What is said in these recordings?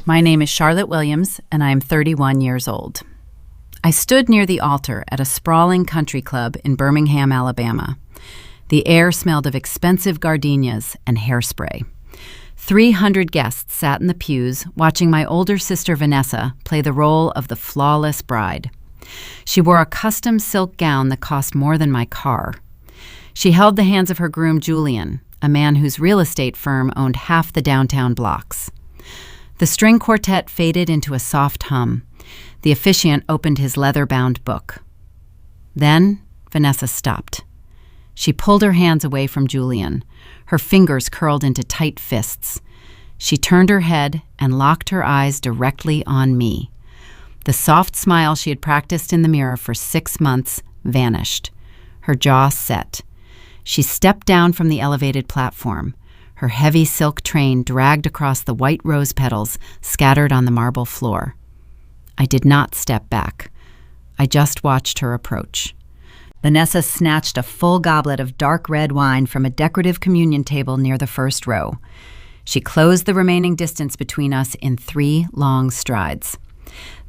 My name is Charlotte Williams, and I am 31 years old. I stood near the altar at a sprawling country club in Birmingham, Alabama. The air smelled of expensive gardenias and hairspray. 300 guests sat in the pews watching my older sister Vanessa play the role of the flawless bride. She wore a custom silk gown that cost more than my car. She held the hands of her groom Julian, a man whose real estate firm owned half the downtown blocks. The string quartet faded into a soft hum. The officiant opened his leather-bound book. Then Vanessa stopped. She pulled her hands away from Julian. Her fingers curled into tight fists. She turned her head and locked her eyes directly on me. The soft smile she had practiced in the mirror for 6 months vanished. Her jaw set. She stepped down from the elevated platform. Her heavy silk train dragged across the white rose petals scattered on the marble floor. I did not step back. I just watched her approach. Vanessa snatched a full goblet of dark red wine from a decorative communion table near the first row. She closed the remaining distance between us in 3 long strides.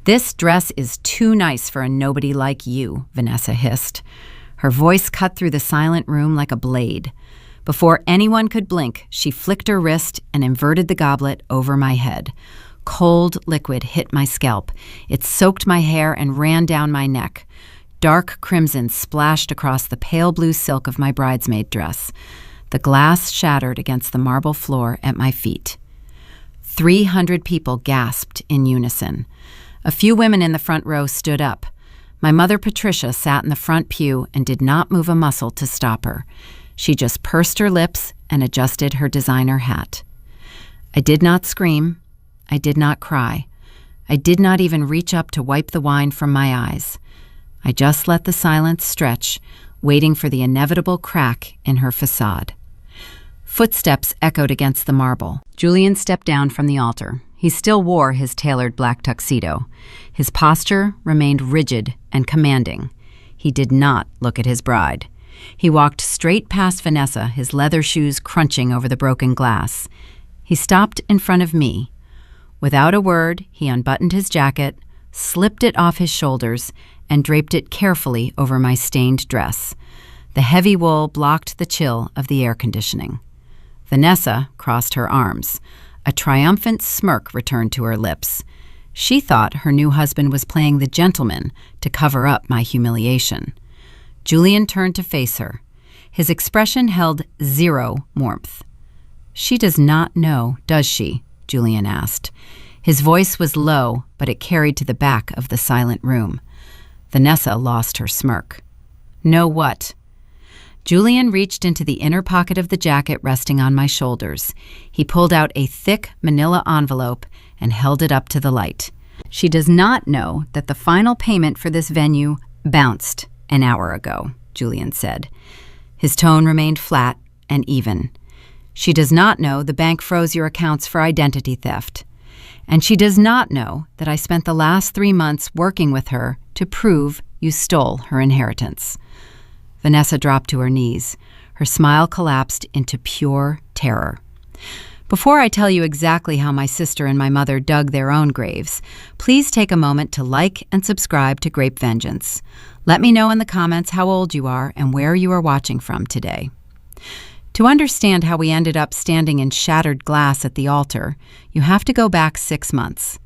"This dress is too nice for a nobody like you," Vanessa hissed. Her voice cut through the silent room like a blade. Before anyone could blink, she flicked her wrist and inverted the goblet over my head. Cold liquid hit my scalp. It soaked my hair and ran down my neck. Dark crimson splashed across the pale blue silk of my bridesmaid dress. The glass shattered against the marble floor at my feet. 300 people gasped in unison. A few women in the front row stood up. My mother, Patricia, sat in the front pew and did not move a muscle to stop her. She just pursed her lips and adjusted her designer hat. I did not scream. I did not cry. I did not even reach up to wipe the wine from my eyes. I just let the silence stretch, waiting for the inevitable crack in her facade. Footsteps echoed against the marble. Julian stepped down from the altar. He still wore his tailored black tuxedo. His posture remained rigid and commanding. He did not look at his bride. He walked straight past Vanessa, his leather shoes crunching over the broken glass. He stopped in front of me. Without a word, he unbuttoned his jacket, slipped it off his shoulders, and draped it carefully over my stained dress. The heavy wool blocked the chill of the air conditioning. Vanessa crossed her arms. A triumphant smirk returned to her lips. She thought her new husband was playing the gentleman to cover up my humiliation. Julian turned to face her. His expression held zero warmth. "She does not know, does she?" Julian asked. His voice was low, but it carried to the back of the silent room. Vanessa lost her smirk. "Know what?" Julian reached into the inner pocket of the jacket resting on my shoulders. He pulled out a thick manila envelope and held it up to the light. "She does not know that the final payment for this venue bounced an hour ago," Julian said. His tone remained flat and even. "She does not know the bank froze your accounts for identity theft. And she does not know that I spent the last 3 months working with her to prove you stole her inheritance." Vanessa dropped to her knees. Her smile collapsed into pure terror. Before I tell you exactly how my sister and my mother dug their own graves, please take a moment to like and subscribe to Grape Vengeance. Let me know in the comments how old you are and where you are watching from today. To understand how we ended up standing in shattered glass at the altar, you have to go back 6 months.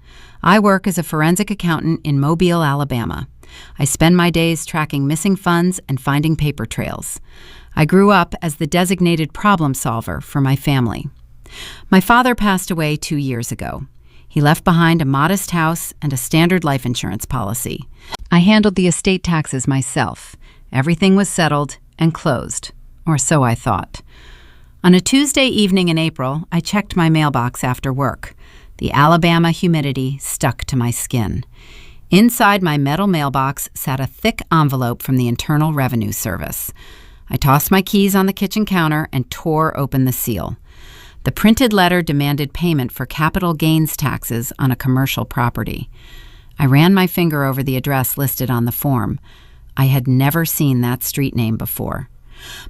I work as a forensic accountant in Mobile, Alabama. I spend my days tracking missing funds and finding paper trails. I grew up as the designated problem solver for my family. My father passed away 2 years ago. He left behind a modest house and a standard life insurance policy. I handled the estate taxes myself. Everything was settled and closed, or so I thought. On a Tuesday evening in April, I checked my mailbox after work. The Alabama humidity stuck to my skin. Inside my metal mailbox sat a thick envelope from the Internal Revenue Service. I tossed my keys on the kitchen counter and tore open the seal. The printed letter demanded payment for capital gains taxes on a commercial property. I ran my finger over the address listed on the form. I had never seen that street name before.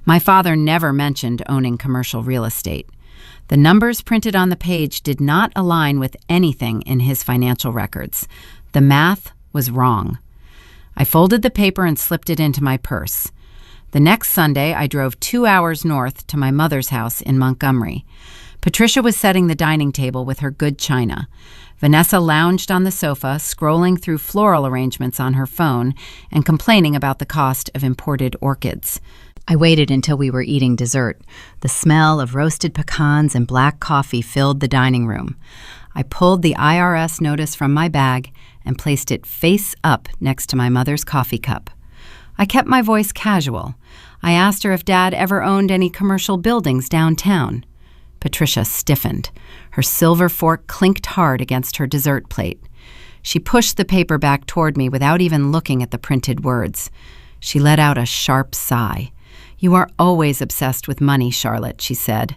My father never mentioned owning commercial real estate. The numbers printed on the page did not align with anything in his financial records. The math was wrong. I folded the paper and slipped it into my purse. The next Sunday, I drove 2 hours north to my mother's house in Montgomery. Patricia was setting the dining table with her good china. Vanessa lounged on the sofa, scrolling through floral arrangements on her phone and complaining about the cost of imported orchids. I waited until we were eating dessert. The smell of roasted pecans and black coffee filled the dining room. I pulled the IRS notice from my bag and placed it face up next to my mother's coffee cup. I kept my voice casual. I asked her if Dad ever owned any commercial buildings downtown. Patricia stiffened. Her silver fork clinked hard against her dessert plate. She pushed the paper back toward me without even looking at the printed words. She let out a sharp sigh. "You are always obsessed with money, Charlotte," she said.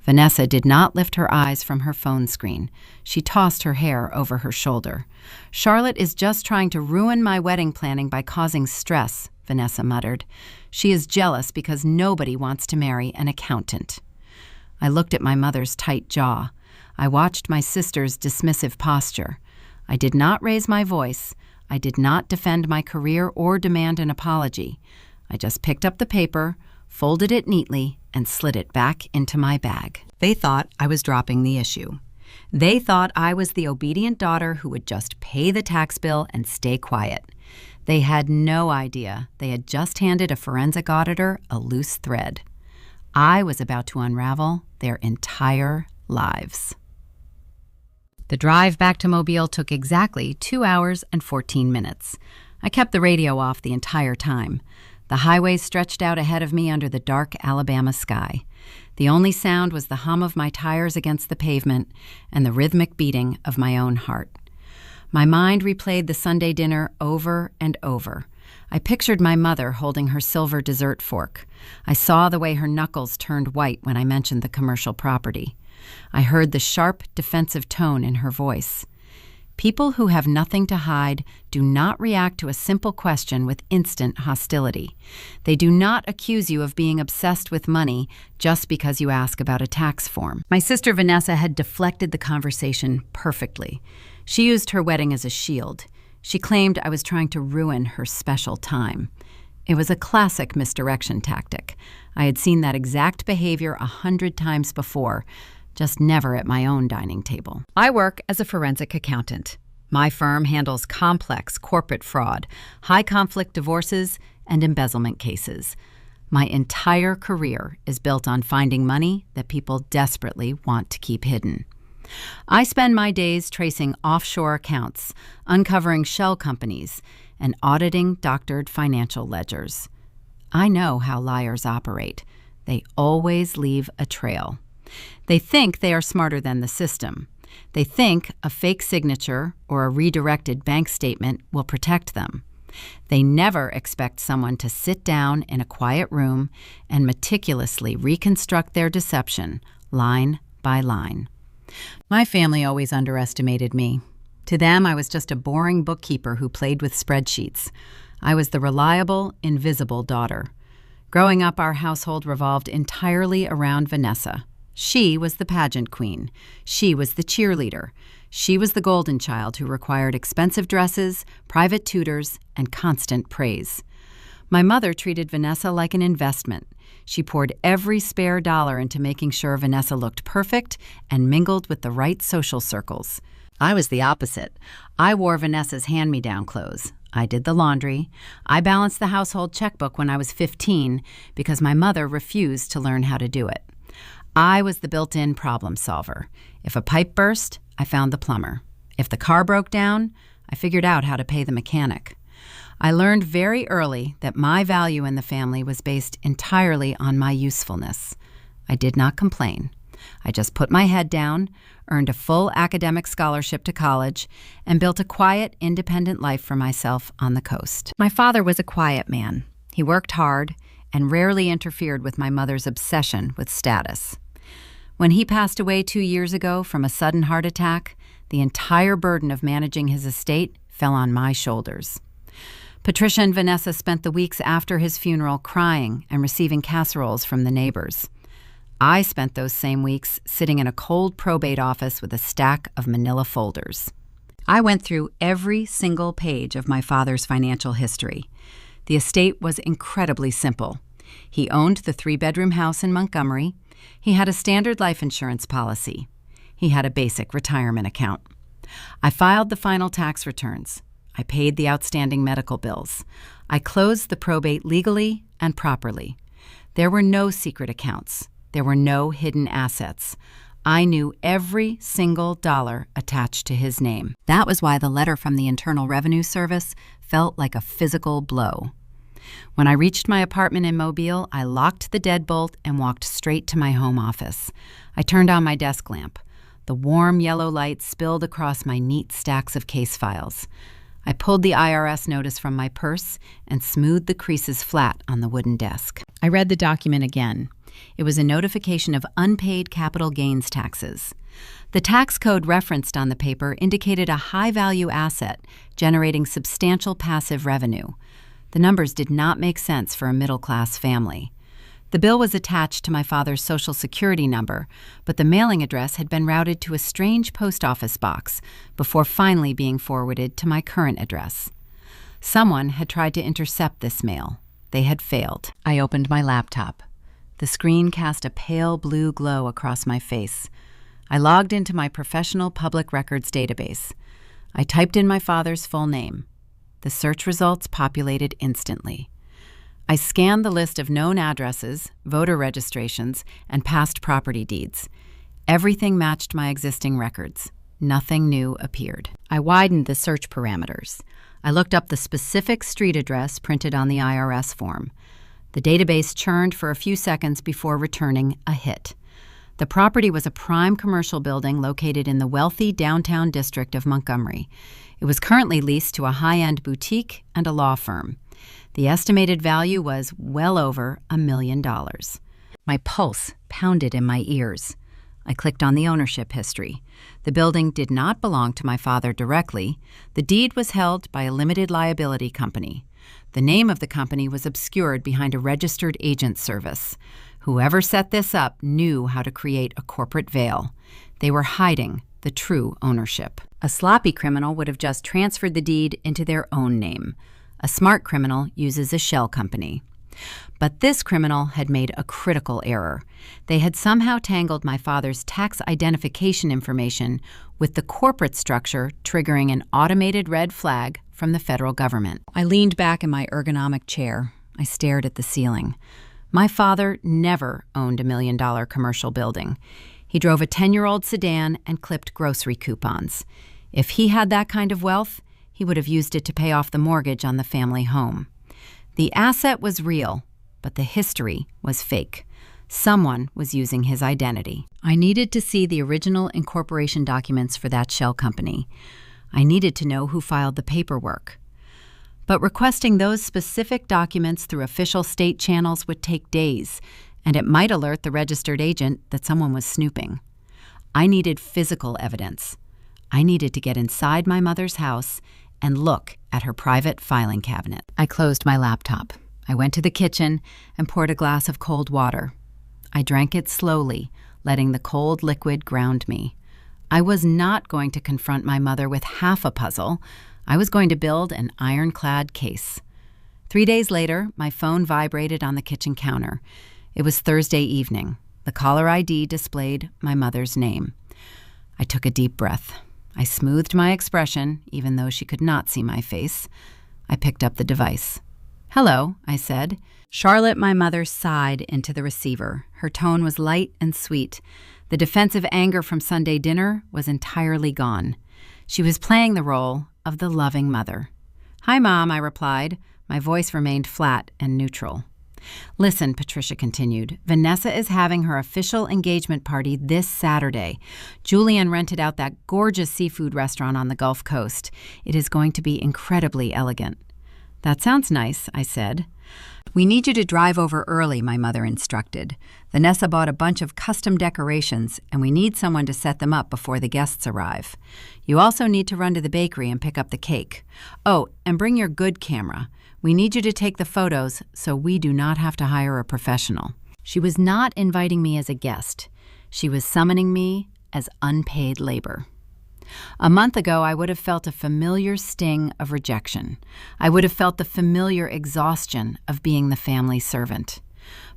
Vanessa did not lift her eyes from her phone screen. She tossed her hair over her shoulder. "Charlotte is just trying to ruin my wedding planning by causing stress," Vanessa muttered. "She is jealous because nobody wants to marry an accountant." I looked at my mother's tight jaw. I watched my sister's dismissive posture. I did not raise my voice. I did not defend my career or demand an apology. I just picked up the paper, folded it neatly, and slid it back into my bag. They thought I was dropping the issue. They thought I was the obedient daughter who would just pay the tax bill and stay quiet. They had no idea they had just handed a forensic auditor a loose thread. I was about to unravel their entire lives. The drive back to Mobile took exactly 2 hours and 14 minutes. I kept the radio off the entire time. The highway stretched out ahead of me under the dark Alabama sky. The only sound was the hum of my tires against the pavement and the rhythmic beating of my own heart. My mind replayed the Sunday dinner over and over. I pictured my mother holding her silver dessert fork. I saw the way her knuckles turned white when I mentioned the commercial property. I heard the sharp, defensive tone in her voice. People who have nothing to hide do not react to a simple question with instant hostility. They do not accuse you of being obsessed with money just because you ask about a tax form. My sister Vanessa had deflected the conversation perfectly. She used her wedding as a shield. She claimed I was trying to ruin her special time. It was a classic misdirection tactic. I had seen that exact behavior 100 times before, just never at my own dining table. I work as a forensic accountant. My firm handles complex corporate fraud, high-conflict divorces, and embezzlement cases. My entire career is built on finding money that people desperately want to keep hidden. I spend my days tracing offshore accounts, uncovering shell companies, and auditing doctored financial ledgers. I know how liars operate. They always leave a trail. They think they are smarter than the system. They think a fake signature or a redirected bank statement will protect them. They never expect someone to sit down in a quiet room and meticulously reconstruct their deception, line by line. My family always underestimated me. To them, I was just a boring bookkeeper who played with spreadsheets. I was the reliable, invisible daughter. Growing up, our household revolved entirely around Vanessa. She was the pageant queen. She was the cheerleader. She was the golden child who required expensive dresses, private tutors, and constant praise. My mother treated Vanessa like an investment. She poured every spare dollar into making sure Vanessa looked perfect and mingled with the right social circles. I was the opposite. I wore Vanessa's hand-me-down clothes. I did the laundry. I balanced the household checkbook when I was 15 because my mother refused to learn how to do it. I was the built-in problem solver. If a pipe burst, I found the plumber. If the car broke down, I figured out how to pay the mechanic. I learned very early that my value in the family was based entirely on my usefulness. I did not complain. I just put my head down, earned a full academic scholarship to college, and built a quiet, independent life for myself on the coast. My father was a quiet man. He worked hard and rarely interfered with my mother's obsession with status. When he passed away 2 years ago from a sudden heart attack, the entire burden of managing his estate fell on my shoulders. Patricia and Vanessa spent the weeks after his funeral crying and receiving casseroles from the neighbors. I spent those same weeks sitting in a cold probate office with a stack of manila folders. I went through every single page of my father's financial history. The estate was incredibly simple. He owned the 3-bedroom house in Montgomery. He had a standard life insurance policy. He had a basic retirement account. I filed the final tax returns. I paid the outstanding medical bills. I closed the probate legally and properly. There were no secret accounts. There were no hidden assets. I knew every single dollar attached to his name. That was why the letter from the Internal Revenue Service felt like a physical blow. When I reached my apartment in Mobile, I locked the deadbolt and walked straight to my home office. I turned on my desk lamp. The warm yellow light spilled across my neat stacks of case files. I pulled the IRS notice from my purse and smoothed the creases flat on the wooden desk. I read the document again. It was a notification of unpaid capital gains taxes. The tax code referenced on the paper indicated a high-value asset generating substantial passive revenue. The numbers did not make sense for a middle-class family. The bill was attached to my father's Social Security number, but the mailing address had been routed to a strange post office box before finally being forwarded to my current address. Someone had tried to intercept this mail. They had failed. I opened my laptop. The screen cast a pale blue glow across my face. I logged into my professional public records database. I typed in my father's full name. The search results populated instantly. I scanned the list of known addresses, voter registrations, and past property deeds. Everything matched my existing records. Nothing new appeared. I widened the search parameters. I looked up the specific street address printed on the IRS form. The database churned for a few seconds before returning a hit. The property was a prime commercial building located in the wealthy downtown district of Montgomery. It was currently leased to a high-end boutique and a law firm. The estimated value was well over $1 million. My pulse pounded in my ears. I clicked on the ownership history. The building did not belong to my father directly. The deed was held by a limited liability company. The name of the company was obscured behind a registered agent service. Whoever set this up knew how to create a corporate veil. They were hiding the true ownership. A sloppy criminal would have just transferred the deed into their own name. A smart criminal uses a shell company. But this criminal had made a critical error. They had somehow tangled my father's tax identification information with the corporate structure, triggering an automated red flag from the federal government. I leaned back in my ergonomic chair. I stared at the ceiling. My father never owned $1 million commercial building. He drove a 10-year-old sedan and clipped grocery coupons. If he had that kind of wealth, he would have used it to pay off the mortgage on the family home. The asset was real, but the history was fake. Someone was using his identity. I needed to see the original incorporation documents for that shell company. I needed to know who filed the paperwork. But requesting those specific documents through official state channels would take days, and it might alert the registered agent that someone was snooping. I needed physical evidence. I needed to get inside my mother's house and look at her private filing cabinet. I closed my laptop. I went to the kitchen and poured a glass of cold water. I drank it slowly, letting the cold liquid ground me. I was not going to confront my mother with half a puzzle. I was going to build an ironclad case. 3 days later, my phone vibrated on the kitchen counter. It was Thursday evening. The caller ID displayed my mother's name. I took a deep breath. I smoothed my expression, even though she could not see my face. I picked up the device. "Hello," I said. Charlotte, my mother, sighed into the receiver. Her tone was light and sweet. The defensive anger from Sunday dinner was entirely gone. She was playing the role of the loving mother. "Hi, Mom," I replied. My voice remained flat and neutral. "Listen," Patricia continued, "Vanessa is having her official engagement party this Saturday. Julian rented out that gorgeous seafood restaurant on the Gulf Coast. It is going to be incredibly elegant." "That sounds nice," I said. "We need you to drive over early," my mother instructed. "Vanessa bought a bunch of custom decorations, and we need someone to set them up before the guests arrive. You also need to run to the bakery and pick up the cake. Oh, and bring your good camera. We need you to take the photos so we do not have to hire a professional." She was not inviting me as a guest. She was summoning me as unpaid labor. A month ago, I would have felt a familiar sting of rejection. I would have felt the familiar exhaustion of being the family servant.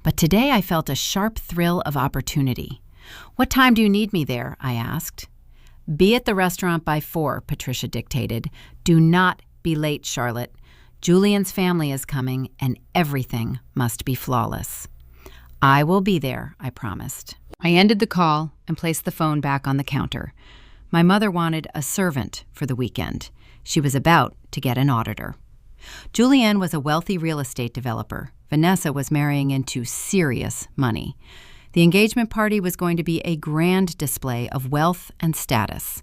But today I felt a sharp thrill of opportunity. "What time do you need me there?" I asked. "Be at the restaurant by 4, Patricia dictated. "Do not be late, Charlotte. Julian's family is coming, and everything must be flawless." "I will be there," I promised. I ended the call and placed the phone back on the counter. My mother wanted a servant for the weekend. She was about to get an auditor. Julianne was a wealthy real estate developer. Vanessa was marrying into serious money. The engagement party was going to be a grand display of wealth and status.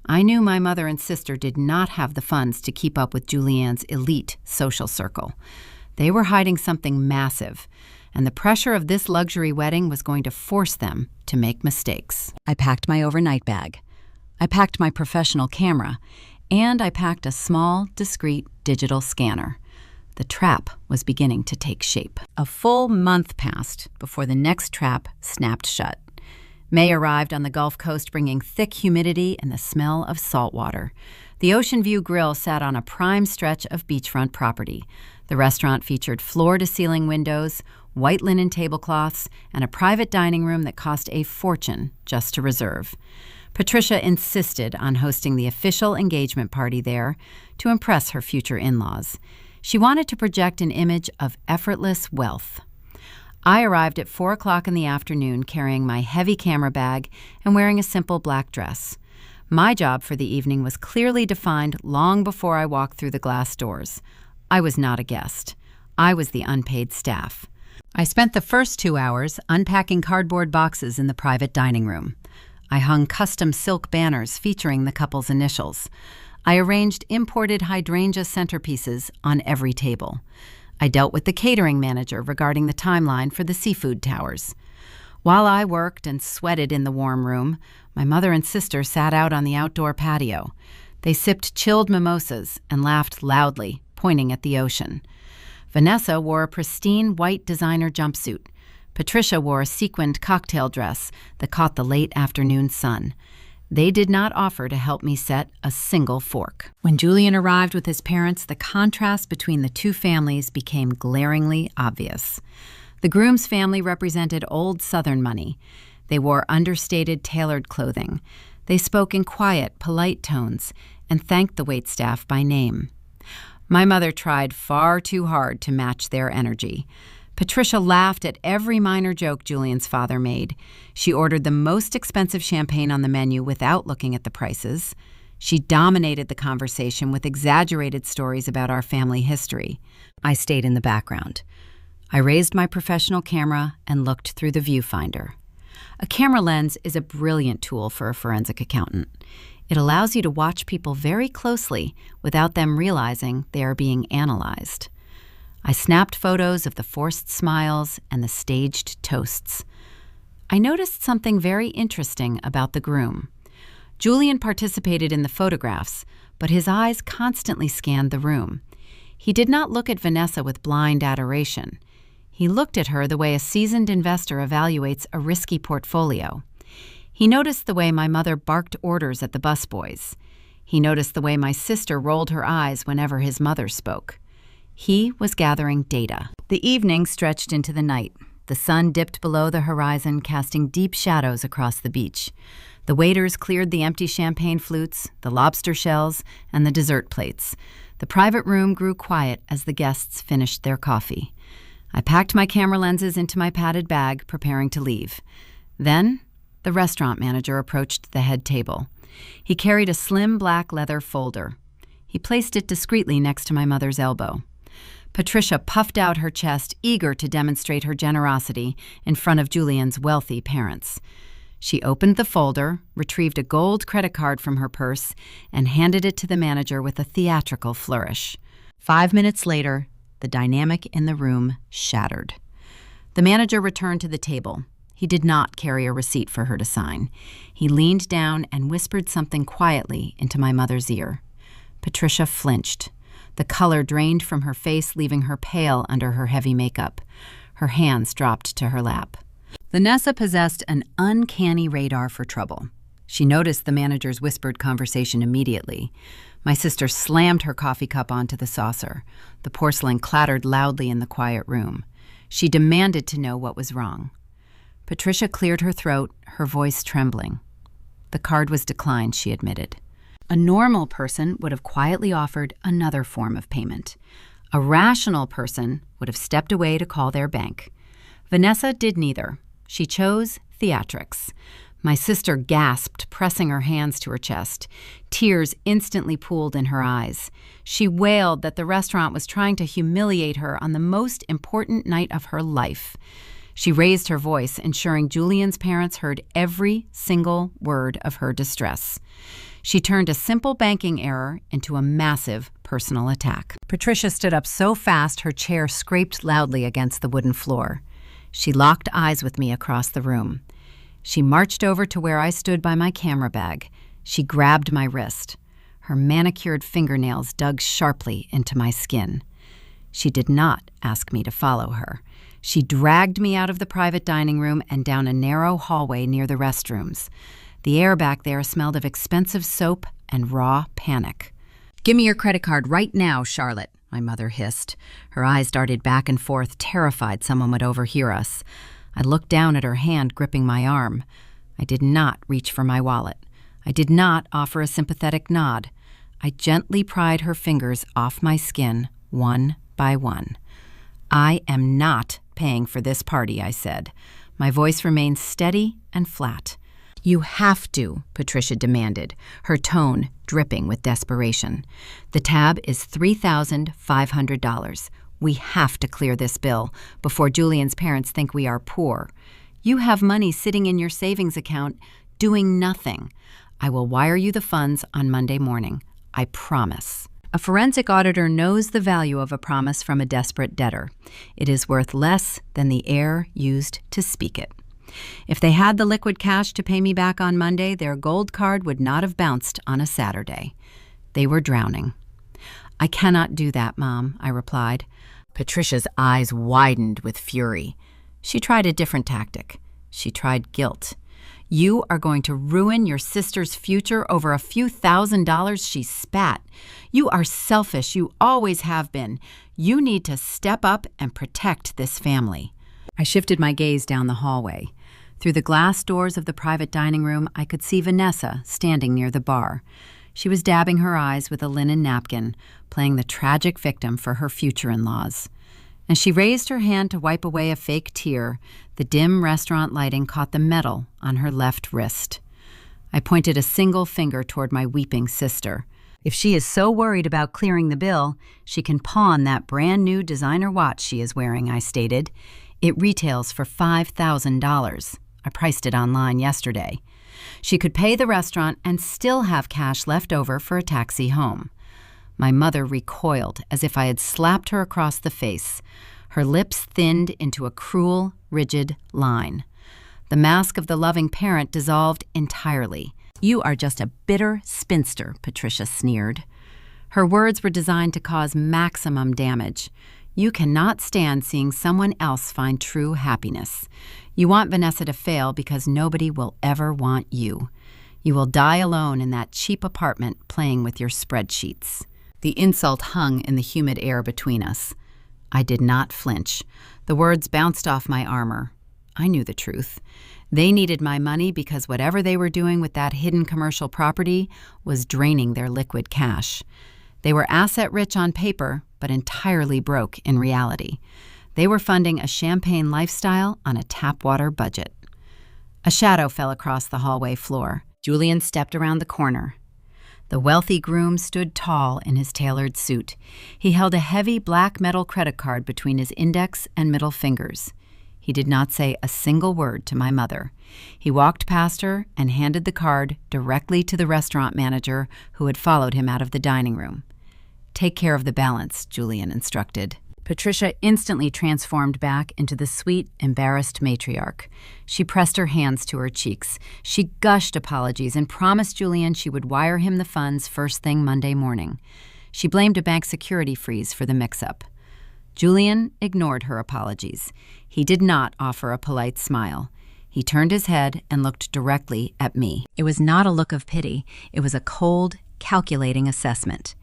I knew my mother and sister did not have the funds to keep up with Julianne's elite social circle. They were hiding something massive, and the pressure of this luxury wedding was going to force them to make mistakes. I packed my overnight bag. I packed my professional camera, and I packed a small, discreet digital scanner. The trap was beginning to take shape. A full month passed before the next trap snapped shut. May arrived on the Gulf Coast bringing thick humidity and the smell of salt water. The Ocean View Grill sat on a prime stretch of beachfront property. The restaurant featured floor-to-ceiling windows, white linen tablecloths, and a private dining room that cost a fortune just to reserve. Patricia insisted on hosting the official engagement party there to impress her future in-laws. She wanted to project an image of effortless wealth. I arrived at 4 o'clock in the afternoon carrying my heavy camera bag and wearing a simple black dress. My job for the evening was clearly defined long before I walked through the glass doors. I was not a guest. I was the unpaid staff. I spent the first 2 hours unpacking cardboard boxes in the private dining room. I hung custom silk banners featuring the couple's initials. I arranged imported hydrangea centerpieces on every table. I dealt with the catering manager regarding the timeline for the seafood towers. While I worked and sweated in the warm room, my mother and sister sat out on the outdoor patio. They sipped chilled mimosas and laughed loudly, pointing at the ocean. Vanessa wore a pristine white designer jumpsuit. Patricia wore a sequined cocktail dress that caught the late afternoon sun. They did not offer to help me set a single fork. When Julian arrived with his parents, the contrast between the two families became glaringly obvious. The groom's family represented old Southern money. They wore understated, tailored clothing. They spoke in quiet, polite tones and thanked the waitstaff by name. My mother tried far too hard to match their energy. Patricia laughed at every minor joke Julian's father made. She ordered the most expensive champagne on the menu without looking at the prices. She dominated the conversation with exaggerated stories about our family history. I stayed in the background. I raised my professional camera and looked through the viewfinder. A camera lens is a brilliant tool for a forensic accountant. It allows you to watch people very closely without them realizing they are being analyzed. I snapped photos of the forced smiles and the staged toasts. I noticed something very interesting about the groom. Julian participated in the photographs, but his eyes constantly scanned the room. He did not look at Vanessa with blind adoration. He looked at her the way a seasoned investor evaluates a risky portfolio. He noticed the way my mother barked orders at the busboys. He noticed the way my sister rolled her eyes whenever his mother spoke. He was gathering data. The evening stretched into the night. The sun dipped below the horizon, casting deep shadows across the beach. The waiters cleared the empty champagne flutes, the lobster shells, and the dessert plates. The private room grew quiet as the guests finished their coffee. I packed my camera lenses into my padded bag, preparing to leave. Then, the restaurant manager approached the head table. He carried a slim black leather folder. He placed it discreetly next to my mother's elbow. Patricia puffed out her chest, eager to demonstrate her generosity in front of Julian's wealthy parents. She opened the folder, retrieved a gold credit card from her purse, and handed it to the manager with a theatrical flourish. 5 minutes later, the dynamic in the room shattered. The manager returned to the table. He did not carry a receipt for her to sign. He leaned down and whispered something quietly into my mother's ear. Patricia flinched. The color drained from her face, leaving her pale under her heavy makeup. Her hands dropped to her lap. Vanessa possessed an uncanny radar for trouble. She noticed the manager's whispered conversation immediately. My sister slammed her coffee cup onto the saucer. The porcelain clattered loudly in the quiet room. She demanded to know what was wrong. Patricia cleared her throat, her voice trembling. The card was declined, she admitted. A normal person would have quietly offered another form of payment. A rational person would have stepped away to call their bank. Vanessa did neither. She chose theatrics. My sister gasped, pressing her hands to her chest. Tears instantly pooled in her eyes. She wailed that the restaurant was trying to humiliate her on the most important night of her life. She raised her voice, ensuring Julian's parents heard every single word of her distress. She turned a simple banking error into a massive personal attack. Patricia stood up so fast her chair scraped loudly against the wooden floor. She locked eyes with me across the room. She marched over to where I stood by my camera bag. She grabbed my wrist. Her manicured fingernails dug sharply into my skin. She did not ask me to follow her. She dragged me out of the private dining room and down a narrow hallway near the restrooms. The air back there smelled of expensive soap and raw panic. "Give me your credit card right now, Charlotte," my mother hissed. Her eyes darted back and forth, terrified someone would overhear us. I looked down at her hand gripping my arm. I did not reach for my wallet. I did not offer a sympathetic nod. I gently pried her fingers off my skin, one by one. "I am not paying for this party," I said. My voice remained steady and flat. "You have to," Patricia demanded, her tone dripping with desperation. "The tab is $3,500. We have to clear this bill before Julian's parents think we are poor. You have money sitting in your savings account doing nothing. I will wire you the funds on Monday morning. I promise." A forensic auditor knows the value of a promise from a desperate debtor. It is worth less than the air used to speak it. If they had the liquid cash to pay me back on Monday, their gold card would not have bounced on a Saturday. They were drowning. "I cannot do that, Mom," I replied. Patricia's eyes widened with fury. She tried a different tactic. She tried guilt. "You are going to ruin your sister's future over a few $1,000s," she spat. "You are selfish. You always have been. You need to step up and protect this family." I shifted my gaze down the hallway. Through the glass doors of the private dining room, I could see Vanessa standing near the bar. She was dabbing her eyes with a linen napkin, playing the tragic victim for her future in-laws. As she raised her hand to wipe away a fake tear, the dim restaurant lighting caught the metal on her left wrist. I pointed a single finger toward my weeping sister. "If she is so worried about clearing the bill, she can pawn that brand-new designer watch she is wearing," I stated. "It retails for $5,000. I priced it online yesterday. She could pay the restaurant and still have cash left over for a taxi home." My mother recoiled as if I had slapped her across the face. Her lips thinned into a cruel, rigid line. The mask of the loving parent dissolved entirely. "You are just a bitter spinster," Patricia sneered. Her words were designed to cause maximum damage. "You cannot stand seeing someone else find true happiness. You want Vanessa to fail because nobody will ever want you. You will die alone in that cheap apartment playing with your spreadsheets." The insult hung in the humid air between us. I did not flinch. The words bounced off my armor. I knew the truth. They needed my money because whatever they were doing with that hidden commercial property was draining their liquid cash. They were asset-rich on paper, but entirely broke in reality. They were funding a champagne lifestyle on a tap-water budget. A shadow fell across the hallway floor. Julian stepped around the corner. The wealthy groom stood tall in his tailored suit. He held a heavy black metal credit card between his index and middle fingers. He did not say a single word to my mother. He walked past her and handed the card directly to the restaurant manager who had followed him out of the dining room. "Take care of the balance," Julian instructed. Patricia instantly transformed back into the sweet, embarrassed matriarch. She pressed her hands to her cheeks. She gushed apologies and promised Julian she would wire him the funds first thing Monday morning. She blamed a bank security freeze for the mix-up. Julian ignored her apologies. He did not offer a polite smile. He turned his head and looked directly at me. It was not a look of pity. It was a cold, calculating assessment.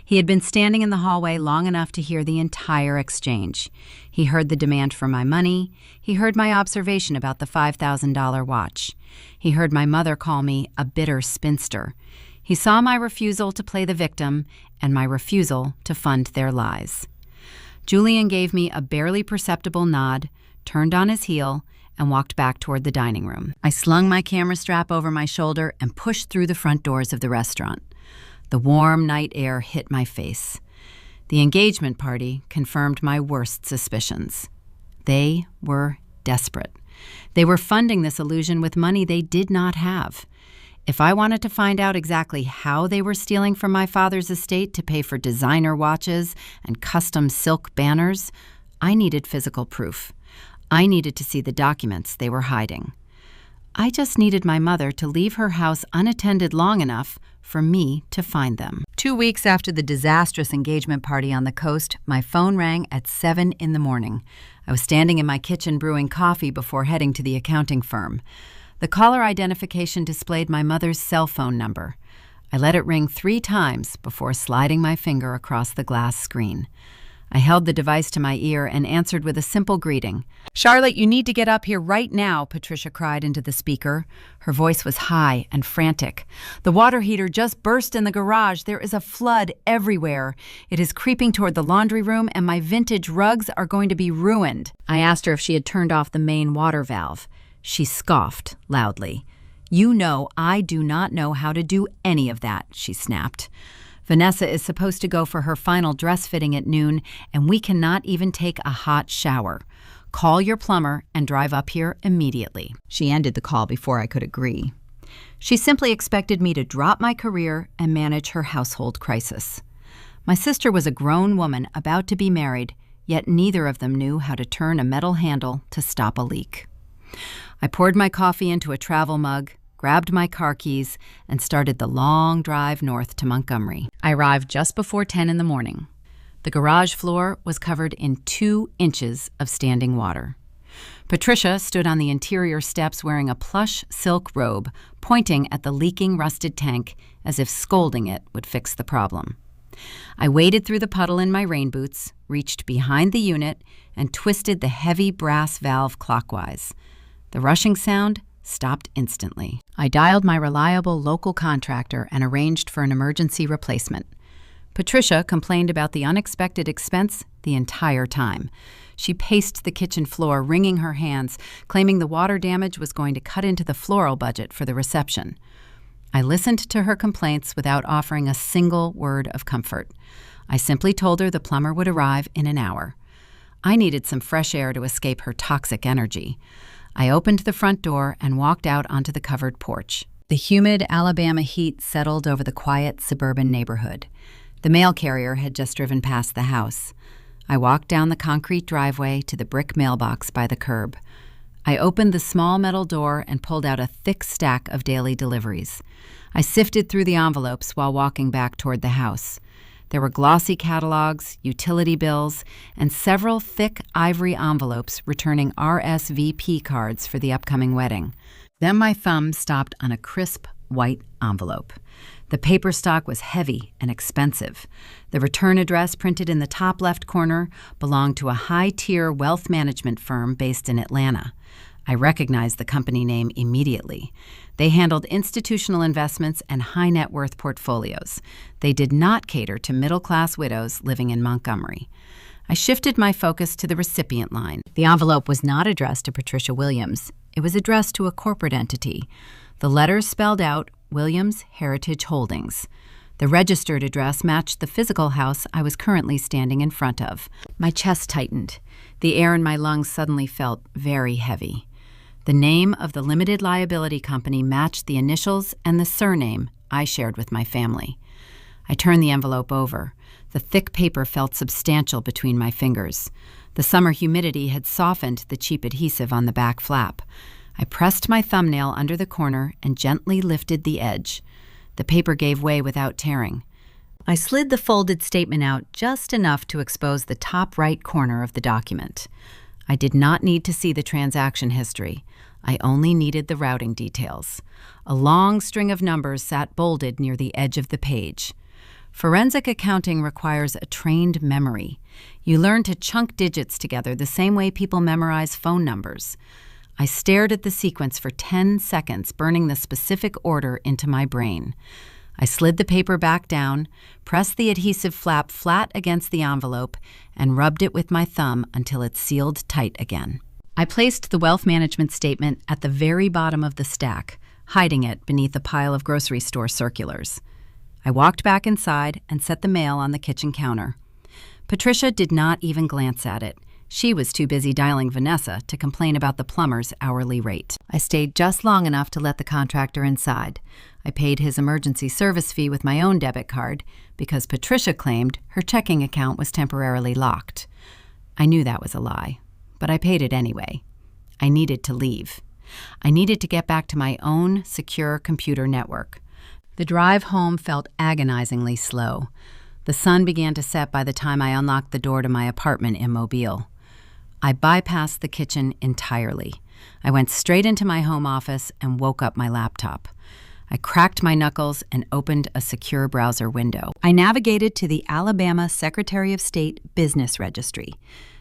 He had been standing in the hallway long enough to hear the entire exchange. He heard the demand for my money. He heard my observation about the $5,000 watch. He heard my mother call me a bitter spinster. He saw my refusal to play the victim and my refusal to fund their lies. Julian gave me a barely perceptible nod, turned on his heel, and walked back toward the dining room. I slung my camera strap over my shoulder and pushed through the front doors of the restaurant. The warm night air hit my face. The engagement party confirmed my worst suspicions. They were desperate. They were funding this illusion with money they did not have. If I wanted to find out exactly how they were stealing from my father's estate to pay for designer watches and custom silk banners, I needed physical proof. I needed to see the documents they were hiding. I just needed my mother to leave her house unattended long enough for me to find them. 2 weeks after the disastrous engagement party on the coast, my phone rang at 7 in the morning. I was standing in my kitchen brewing coffee before heading to the accounting firm. The caller identification displayed my mother's cell phone number. I let it ring 3 times before sliding my finger across the glass screen. I held the device to my ear and answered with a simple greeting. "Charlotte, you need to get up here right now," Patricia cried into the speaker. Her voice was high and frantic. "The water heater just burst in the garage. There is a flood everywhere. It is creeping toward the laundry room, and my vintage rugs are going to be ruined." I asked her if she had turned off the main water valve. She scoffed loudly. "You know I do not know how to do any of that," she snapped. "Vanessa is supposed to go for her final dress fitting at noon, and we cannot even take a hot shower. Call your plumber and drive up here immediately." She ended the call before I could agree. She simply expected me to drop my career and manage her household crisis. My sister was a grown woman about to be married, yet neither of them knew how to turn a metal handle to stop a leak. I poured my coffee into a travel mug, grabbed my car keys, and started the long drive north to Montgomery. I arrived just before 10 in the morning. The garage floor was covered in 2 inches of standing water. Patricia stood on the interior steps wearing a plush silk robe, pointing at the leaking rusted tank as if scolding it would fix the problem. I waded through the puddle in my rain boots, reached behind the unit, and twisted the heavy brass valve clockwise. The rushing sound stopped instantly. I dialed my reliable local contractor and arranged for an emergency replacement. Patricia complained about the unexpected expense the entire time. She paced the kitchen floor, wringing her hands, claiming the water damage was going to cut into the floral budget for the reception. I listened to her complaints without offering a single word of comfort. I simply told her the plumber would arrive in an hour. I needed some fresh air to escape her toxic energy. I opened the front door and walked out onto the covered porch. The humid Alabama heat settled over the quiet suburban neighborhood. The mail carrier had just driven past the house. I walked down the concrete driveway to the brick mailbox by the curb. I opened the small metal door and pulled out a thick stack of daily deliveries. I sifted through the envelopes while walking back toward the house. There were glossy catalogs, utility bills, and several thick ivory envelopes returning RSVP cards for the upcoming wedding. Then my thumb stopped on a crisp white envelope. The paper stock was heavy and expensive. The return address printed in the top left corner belonged to a high-tier wealth management firm based in Atlanta. I recognized the company name immediately. They handled institutional investments and high-net-worth portfolios. They did not cater to middle-class widows living in Montgomery. I shifted my focus to the recipient line. The envelope was not addressed to Patricia Williams. It was addressed to a corporate entity. The letters spelled out Williams Heritage Holdings. The registered address matched the physical house I was currently standing in front of. My chest tightened. The air in my lungs suddenly felt very heavy. The name of the limited liability company matched the initials and the surname I shared with my family. I turned the envelope over. The thick paper felt substantial between my fingers. The summer humidity had softened the cheap adhesive on the back flap. I pressed my thumbnail under the corner and gently lifted the edge. The paper gave way without tearing. I slid the folded statement out just enough to expose the top right corner of the document. I did not need to see the transaction history. I only needed the routing details. A long string of numbers sat bolded near the edge of the page. Forensic accounting requires a trained memory. You learn to chunk digits together the same way people memorize phone numbers. I stared at the sequence for 10 seconds, burning the specific order into my brain. I slid the paper back down, pressed the adhesive flap flat against the envelope, and rubbed it with my thumb until it sealed tight again. I placed the wealth management statement at the very bottom of the stack, hiding it beneath a pile of grocery store circulars. I walked back inside and set the mail on the kitchen counter. Patricia did not even glance at it. She was too busy dialing Vanessa to complain about the plumber's hourly rate. I stayed just long enough to let the contractor inside. I paid his emergency service fee with my own debit card because Patricia claimed her checking account was temporarily locked. I knew that was a lie, but I paid it anyway. I needed to leave. I needed to get back to my own secure computer network. The drive home felt agonizingly slow. The sun began to set by the time I unlocked the door to my apartment in Mobile. I bypassed the kitchen entirely. I went straight into my home office and woke up my laptop. I cracked my knuckles and opened a secure browser window. I navigated to the Alabama Secretary of State Business Registry.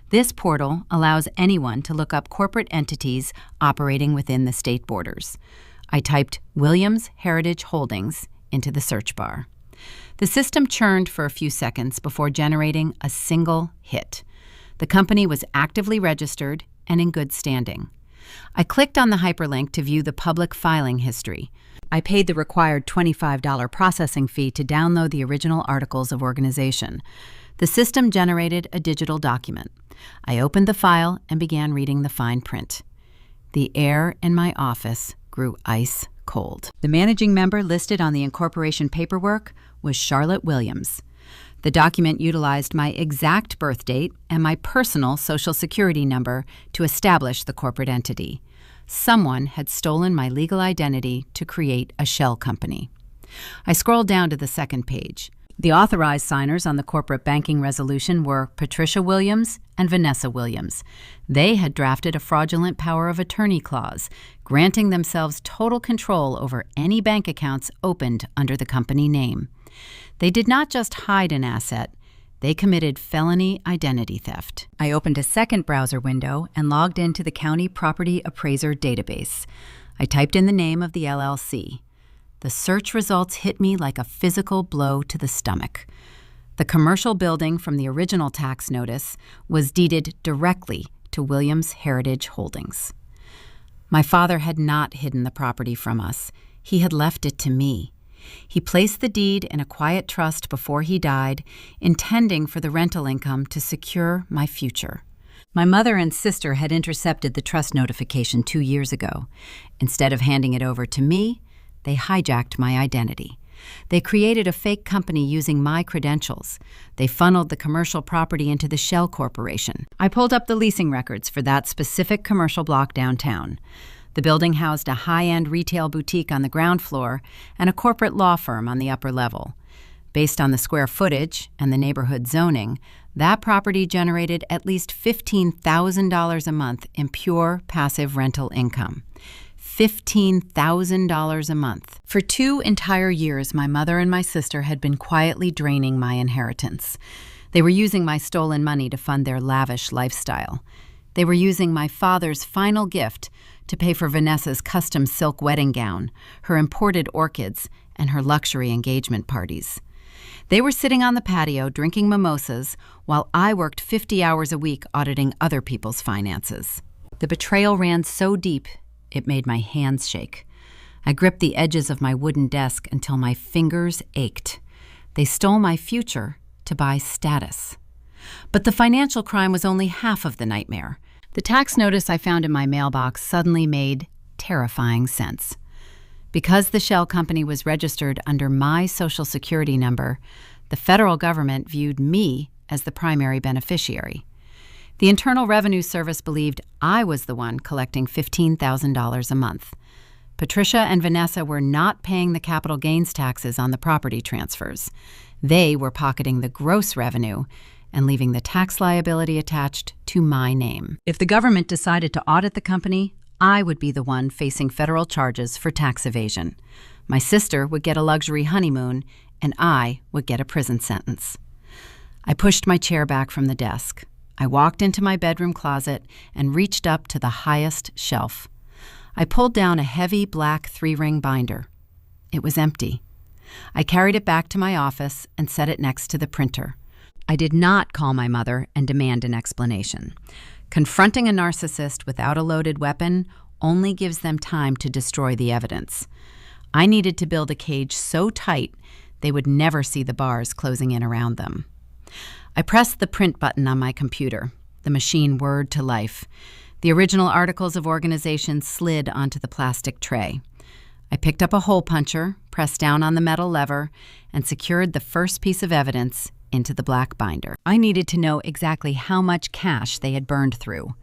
This portal allows anyone to look up corporate entities operating within the state borders. I typed Williams Heritage Holdings into the search bar. The system churned for a few seconds before generating a single hit. The company was actively registered and in good standing. I clicked on the hyperlink to view the public filing history. I paid the required $25 processing fee to download the original articles of organization. The system generated a digital document. I opened the file and began reading the fine print. The air in my office grew ice cold. The managing member listed on the incorporation paperwork was Charlotte Williams. The document utilized my exact birth date and my personal Social Security number to establish the corporate entity. Someone had stolen my legal identity to create a shell company. I scrolled down to the second page. The authorized signers on the corporate banking resolution were Patricia Williams and Vanessa Williams. They had drafted a fraudulent power of attorney clause, granting themselves total control over any bank accounts opened under the company name. They did not just hide an asset, they committed felony identity theft. I opened a second browser window and logged into the County Property Appraiser database. I typed in the name of the LLC. The search results hit me like a physical blow to the stomach. The commercial building from the original tax notice was deeded directly to Williams Heritage Holdings. My father had not hidden the property from us. He had left it to me. He placed the deed in a quiet trust before he died, intending for the rental income to secure my future. My mother and sister had intercepted the trust notification 2 years ago. Instead of handing it over to me, they hijacked my identity. They created a fake company using my credentials. They funneled the commercial property into the Shell Corporation. I pulled up the leasing records for that specific commercial block downtown. The building housed a high-end retail boutique on the ground floor and a corporate law firm on the upper level. Based on the square footage and the neighborhood zoning, that property generated at least $15,000 a month in pure passive rental income. $15,000 a month. For 2 entire years, my mother and my sister had been quietly draining my inheritance. They were using my stolen money to fund their lavish lifestyle. They were using my father's final gift to pay for Vanessa's custom silk wedding gown, her imported orchids, and her luxury engagement parties. They were sitting on the patio drinking mimosas while I worked 50 hours a week auditing other people's finances. The betrayal ran so deep, it made my hands shake. I gripped the edges of my wooden desk until my fingers ached. They stole my future to buy status. But the financial crime was only half of the nightmare. The tax notice I found in my mailbox suddenly made terrifying sense. Because the shell company was registered under my Social Security number, the federal government viewed me as the primary beneficiary. The Internal Revenue Service believed I was the one collecting $15,000 a month. Patricia and Vanessa were not paying the capital gains taxes on the property transfers. They were pocketing the gross revenue and leaving the tax liability attached to my name. If the government decided to audit the company, I would be the one facing federal charges for tax evasion. My sister would get a luxury honeymoon, and I would get a prison sentence. I pushed my chair back from the desk. I walked into my bedroom closet and reached up to the highest shelf. I pulled down a heavy black 3-ring binder. It was empty. I carried it back to my office and set it next to the printer. I did not call my mother and demand an explanation. Confronting a narcissist without a loaded weapon only gives them time to destroy the evidence. I needed to build a cage so tight they would never see the bars closing in around them. I pressed the print button on my computer. The machine whirred to life. The original articles of organization slid onto the plastic tray. I picked up a hole puncher, pressed down on the metal lever, and secured the first piece of evidence into the black binder. I needed to know exactly how much cash they had burned through.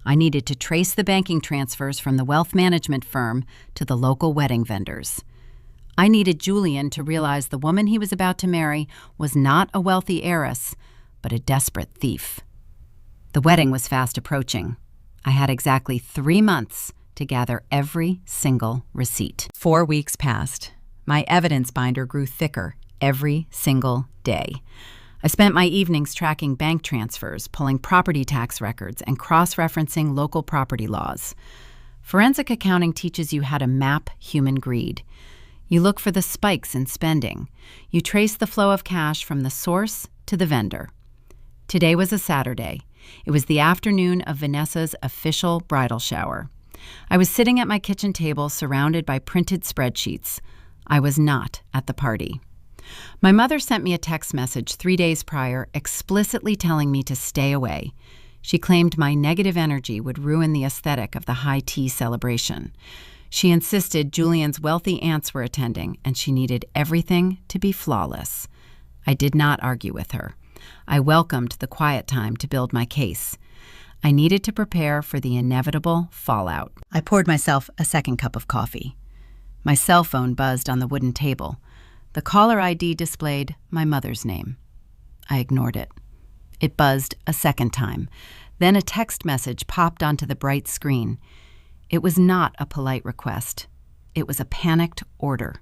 I needed to trace the banking transfers from the wealth management firm to the local wedding vendors. I needed Julian to realize the woman he was about to marry was not a wealthy heiress, but a desperate thief. The wedding was fast approaching. I had exactly 3 months to gather every single receipt. 4 weeks passed. My evidence binder grew thicker every single day. I spent my evenings tracking bank transfers, pulling property tax records, and cross-referencing local property laws. Forensic accounting teaches you how to map human greed. You look for the spikes in spending. You trace the flow of cash from the source to the vendor. Today was a Saturday. It was the afternoon of Vanessa's official bridal shower. I was sitting at my kitchen table surrounded by printed spreadsheets. I was not at the party. My mother sent me a text message 3 days prior explicitly telling me to stay away. She claimed my negative energy would ruin the aesthetic of the high tea celebration. She insisted Julian's wealthy aunts were attending, and she needed everything to be flawless. I did not argue with her. I welcomed the quiet time to build my case. I needed to prepare for the inevitable fallout. I poured myself a second cup of coffee. My cell phone buzzed on the wooden table. The caller ID displayed my mother's name. I ignored it. It buzzed a second time. Then a text message popped onto the bright screen. It was not a polite request. It was a panicked order.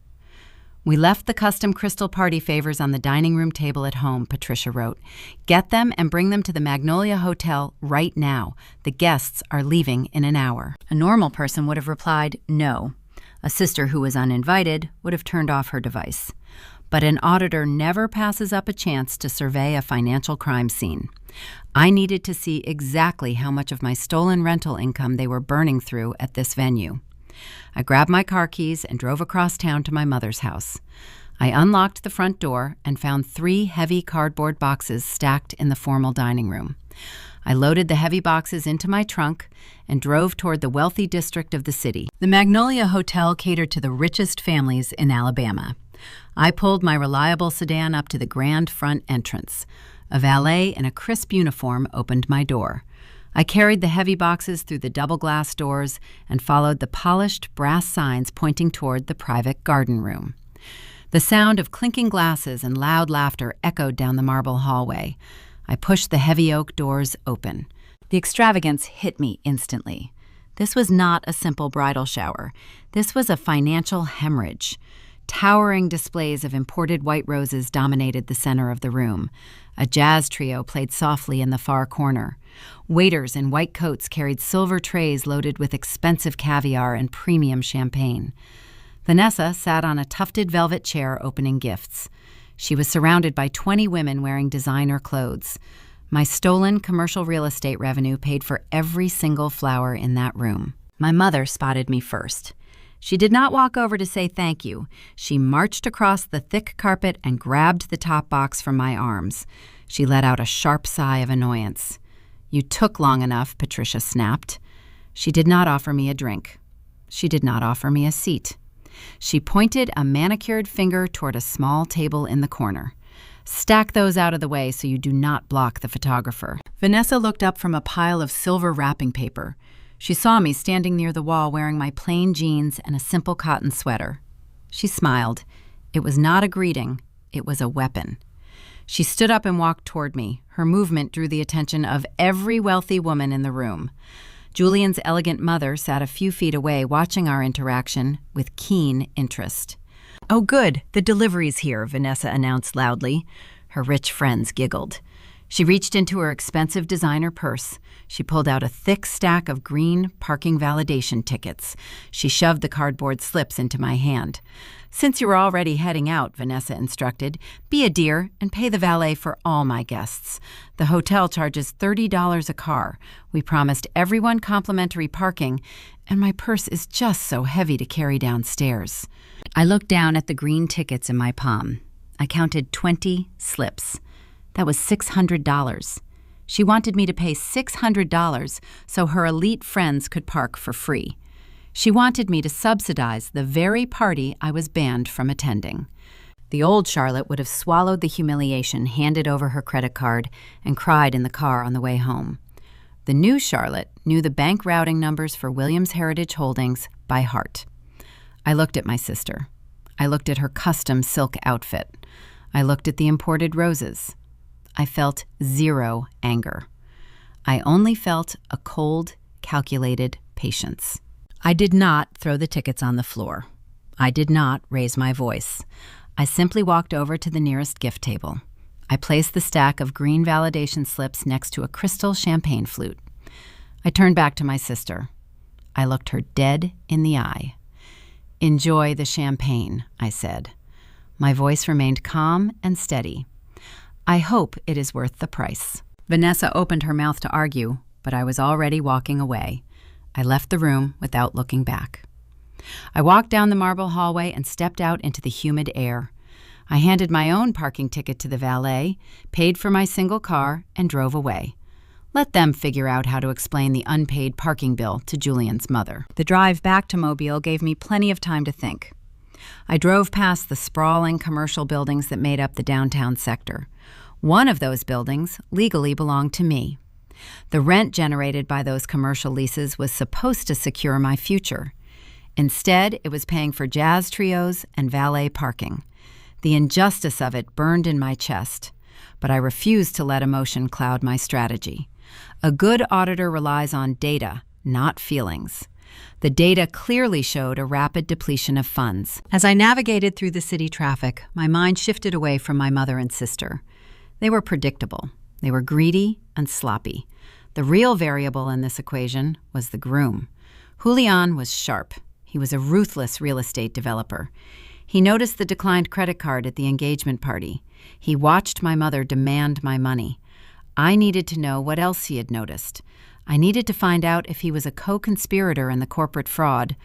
"We left the custom crystal party favors on the dining room table at home," Patricia wrote. "Get them and bring them to the Magnolia Hotel right now. The guests are leaving in an hour." A normal person would have replied, no. A sister who was uninvited would have turned off her device. But an auditor never passes up a chance to survey a financial crime scene. I needed to see exactly how much of my stolen rental income they were burning through at this venue. I grabbed my car keys and drove across town to my mother's house. I unlocked the front door and found 3 heavy cardboard boxes stacked in the formal dining room. I loaded the heavy boxes into my trunk and drove toward the wealthy district of the city. The Magnolia Hotel catered to the richest families in Alabama. I pulled my reliable sedan up to the grand front entrance. A valet in a crisp uniform opened my door. I carried the heavy boxes through the double glass doors and followed the polished brass signs pointing toward the private garden room. The sound of clinking glasses and loud laughter echoed down the marble hallway. I pushed the heavy oak doors open. The extravagance hit me instantly. This was not a simple bridal shower. This was a financial hemorrhage. Towering displays of imported white roses dominated the center of the room. A jazz trio played softly in the far corner. Waiters in white coats carried silver trays loaded with expensive caviar and premium champagne. Vanessa sat on a tufted velvet chair opening gifts. She was surrounded by 20 women wearing designer clothes. My stolen commercial real estate revenue paid for every single flower in that room. My mother spotted me first. She did not walk over to say thank you. She marched across the thick carpet and grabbed the top box from my arms. She let out a sharp sigh of annoyance. "You took long enough," Patricia snapped. She did not offer me a drink. She did not offer me a seat. She pointed a manicured finger toward a small table in the corner. "Stack those out of the way so you do not block the photographer." Vanessa looked up from a pile of silver wrapping paper. She saw me standing near the wall wearing my plain jeans and a simple cotton sweater. She smiled. It was not a greeting. It was a weapon. She stood up and walked toward me. Her movement drew the attention of every wealthy woman in the room. Julian's elegant mother sat a few feet away, watching our interaction with keen interest. "Oh, good, the delivery's here," Vanessa announced loudly. Her rich friends giggled. She reached into her expensive designer purse. She pulled out a thick stack of green parking validation tickets. She shoved the cardboard slips into my hand. "Since you're already heading out," Vanessa instructed, "be a dear and pay the valet for all my guests. The hotel charges $30 a car. We promised everyone complimentary parking, and my purse is just so heavy to carry downstairs." I looked down at the green tickets in my palm. I counted 20 slips. That was $600. She wanted me to pay $600 so her elite friends could park for free. She wanted me to subsidize the very party I was banned from attending. The old Charlotte would have swallowed the humiliation, handed over her credit card, and cried in the car on the way home. The new Charlotte knew the bank routing numbers for Williams Heritage Holdings by heart. I looked at my sister. I looked at her custom silk outfit. I looked at the imported roses. I felt zero anger. I only felt a cold, calculated patience. I did not throw the tickets on the floor. I did not raise my voice. I simply walked over to the nearest gift table. I placed the stack of green validation slips next to a crystal champagne flute. I turned back to my sister. I looked her dead in the eye. "Enjoy the champagne," I said. My voice remained calm and steady. "I hope it is worth the price." Vanessa opened her mouth to argue, but I was already walking away. I left the room without looking back. I walked down the marble hallway and stepped out into the humid air. I handed my own parking ticket to the valet, paid for my single car, and drove away. Let them figure out how to explain the unpaid parking bill to Julian's mother. The drive back to Mobile gave me plenty of time to think. I drove past the sprawling commercial buildings that made up the downtown sector. One of those buildings legally belonged to me. The rent generated by those commercial leases was supposed to secure my future. Instead, it was paying for jazz trios and valet parking. The injustice of it burned in my chest, but I refused to let emotion cloud my strategy. A good auditor relies on data, not feelings. The data clearly showed a rapid depletion of funds. As I navigated through the city traffic, my mind shifted away from my mother and sister. They were predictable. They were greedy and sloppy. The real variable in this equation was the groom. Julian was sharp. He was a ruthless real estate developer. He noticed the declined credit card at the engagement party. He watched my mother demand my money. I needed to know what else he had noticed. I needed to find out if he was a co-conspirator in the corporate fraud,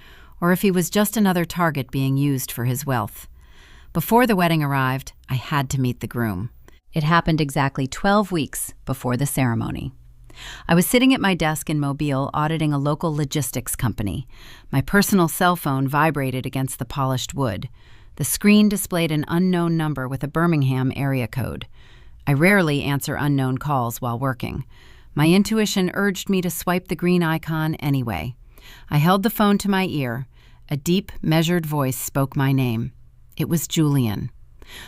or if he was just another target being used for his wealth. Before the wedding arrived, I had to meet the groom. It happened exactly 12 weeks before the ceremony. I was sitting at my desk in Mobile auditing a local logistics company. My personal cell phone vibrated against the polished wood. The screen displayed an unknown number with a Birmingham area code. I rarely answer unknown calls while working. My intuition urged me to swipe the green icon anyway. I held the phone to my ear. A deep, measured voice spoke my name. It was Julian.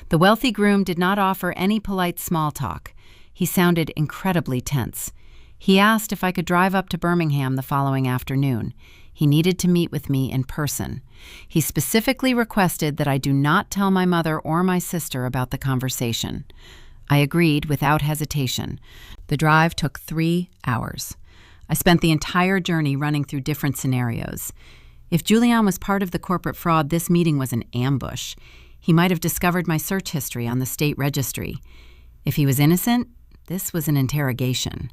The wealthy groom did not offer any polite small talk. He sounded incredibly tense. He asked if I could drive up to Birmingham the following afternoon. He needed to meet with me in person. He specifically requested that I do not tell my mother or my sister about the conversation. I agreed without hesitation. The drive took 3 hours. I spent the entire journey running through different scenarios. If Julian was part of the corporate fraud, this meeting was an ambush. He might have discovered my search history on the state registry. If he was innocent, this was an interrogation.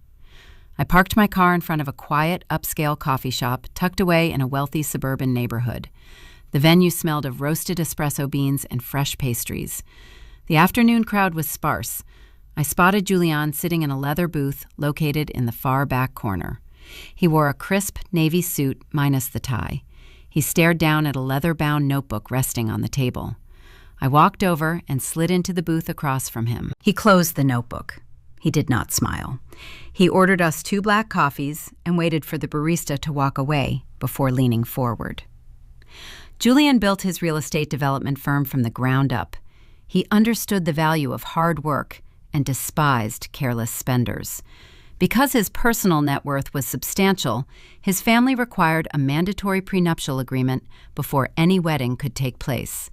I parked my car in front of a quiet, upscale coffee shop tucked away in a wealthy suburban neighborhood. The venue smelled of roasted espresso beans and fresh pastries. The afternoon crowd was sparse. I spotted Julian sitting in a leather booth located in the far back corner. He wore a crisp navy suit minus the tie. He stared down at a leather-bound notebook resting on the table. I walked over and slid into the booth across from him. He closed the notebook. He did not smile. He ordered us 2 black coffees and waited for the barista to walk away before leaning forward. Julian built his real estate development firm from the ground up. He understood the value of hard work and despised careless spenders. Because his personal net worth was substantial, his family required a mandatory prenuptial agreement before any wedding could take place.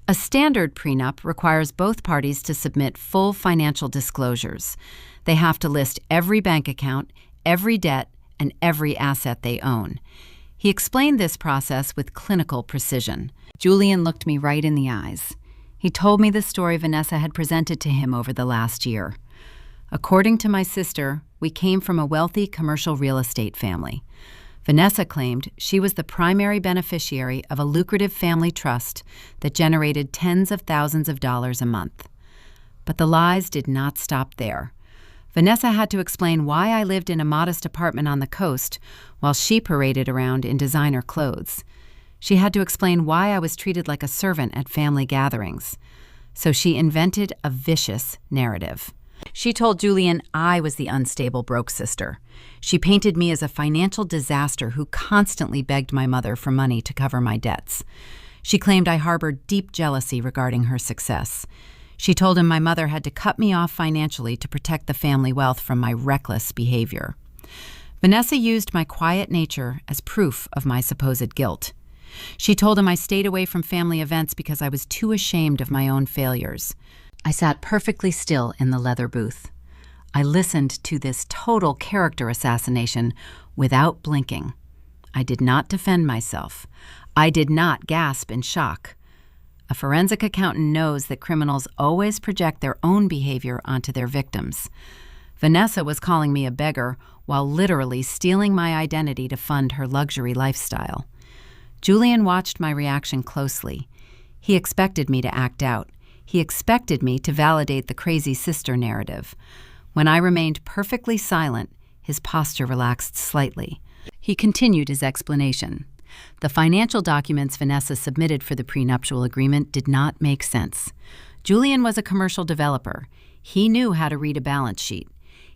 A standard prenup requires both parties to submit full financial disclosures. They have to list every bank account, every debt, and every asset they own. He explained this process with clinical precision. Julian looked me right in the eyes. He told me the story Vanessa had presented to him over the last year. According to my sister, we came from a wealthy commercial real estate family. Vanessa claimed she was the primary beneficiary of a lucrative family trust that generated tens of thousands of dollars a month. But the lies did not stop there. Vanessa had to explain why I lived in a modest apartment on the coast while she paraded around in designer clothes. She had to explain why I was treated like a servant at family gatherings. So she invented a vicious narrative. She told Julian I was the unstable broke sister. She painted me as a financial disaster who constantly begged my mother for money to cover my debts. She claimed I harbored deep jealousy regarding her success. She told him my mother had to cut me off financially to protect the family wealth from my reckless behavior. Vanessa used my quiet nature as proof of my supposed guilt. She told him I stayed away from family events because I was too ashamed of my own failures. I sat perfectly still in the leather booth. I listened to this total character assassination without blinking. I did not defend myself. I did not gasp in shock. A forensic accountant knows that criminals always project their own behavior onto their victims. Vanessa was calling me a beggar while literally stealing my identity to fund her luxury lifestyle. Julian watched my reaction closely. He expected me to act out. He expected me to validate the crazy sister narrative. When I remained perfectly silent, his posture relaxed slightly. He continued his explanation. The financial documents Vanessa submitted for the prenuptial agreement did not make sense. Julian was a commercial developer. He knew how to read a balance sheet.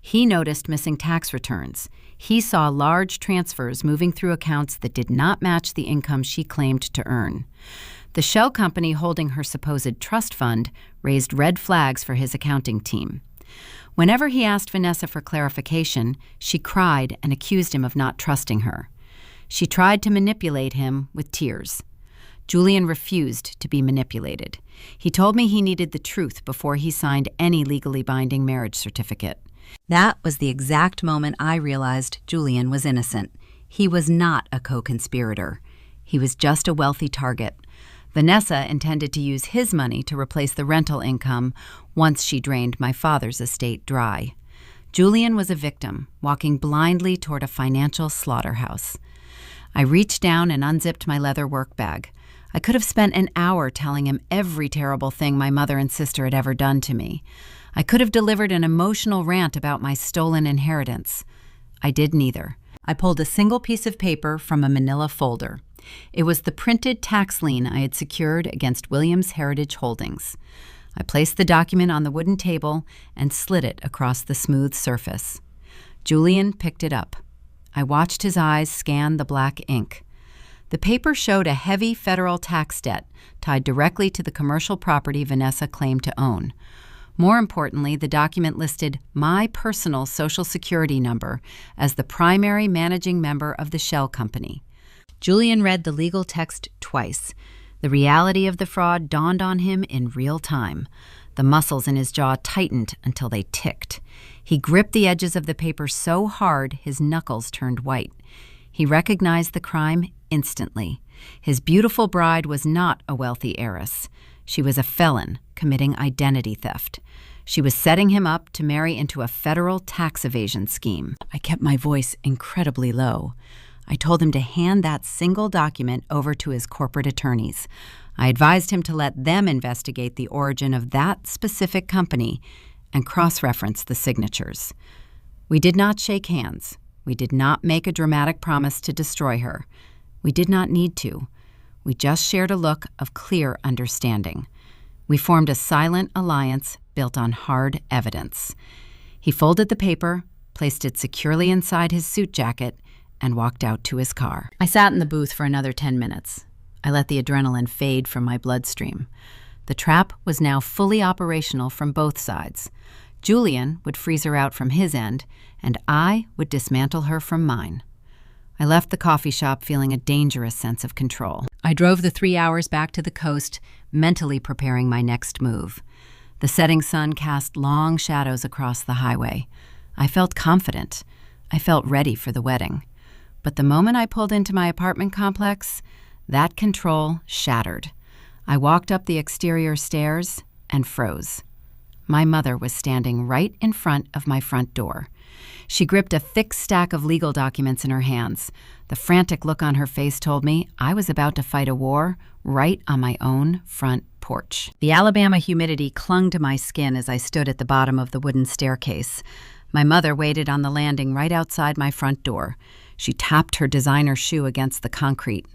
He noticed missing tax returns. He saw large transfers moving through accounts that did not match the income she claimed to earn. The shell company holding her supposed trust fund raised red flags for his accounting team. Whenever he asked Vanessa for clarification, she cried and accused him of not trusting her. She tried to manipulate him with tears. Julian refused to be manipulated. He told me he needed the truth before he signed any legally binding marriage certificate. That was the exact moment I realized Julian was innocent. He was not a co-conspirator. He was just a wealthy target. Vanessa intended to use his money to replace the rental income once she drained my father's estate dry. Julian was a victim, walking blindly toward a financial slaughterhouse. I reached down and unzipped my leather work bag. I could have spent an hour telling him every terrible thing my mother and sister had ever done to me. I could have delivered an emotional rant about my stolen inheritance. I did neither. I pulled a single piece of paper from a manila folder. It was the printed tax lien I had secured against Williams Heritage Holdings. I placed the document on the wooden table and slid it across the smooth surface. Julian picked it up. I watched his eyes scan the black ink. The paper showed a heavy federal tax debt tied directly to the commercial property Vanessa claimed to own. More importantly, the document listed my personal Social Security number as the primary managing member of the shell company. Julian read the legal text twice. The reality of the fraud dawned on him in real time. The muscles in his jaw tightened until they ticked. He gripped the edges of the paper so hard his knuckles turned white. He recognized the crime instantly. His beautiful bride was not a wealthy heiress. She was a felon committing identity theft. She was setting him up to marry into a federal tax evasion scheme. I kept my voice incredibly low. I told him to hand that single document over to his corporate attorneys. I advised him to let them investigate the origin of that specific company and cross-reference the signatures. We did not shake hands. We did not make a dramatic promise to destroy her. We did not need to. We just shared a look of clear understanding. We formed a silent alliance built on hard evidence. He folded the paper, placed it securely inside his suit jacket, and walked out to his car. I sat in the booth for another 10 minutes. I let the adrenaline fade from my bloodstream. The trap was now fully operational from both sides. Julian would freeze her out from his end, and I would dismantle her from mine. I left the coffee shop feeling a dangerous sense of control. I drove the 3 hours back to the coast, mentally preparing my next move. The setting sun cast long shadows across the highway. I felt confident. I felt ready for the wedding. But the moment I pulled into my apartment complex, that control shattered. I walked up the exterior stairs and froze. My mother was standing right in front of my front door. She gripped a thick stack of legal documents in her hands. The frantic look on her face told me I was about to fight a war right on my own front porch. The Alabama humidity clung to my skin as I stood at the bottom of the wooden staircase. My mother waited on the landing right outside my front door. She tapped her designer shoe against the concrete.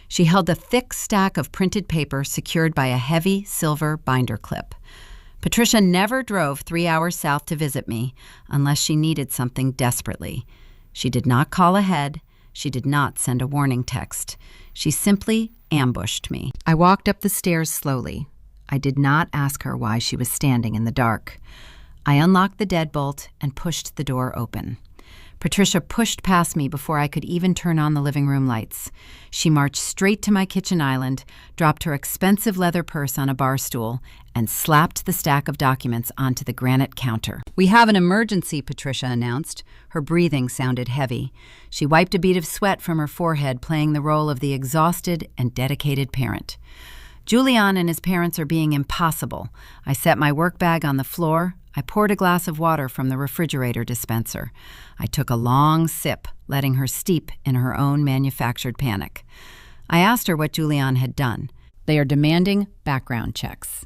She held a thick stack of printed paper secured by a heavy silver binder clip. Patricia never drove 3 hours south to visit me unless she needed something desperately. She did not call ahead. She did not send a warning text. She simply ambushed me. I walked up the stairs slowly. I did not ask her why she was standing in the dark. I unlocked the deadbolt and pushed the door open. Patricia pushed past me before I could even turn on the living room lights. She marched straight to my kitchen island, dropped her expensive leather purse on a bar stool, and slapped the stack of documents onto the granite counter. "We have an emergency," Patricia announced. Her breathing sounded heavy. She wiped a bead of sweat from her forehead, playing the role of the exhausted and dedicated parent. "Julian and his parents are being impossible." I set my work bag on the floor. I poured a glass of water from the refrigerator dispenser. I took a long sip, letting her steep in her own manufactured panic. I asked her what Julian had done. "They are demanding background checks."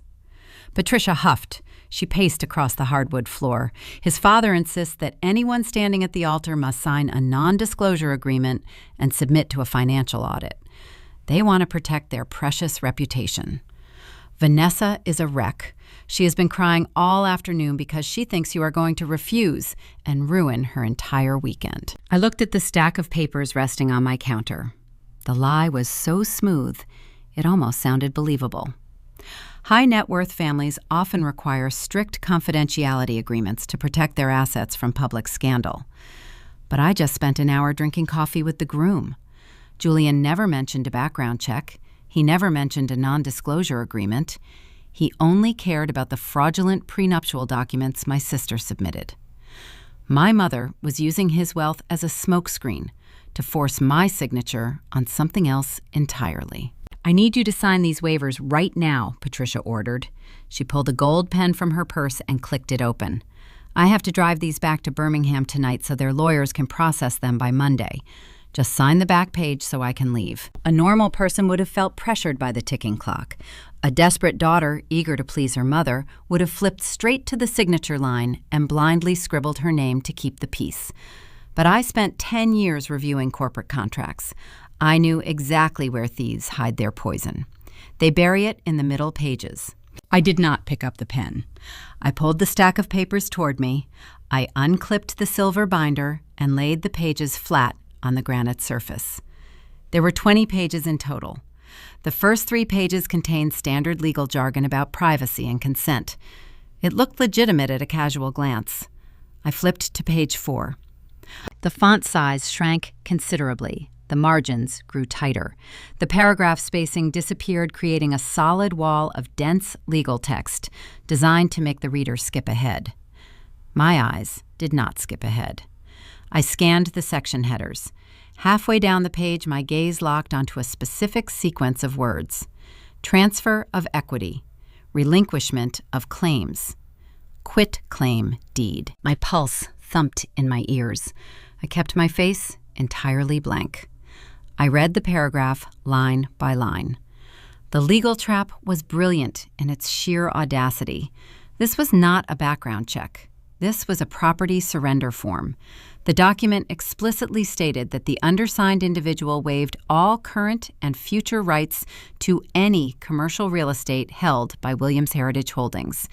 Patricia huffed. She paced across the hardwood floor. "His father insists that anyone standing at the altar must sign a non-disclosure agreement and submit to a financial audit. They want to protect their precious reputation. Vanessa is a wreck. She has been crying all afternoon because she thinks you are going to refuse and ruin her entire weekend." I looked at the stack of papers resting on my counter. The lie was so smooth, it almost sounded believable. High net worth families often require strict confidentiality agreements to protect their assets from public scandal. But I just spent an hour drinking coffee with the groom. Julian never mentioned a background check. He never mentioned a non-disclosure agreement. He only cared about the fraudulent prenuptial documents my sister submitted. My mother was using his wealth as a smokescreen to force my signature on something else entirely. "I need you to sign these waivers right now," Patricia ordered. She pulled a gold pen from her purse and clicked it open. "I have to drive these back to Birmingham tonight so their lawyers can process them by Monday. Just sign the back page so I can leave." A normal person would have felt pressured by the ticking clock. A desperate daughter, eager to please her mother, would have flipped straight to the signature line and blindly scribbled her name to keep the peace. But I spent 10 years reviewing corporate contracts. I knew exactly where thieves hide their poison. They bury it in the middle pages. I did not pick up the pen. I pulled the stack of papers toward me. I unclipped the silver binder and laid the pages flat on the granite surface. There were 20 pages in total. The first 3 pages contained standard legal jargon about privacy and consent. It looked legitimate at a casual glance. I flipped to page 4. The font size shrank considerably. The margins grew tighter. The paragraph spacing disappeared, creating a solid wall of dense legal text designed to make the reader skip ahead. My eyes did not skip ahead. I scanned the section headers. Halfway down the page, my gaze locked onto a specific sequence of words: transfer of equity, relinquishment of claims, quitclaim deed. My pulse thumped in my ears. I kept my face entirely blank. I read the paragraph line by line. The legal trap was brilliant in its sheer audacity. This was not a background check. This was a property surrender form. The document explicitly stated that the undersigned individual waived all current and future rights to any commercial real estate held by Williams Heritage Holdings.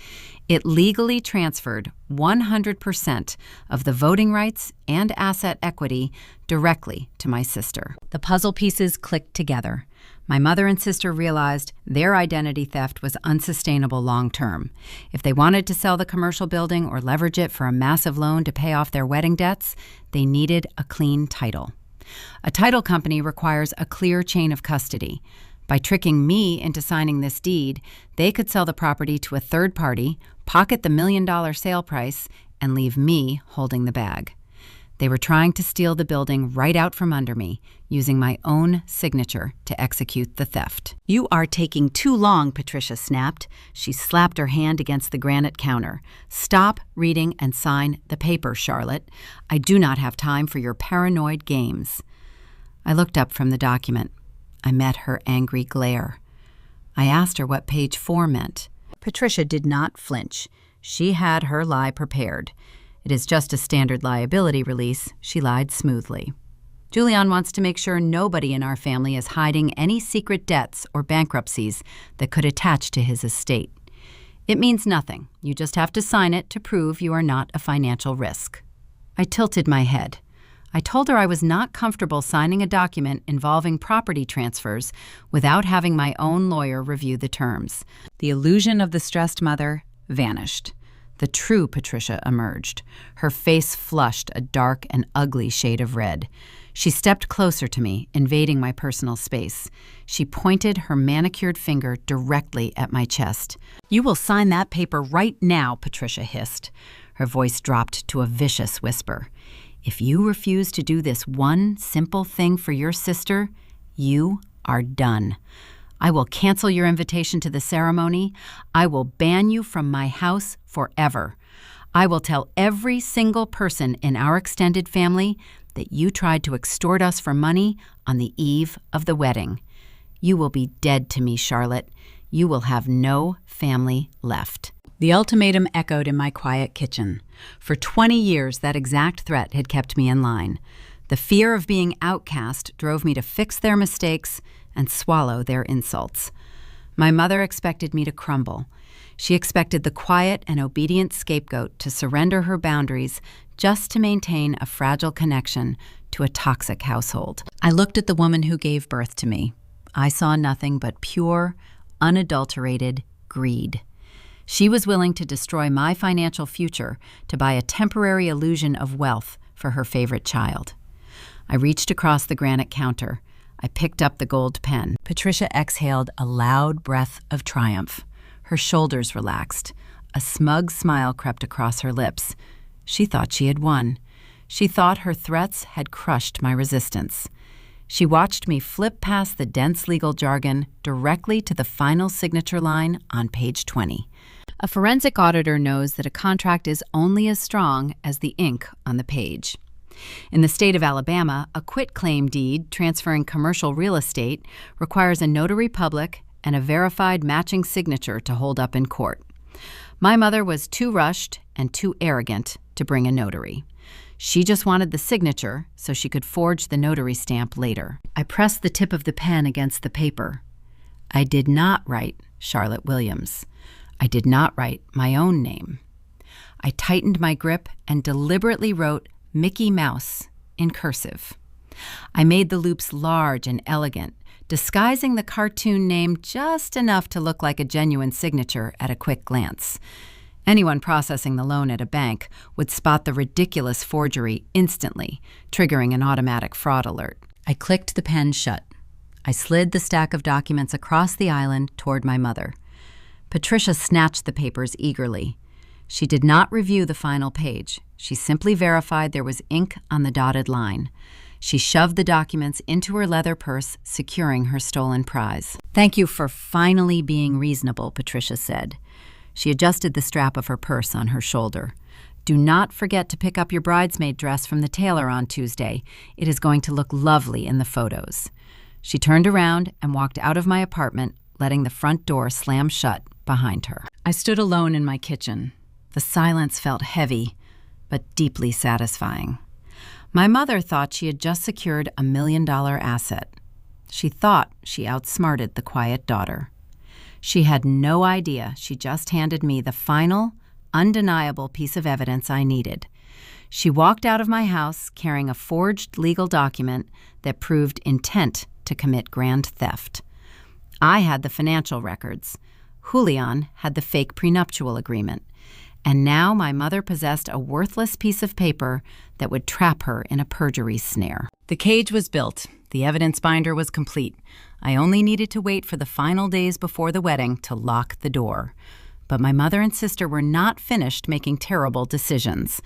It legally transferred 100% of the voting rights and asset equity directly to my sister. The puzzle pieces clicked together. My mother and sister realized their identity theft was unsustainable long-term. If they wanted to sell the commercial building or leverage it for a massive loan to pay off their wedding debts, they needed a clean title. A title company requires a clear chain of custody. By tricking me into signing this deed, they could sell the property to a third party, pocket the $1 million sale price, and leave me holding the bag. They were trying to steal the building right out from under me, using my own signature to execute the theft. "You are taking too long," Patricia snapped. She slapped her hand against the granite counter. "Stop reading and sign the paper, Charlotte. I do not have time for your paranoid games." I looked up from the document. I met her angry glare. I asked her what page 4 meant. Patricia did not flinch. She had her lie prepared. "It is just a standard liability release," she lied smoothly. "Julian wants to make sure nobody in our family is hiding any secret debts or bankruptcies that could attach to his estate. It means nothing. You just have to sign it to prove you are not a financial risk." I tilted my head. I told her I was not comfortable signing a document involving property transfers without having my own lawyer review the terms. The illusion of the stressed mother vanished. The true Patricia emerged. Her face flushed a dark and ugly shade of red. She stepped closer to me, invading my personal space. She pointed her manicured finger directly at my chest. "You will sign that paper right now," Patricia hissed. Her voice dropped to a vicious whisper. "If you refuse to do this one simple thing for your sister, you are done. I will cancel your invitation to the ceremony. I will ban you from my house forever. I will tell every single person in our extended family that you tried to extort us for money on the eve of the wedding. You will be dead to me, Charlotte. You will have no family left." The ultimatum echoed in my quiet kitchen. For 20 years, that exact threat had kept me in line. The fear of being outcast drove me to fix their mistakes and swallow their insults. My mother expected me to crumble. She expected the quiet and obedient scapegoat to surrender her boundaries just to maintain a fragile connection to a toxic household. I looked at the woman who gave birth to me. I saw nothing but pure, unadulterated greed. She was willing to destroy my financial future to buy a temporary illusion of wealth for her favorite child. I reached across the granite counter. I picked up the gold pen. Patricia exhaled a loud breath of triumph. Her shoulders relaxed. A smug smile crept across her lips. She thought she had won. She thought her threats had crushed my resistance. She watched me flip past the dense legal jargon directly to the final signature line on page 20. A forensic auditor knows that a contract is only as strong as the ink on the page. In the state of Alabama, a quitclaim deed transferring commercial real estate requires a notary public and a verified matching signature to hold up in court. My mother was too rushed and too arrogant to bring a notary. She just wanted the signature so she could forge the notary stamp later. I pressed the tip of the pen against the paper. I did not write Charlotte Williams. I did not write my own name. I tightened my grip and deliberately wrote Mickey Mouse in cursive. I made the loops large and elegant, disguising the cartoon name just enough to look like a genuine signature at a quick glance. Anyone processing the loan at a bank would spot the ridiculous forgery instantly, triggering an automatic fraud alert. I clicked the pen shut. I slid the stack of documents across the island toward my mother. Patricia snatched the papers eagerly. She did not review the final page. She simply verified there was ink on the dotted line. She shoved the documents into her leather purse, securing her stolen prize. "Thank you for finally being reasonable," Patricia said. She adjusted the strap of her purse on her shoulder. "Do not forget to pick up your bridesmaid dress from the tailor on Tuesday. It is going to look lovely in the photos." She turned around and walked out of my apartment, letting the front door slam shut behind her. I stood alone in my kitchen. The silence felt heavy, but deeply satisfying. My mother thought she had just secured $1 million asset. She thought she outsmarted the quiet daughter. She had no idea she just handed me the final, undeniable piece of evidence I needed. She walked out of my house carrying a forged legal document that proved intent to commit grand theft. I had the financial records. Julian had the fake prenuptial agreement. And now my mother possessed a worthless piece of paper that would trap her in a perjury snare. The cage was built. The evidence binder was complete. I only needed to wait for the final days before the wedding to lock the door. But my mother and sister were not finished making terrible decisions.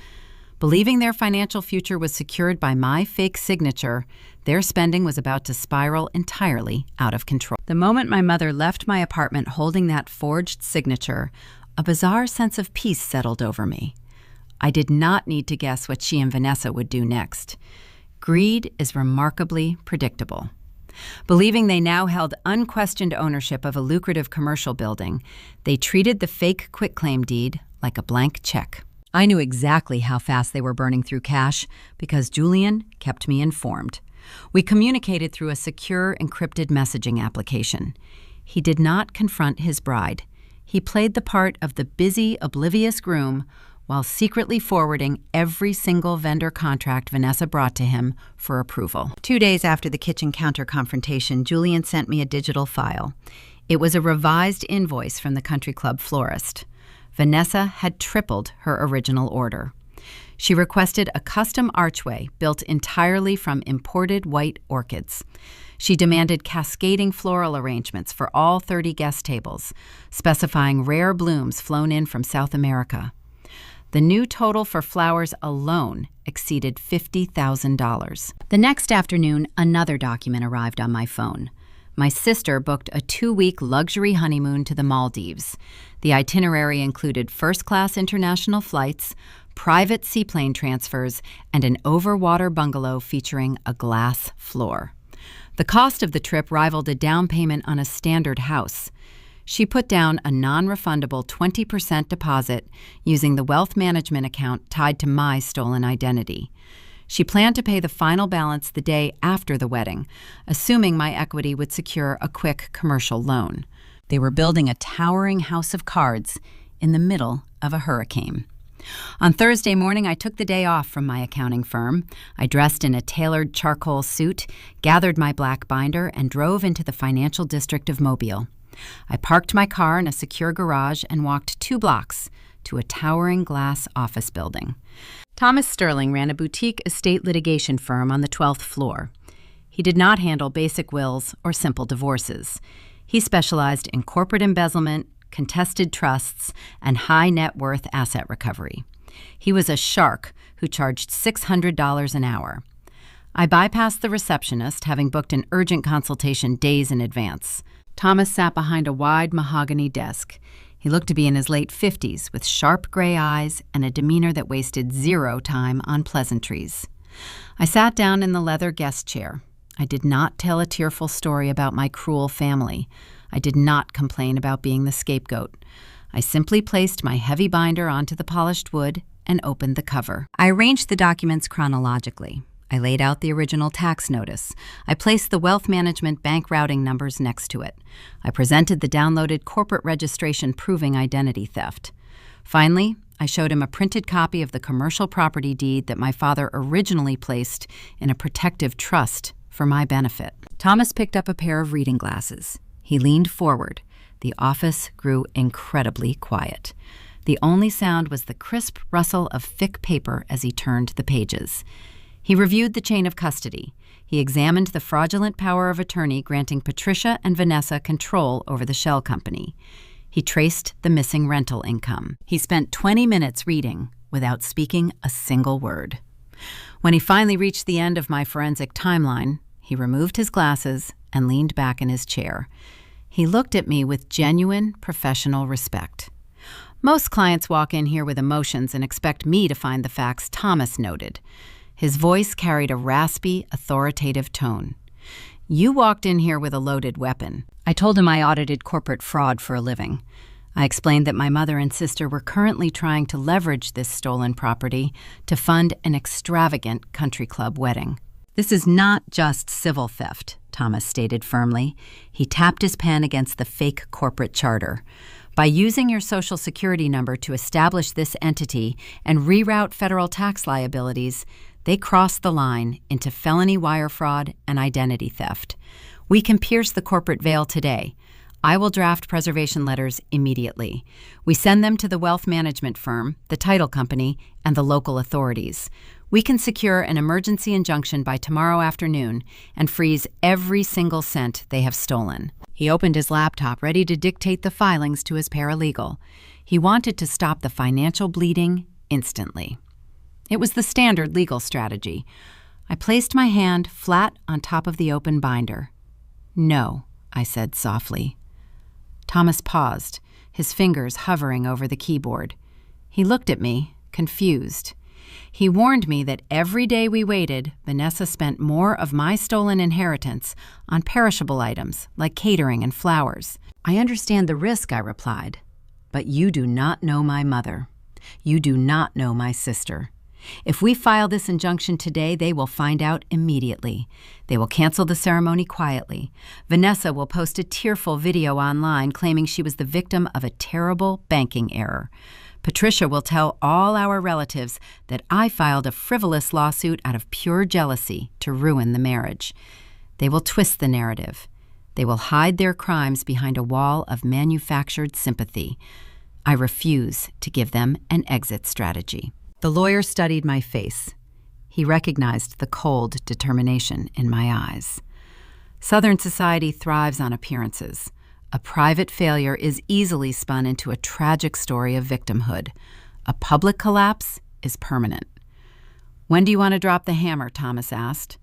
Believing their financial future was secured by my fake signature, their spending was about to spiral entirely out of control. The moment my mother left my apartment holding that forged signature, a bizarre sense of peace settled over me. I did not need to guess what she and Vanessa would do next. Greed is remarkably predictable. Believing they now held unquestioned ownership of a lucrative commercial building, they treated the fake quitclaim deed like a blank check. I knew exactly how fast they were burning through cash because Julian kept me informed. We communicated through a secure, encrypted messaging application. He did not confront his bride. He played the part of the busy, oblivious groom while secretly forwarding every single vendor contract Vanessa brought to him for approval. 2 days after the kitchen counter confrontation, Julian sent me a digital file. It was a revised invoice from the country club florist. Vanessa had tripled her original order. She requested a custom archway built entirely from imported white orchids. She demanded cascading floral arrangements for all 30 guest tables, specifying rare blooms flown in from South America. The new total for flowers alone exceeded $50,000. The next afternoon, another document arrived on my phone. My sister booked a 2-week luxury honeymoon to the Maldives. The itinerary included first-class international flights, private seaplane transfers, and an overwater bungalow featuring a glass floor. The cost of the trip rivaled a down payment on a standard house. She put down a non-refundable 20% deposit using the wealth management account tied to my stolen identity. She planned to pay the final balance the day after the wedding, assuming my equity would secure a quick commercial loan. They were building a towering house of cards in the middle of a hurricane. On Thursday morning, I took the day off from my accounting firm. I dressed in a tailored charcoal suit, gathered my black binder, and drove into the financial district of Mobile. I parked my car in a secure garage and walked 2 blocks to a towering glass office building. Thomas Sterling ran a boutique estate litigation firm on the 12th floor. He did not handle basic wills or simple divorces. He specialized in corporate embezzlement, contested trusts, and high net worth asset recovery. He was a shark who charged $600 an hour. I bypassed the receptionist, having booked an urgent consultation days in advance. Thomas sat behind a wide mahogany desk. He looked to be in his late 50s, with sharp gray eyes and a demeanor that wasted zero time on pleasantries. I sat down in the leather guest chair. I did not tell a tearful story about my cruel family. I did not complain about being the scapegoat. I simply placed my heavy binder onto the polished wood and opened the cover. I arranged the documents chronologically. I laid out the original tax notice. I placed the wealth management bank routing numbers next to it. I presented the downloaded corporate registration proving identity theft. Finally, I showed him a printed copy of the commercial property deed that my father originally placed in a protective trust for my benefit. Thomas picked up a pair of reading glasses. He leaned forward. The office grew incredibly quiet. The only sound was the crisp rustle of thick paper as he turned the pages. He reviewed the chain of custody. He examined the fraudulent power of attorney granting Patricia and Vanessa control over the shell company. He traced the missing rental income. He spent 20 minutes reading without speaking a single word. When he finally reached the end of my forensic timeline, he removed his glasses and leaned back in his chair. He looked at me with genuine professional respect. Most clients walk in here with emotions and expect me to find the facts Thomas noted. His voice carried a raspy, authoritative tone. You walked in here with a loaded weapon. I told him I audited corporate fraud for a living. I explained that my mother and sister were currently trying to leverage this stolen property to fund an extravagant country club wedding. This is not just civil theft, Thomas stated firmly. He tapped his pen against the fake corporate charter. By using your Social Security number to establish this entity and reroute federal tax liabilities, they crossed the line into felony wire fraud and identity theft. We can pierce the corporate veil today. I will draft preservation letters immediately. We send them to the wealth management firm, the title company, and the local authorities. We can secure an emergency injunction by tomorrow afternoon and freeze every single cent they have stolen. He opened his laptop, ready to dictate the filings to his paralegal. He wanted to stop the financial bleeding instantly. It was the standard legal strategy. I placed my hand flat on top of the open binder. "No," I said softly. Thomas paused, his fingers hovering over the keyboard. He looked at me, confused. He warned me that every day we waited, Vanessa spent more of my stolen inheritance on perishable items like catering and flowers. "I understand the risk," I replied, "but you do not know my mother. You do not know my sister. If we file this injunction today, they will find out immediately. They will cancel the ceremony quietly. Vanessa will post a tearful video online claiming she was the victim of a terrible banking error. Patricia will tell all our relatives that I filed a frivolous lawsuit out of pure jealousy to ruin the marriage. They will twist the narrative. They will hide their crimes behind a wall of manufactured sympathy. I refuse to give them an exit strategy." The lawyer studied my face. He recognized the cold determination in my eyes. Southern society thrives on appearances. A private failure is easily spun into a tragic story of victimhood. A public collapse is permanent. "When do you want to drop the hammer?" Thomas asked.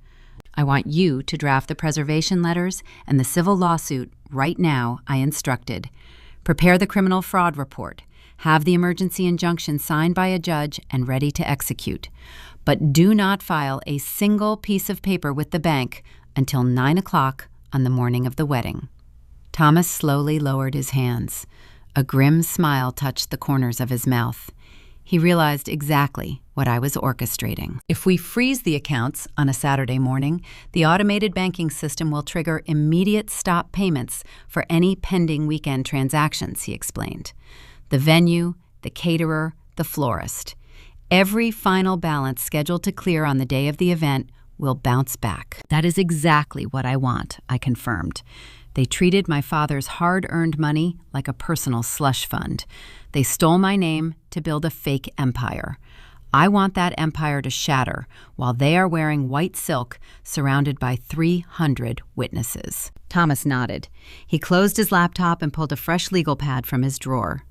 "I want you to draft the preservation letters and the civil lawsuit right now," I instructed. "Prepare the criminal fraud report. Have the emergency injunction signed by a judge and ready to execute. But do not file a single piece of paper with the bank until 9 o'clock on the morning of the wedding." Thomas slowly lowered his hands. A grim smile touched the corners of his mouth. He realized exactly what I was orchestrating. If we freeze the accounts on a Saturday morning, the automated banking system will trigger immediate stop payments for any pending weekend transactions, he explained. The venue, the caterer, the florist. Every final balance scheduled to clear on the day of the event will bounce back. "That is exactly what I want," I confirmed. They treated my father's hard-earned money like a personal slush fund. They stole my name to build a fake empire. I want that empire to shatter while they are wearing white silk surrounded by 300 witnesses. Thomas nodded. He closed his laptop and pulled a fresh legal pad from his drawer.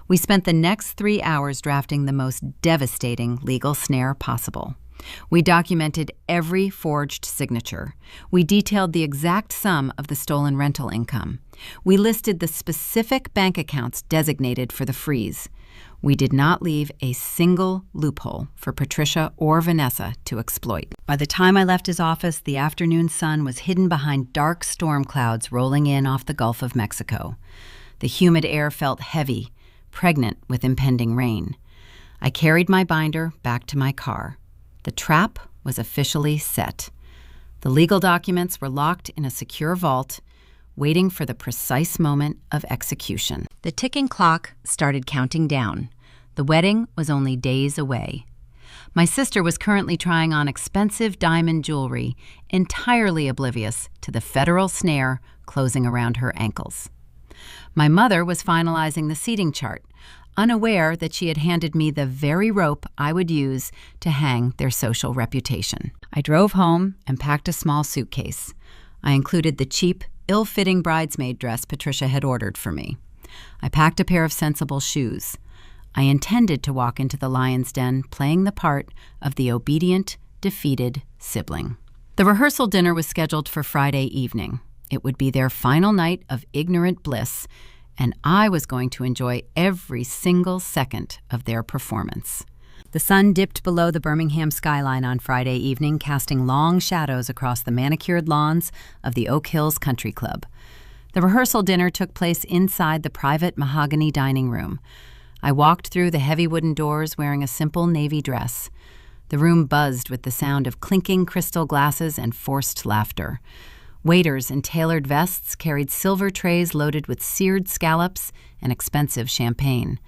We spent the next 3 hours drafting the most devastating legal snare possible. We documented every forged signature. We detailed the exact sum of the stolen rental income. We listed the specific bank accounts designated for the freeze. We did not leave a single loophole for Patricia or Vanessa to exploit. By the time I left his office, the afternoon sun was hidden behind dark storm clouds rolling in off the Gulf of Mexico. The humid air felt heavy, pregnant with impending rain. I carried my binder back to my car. The trap was officially set. The legal documents were locked in a secure vault, waiting for the precise moment of execution. The ticking clock started counting down. The wedding was only days away. My sister was currently trying on expensive diamond jewelry, entirely oblivious to the federal snare closing around her ankles. My mother was finalizing the seating chart, unaware that she had handed me the very rope I would use to hang their social reputation. I drove home and packed a small suitcase. I included the cheap, ill-fitting bridesmaid dress Patricia had ordered for me. I packed a pair of sensible shoes. I intended to walk into the lion's den playing the part of the obedient, defeated sibling. The rehearsal dinner was scheduled for Friday evening. It would be their final night of ignorant bliss, and I was going to enjoy every single second of their performance. The sun dipped below the Birmingham skyline on Friday evening, casting long shadows across the manicured lawns of the Oak Hills Country Club. The rehearsal dinner took place inside the private mahogany dining room. I walked through the heavy wooden doors wearing a simple navy dress. The room buzzed with the sound of clinking crystal glasses and forced laughter. Waiters in tailored vests carried silver trays loaded with seared scallops and expensive champagne.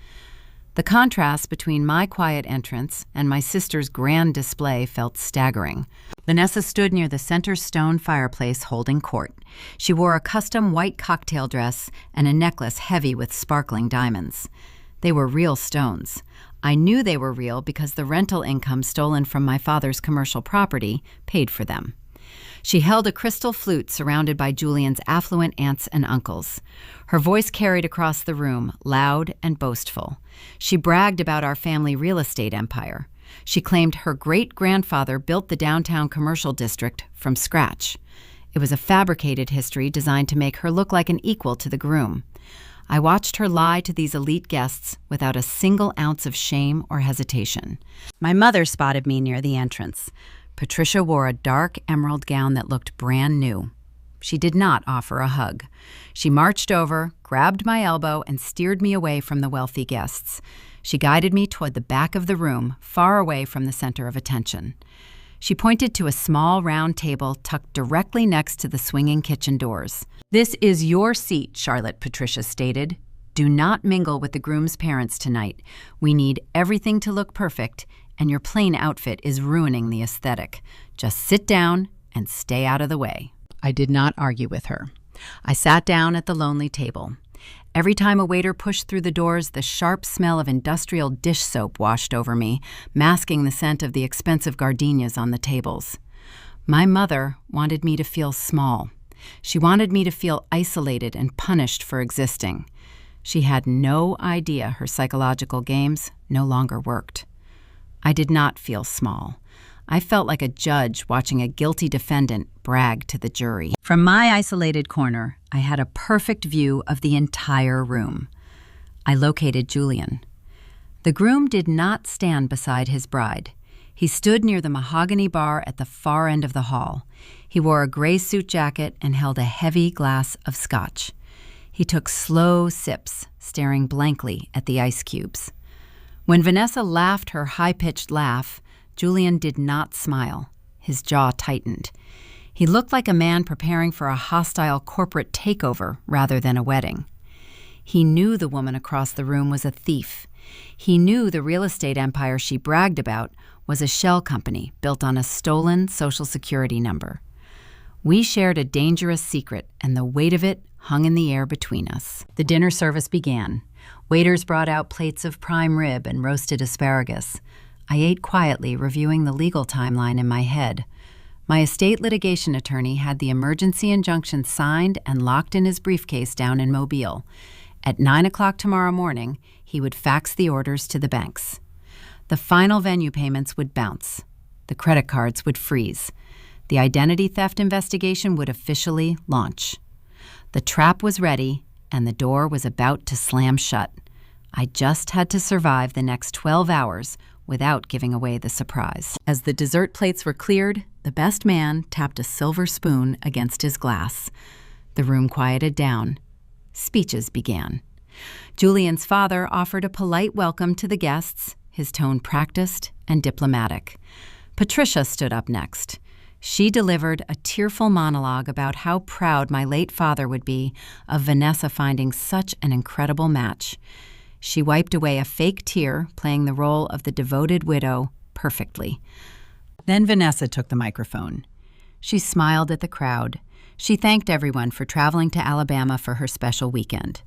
The contrast between my quiet entrance and my sister's grand display felt staggering. Vanessa stood near the center stone fireplace holding court. She wore a custom white cocktail dress and a necklace heavy with sparkling diamonds. They were real stones. I knew they were real because the rental income stolen from my father's commercial property paid for them. She held a crystal flute surrounded by Julian's affluent aunts and uncles. Her voice carried across the room, loud and boastful. She bragged about our family real estate empire. She claimed her great-grandfather built the downtown commercial district from scratch. It was a fabricated history designed to make her look like an equal to the groom. I watched her lie to these elite guests without a single ounce of shame or hesitation. My mother spotted me near the entrance. Patricia wore a dark emerald gown that looked brand new. She did not offer a hug. She marched over, grabbed my elbow, and steered me away from the wealthy guests. She guided me toward the back of the room, far away from the center of attention. She pointed to a small round table tucked directly next to the swinging kitchen doors. "This is your seat," Charlotte Patricia stated. "Do not mingle with the groom's parents tonight. We need everything to look perfect, and your plain outfit is ruining the aesthetic. Just sit down and stay out of the way." I did not argue with her. I sat down at the lonely table. Every time a waiter pushed through the doors, the sharp smell of industrial dish soap washed over me, masking the scent of the expensive gardenias on the tables. My mother wanted me to feel small. She wanted me to feel isolated and punished for existing. She had no idea her psychological games no longer worked. I did not feel small. I felt like a judge watching a guilty defendant brag to the jury. From my isolated corner, I had a perfect view of the entire room. I located Julian. The groom did not stand beside his bride. He stood near the mahogany bar at the far end of the hall. He wore a gray suit jacket and held a heavy glass of scotch. He took slow sips, staring blankly at the ice cubes. When Vanessa laughed her high-pitched laugh, Julian did not smile. His jaw tightened. He looked like a man preparing for a hostile corporate takeover rather than a wedding. He knew the woman across the room was a thief. He knew the real estate empire she bragged about was a shell company built on a stolen Social Security number. We shared a dangerous secret, and the weight of it hung in the air between us. The dinner service began. Waiters brought out plates of prime rib and roasted asparagus. I ate quietly, reviewing the legal timeline in my head. My estate litigation attorney had the emergency injunction signed and locked in his briefcase down in Mobile. At 9 o'clock tomorrow morning, he would fax the orders to the banks. The final venue payments would bounce. The credit cards would freeze. The identity theft investigation would officially launch. The trap was ready, and the door was about to slam shut. I just had to survive the next 12 hours without giving away the surprise. As the dessert plates were cleared, the best man tapped a silver spoon against his glass. The room quieted down. Speeches began. Julian's father offered a polite welcome to the guests, his tone practiced and diplomatic. Patricia stood up next. She delivered a tearful monologue about how proud my late father would be of Vanessa finding such an incredible match. She wiped away a fake tear, playing the role of the devoted widow perfectly. Then Vanessa took the microphone. She smiled at the crowd. She thanked everyone for traveling to Alabama for her special weekend.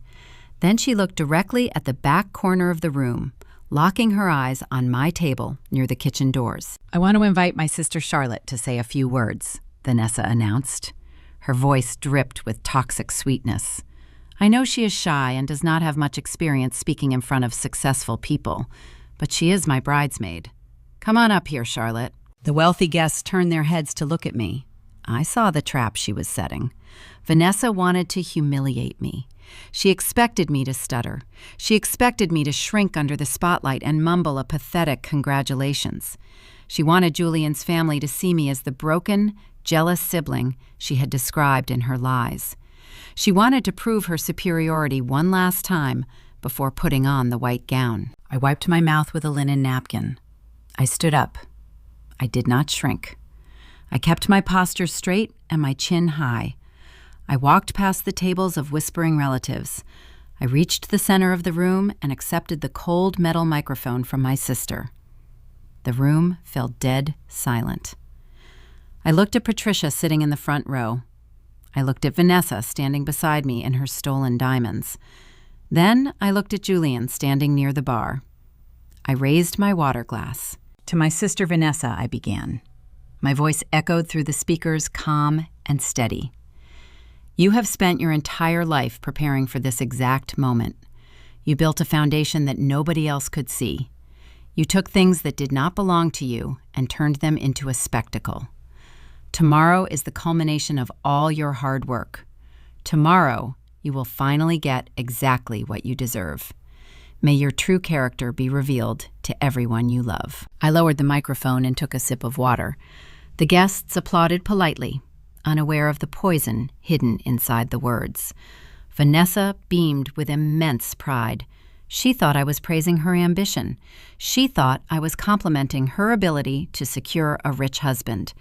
Then she looked directly at the back corner of the room, locking her eyes on my table near the kitchen doors. "I want to invite my sister Charlotte to say a few words," Vanessa announced. Her voice dripped with toxic sweetness. "I know she is shy and does not have much experience speaking in front of successful people, but she is my bridesmaid. Come on up here, Charlotte." The wealthy guests turned their heads to look at me. I saw the trap she was setting. Vanessa wanted to humiliate me. She expected me to stutter. She expected me to shrink under the spotlight and mumble a pathetic congratulations. She wanted Julian's family to see me as the broken, jealous sibling she had described in her lies. She wanted to prove her superiority one last time before putting on the white gown. I wiped my mouth with a linen napkin. I stood up. I did not shrink. I kept my posture straight and my chin high. I walked past the tables of whispering relatives. I reached the center of the room and accepted the cold metal microphone from my sister. The room fell dead silent. I looked at Patricia sitting in the front row. I looked at Vanessa standing beside me in her stolen diamonds. Then I looked at Julian standing near the bar. I raised my water glass. To my sister Vanessa, I began. My voice echoed through the speakers, calm and steady. You have spent your entire life preparing for this exact moment. You built a foundation that nobody else could see. You took things that did not belong to you and turned them into a spectacle. Tomorrow is the culmination of all your hard work. Tomorrow, you will finally get exactly what you deserve. May your true character be revealed to everyone you love. I lowered the microphone and took a sip of water. The guests applauded politely, unaware of the poison hidden inside the words. Vanessa beamed with immense pride. She thought I was praising her ambition. She thought I was complimenting her ability to secure a rich husband.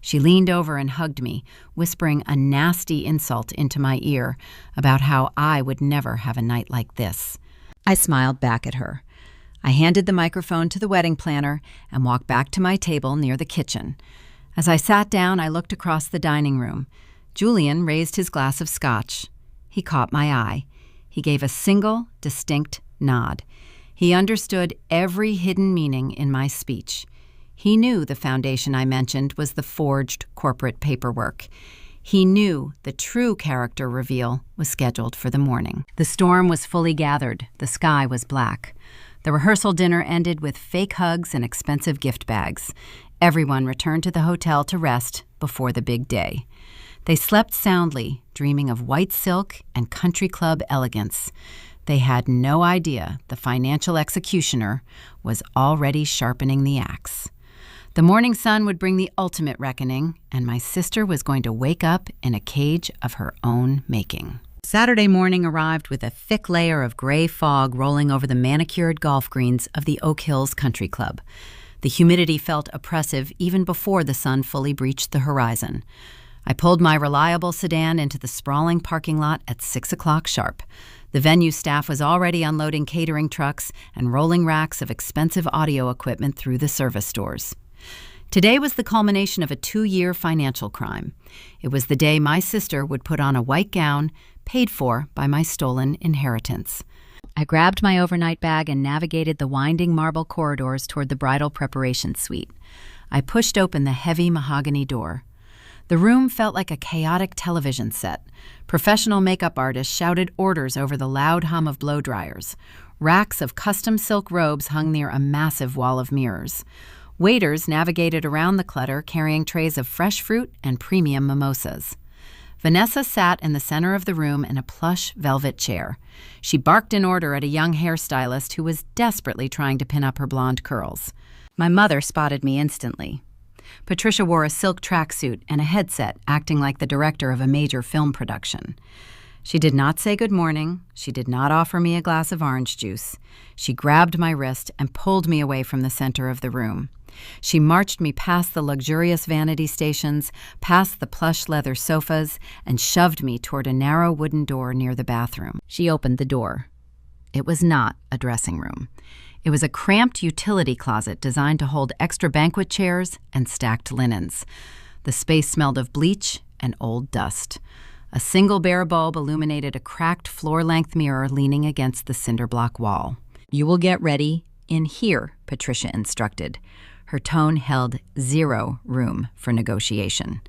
She leaned over and hugged me, whispering a nasty insult into my ear about how I would never have a night like this. I smiled back at her. I handed the microphone to the wedding planner and walked back to my table near the kitchen. As I sat down, I looked across the dining room. Julian raised his glass of scotch. He caught my eye. He gave a single, distinct nod. He understood every hidden meaning in my speech. He knew the foundation I mentioned was the forged corporate paperwork. He knew the true character reveal was scheduled for the morning. The storm was fully gathered. The sky was black. The rehearsal dinner ended with fake hugs and expensive gift bags. Everyone returned to the hotel to rest before the big day. They slept soundly, dreaming of white silk and country club elegance. They had no idea the financial executioner was already sharpening the axe. The morning sun would bring the ultimate reckoning, and my sister was going to wake up in a cage of her own making. Saturday morning arrived with a thick layer of gray fog rolling over the manicured golf greens of the Oak Hills Country Club. The humidity felt oppressive even before the sun fully breached the horizon. I pulled my reliable sedan into the sprawling parking lot at 6 o'clock sharp. The venue staff was already unloading catering trucks and rolling racks of expensive audio equipment through the service doors. Today was the culmination of a 2-year financial crime. It was the day my sister would put on a white gown paid for by my stolen inheritance. I grabbed my overnight bag and navigated the winding marble corridors toward the bridal preparation suite. I pushed open the heavy mahogany door. The room felt like a chaotic television set. Professional makeup artists shouted orders over the loud hum of blow dryers. Racks of custom silk robes hung near a massive wall of mirrors. Waiters navigated around the clutter, carrying trays of fresh fruit and premium mimosas. Vanessa sat in the center of the room in a plush velvet chair. She barked an order at a young hairstylist who was desperately trying to pin up her blonde curls. My mother spotted me instantly. Patricia wore a silk tracksuit and a headset, acting like the director of a major film production. She did not say good morning. She did not offer me a glass of orange juice. She grabbed my wrist and pulled me away from the center of the room. She marched me past the luxurious vanity stations, past the plush leather sofas, and shoved me toward a narrow wooden door near the bathroom. She opened the door. It was not a dressing room. It was a cramped utility closet designed to hold extra banquet chairs and stacked linens. The space smelled of bleach and old dust. A single bare bulb illuminated a cracked floor-length mirror leaning against the cinder block wall. "You will get ready in here," Patricia instructed. Her tone held zero room for negotiation.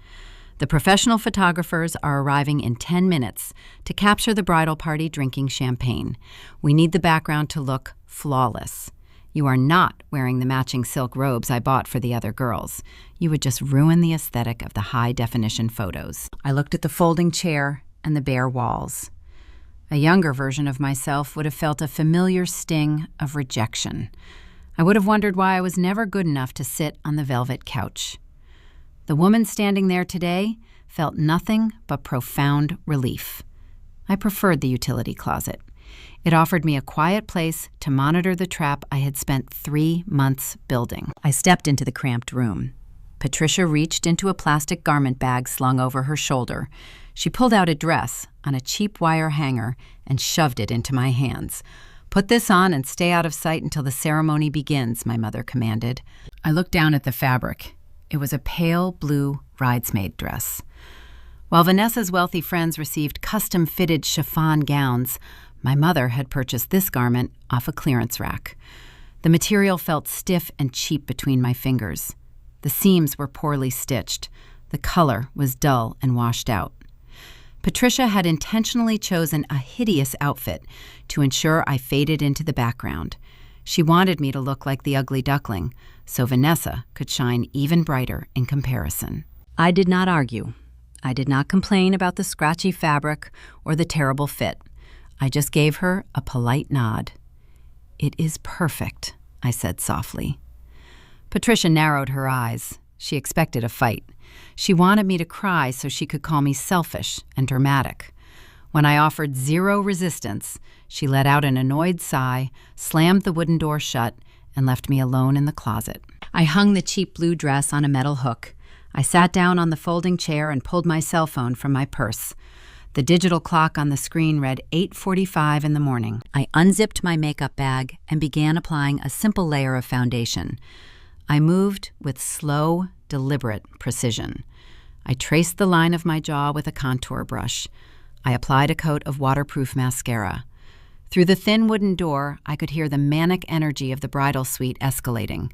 "The professional photographers are arriving in 10 minutes to capture the bridal party drinking champagne. We need the background to look flawless. You are not wearing the matching silk robes I bought for the other girls. You would just ruin the aesthetic of the high-definition photos." I looked at the folding chair and the bare walls. A younger version of myself would have felt a familiar sting of rejection. I would have wondered why I was never good enough to sit on the velvet couch. The woman standing there today felt nothing but profound relief. I preferred the utility closet. It offered me a quiet place to monitor the trap I had spent 3 months building. I stepped into the cramped room. Patricia reached into a plastic garment bag slung over her shoulder. She pulled out a dress on a cheap wire hanger and shoved it into my hands. "Put this on and stay out of sight until the ceremony begins," my mother commanded. I looked down at the fabric. It was a pale blue bridesmaid dress. While Vanessa's wealthy friends received custom-fitted chiffon gowns, my mother had purchased this garment off a clearance rack. The material felt stiff and cheap between my fingers. The seams were poorly stitched. The color was dull and washed out. Patricia had intentionally chosen a hideous outfit to ensure I faded into the background. She wanted me to look like the ugly duckling, so Vanessa could shine even brighter in comparison. I did not argue. I did not complain about the scratchy fabric or the terrible fit. I just gave her a polite nod. "It is perfect," I said softly. Patricia narrowed her eyes. She expected a fight. She wanted me to cry so she could call me selfish and dramatic. When I offered zero resistance, she let out an annoyed sigh, slammed the wooden door shut, and left me alone in the closet. I hung the cheap blue dress on a metal hook. I sat down on the folding chair and pulled my cell phone from my purse. The digital clock on the screen read 8:45 in the morning. I unzipped my makeup bag and began applying a simple layer of foundation. I moved with slow, deliberate precision. I traced the line of my jaw with a contour brush. I applied a coat of waterproof mascara. Through the thin wooden door, I could hear the manic energy of the bridal suite escalating.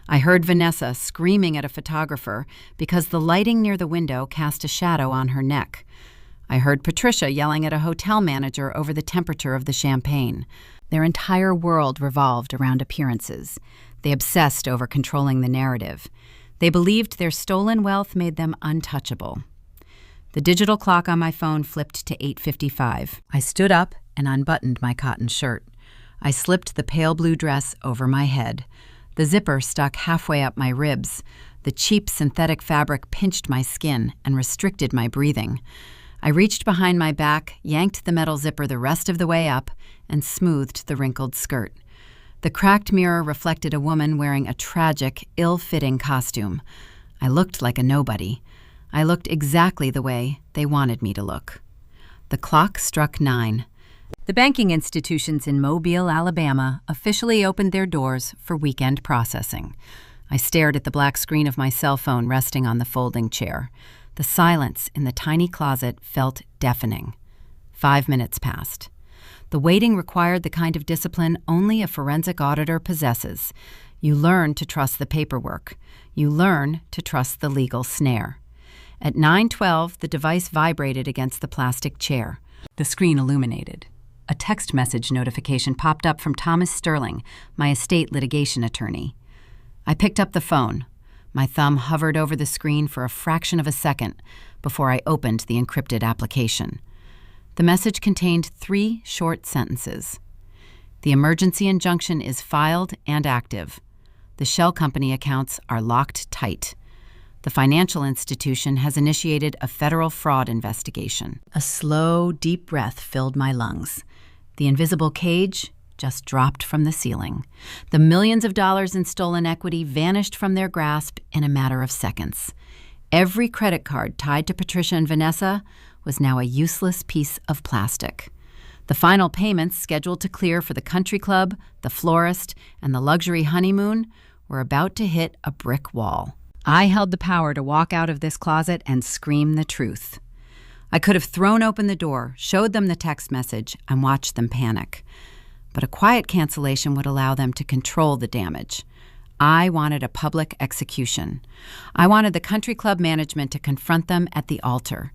I heard Vanessa screaming at a photographer because the lighting near the window cast a shadow on her neck. I heard Patricia yelling at a hotel manager over the temperature of the champagne. Their entire world revolved around appearances. They obsessed over controlling the narrative. They believed their stolen wealth made them untouchable. The digital clock on my phone flipped to 8:55. I stood up and unbuttoned my cotton shirt. I slipped the pale blue dress over my head. The zipper stuck halfway up my ribs. The cheap synthetic fabric pinched my skin and restricted my breathing. I reached behind my back, yanked the metal zipper the rest of the way up, and smoothed the wrinkled skirt. The cracked mirror reflected a woman wearing a tragic, ill-fitting costume. I looked like a nobody. I looked exactly the way they wanted me to look. The clock struck 9. The banking institutions in Mobile, Alabama, officially opened their doors for weekend processing. I stared at the black screen of my cell phone resting on the folding chair. The silence in the tiny closet felt deafening. 5 minutes passed. The waiting required the kind of discipline only a forensic auditor possesses. You learn to trust the paperwork. You learn to trust the legal snare. At 9:12, the device vibrated against the plastic chair. The screen illuminated. A text message notification popped up from Thomas Sterling, my estate litigation attorney. I picked up the phone. My thumb hovered over the screen for a fraction of a second before I opened the encrypted application. The message contained 3 short sentences. The emergency injunction is filed and active. The shell company accounts are locked tight. The financial institution has initiated a federal fraud investigation. A slow, deep breath filled my lungs. The invisible cage just dropped from the ceiling. The millions of dollars in stolen equity vanished from their grasp in a matter of seconds. Every credit card tied to Patricia and Vanessa was now a useless piece of plastic. The final payments scheduled to clear for the country club, the florist, and the luxury honeymoon were about to hit a brick wall. I held the power to walk out of this closet and scream the truth. I could have thrown open the door, showed them the text message, and watched them panic. But a quiet cancellation would allow them to control the damage. I wanted a public execution. I wanted the country club management to confront them at the altar.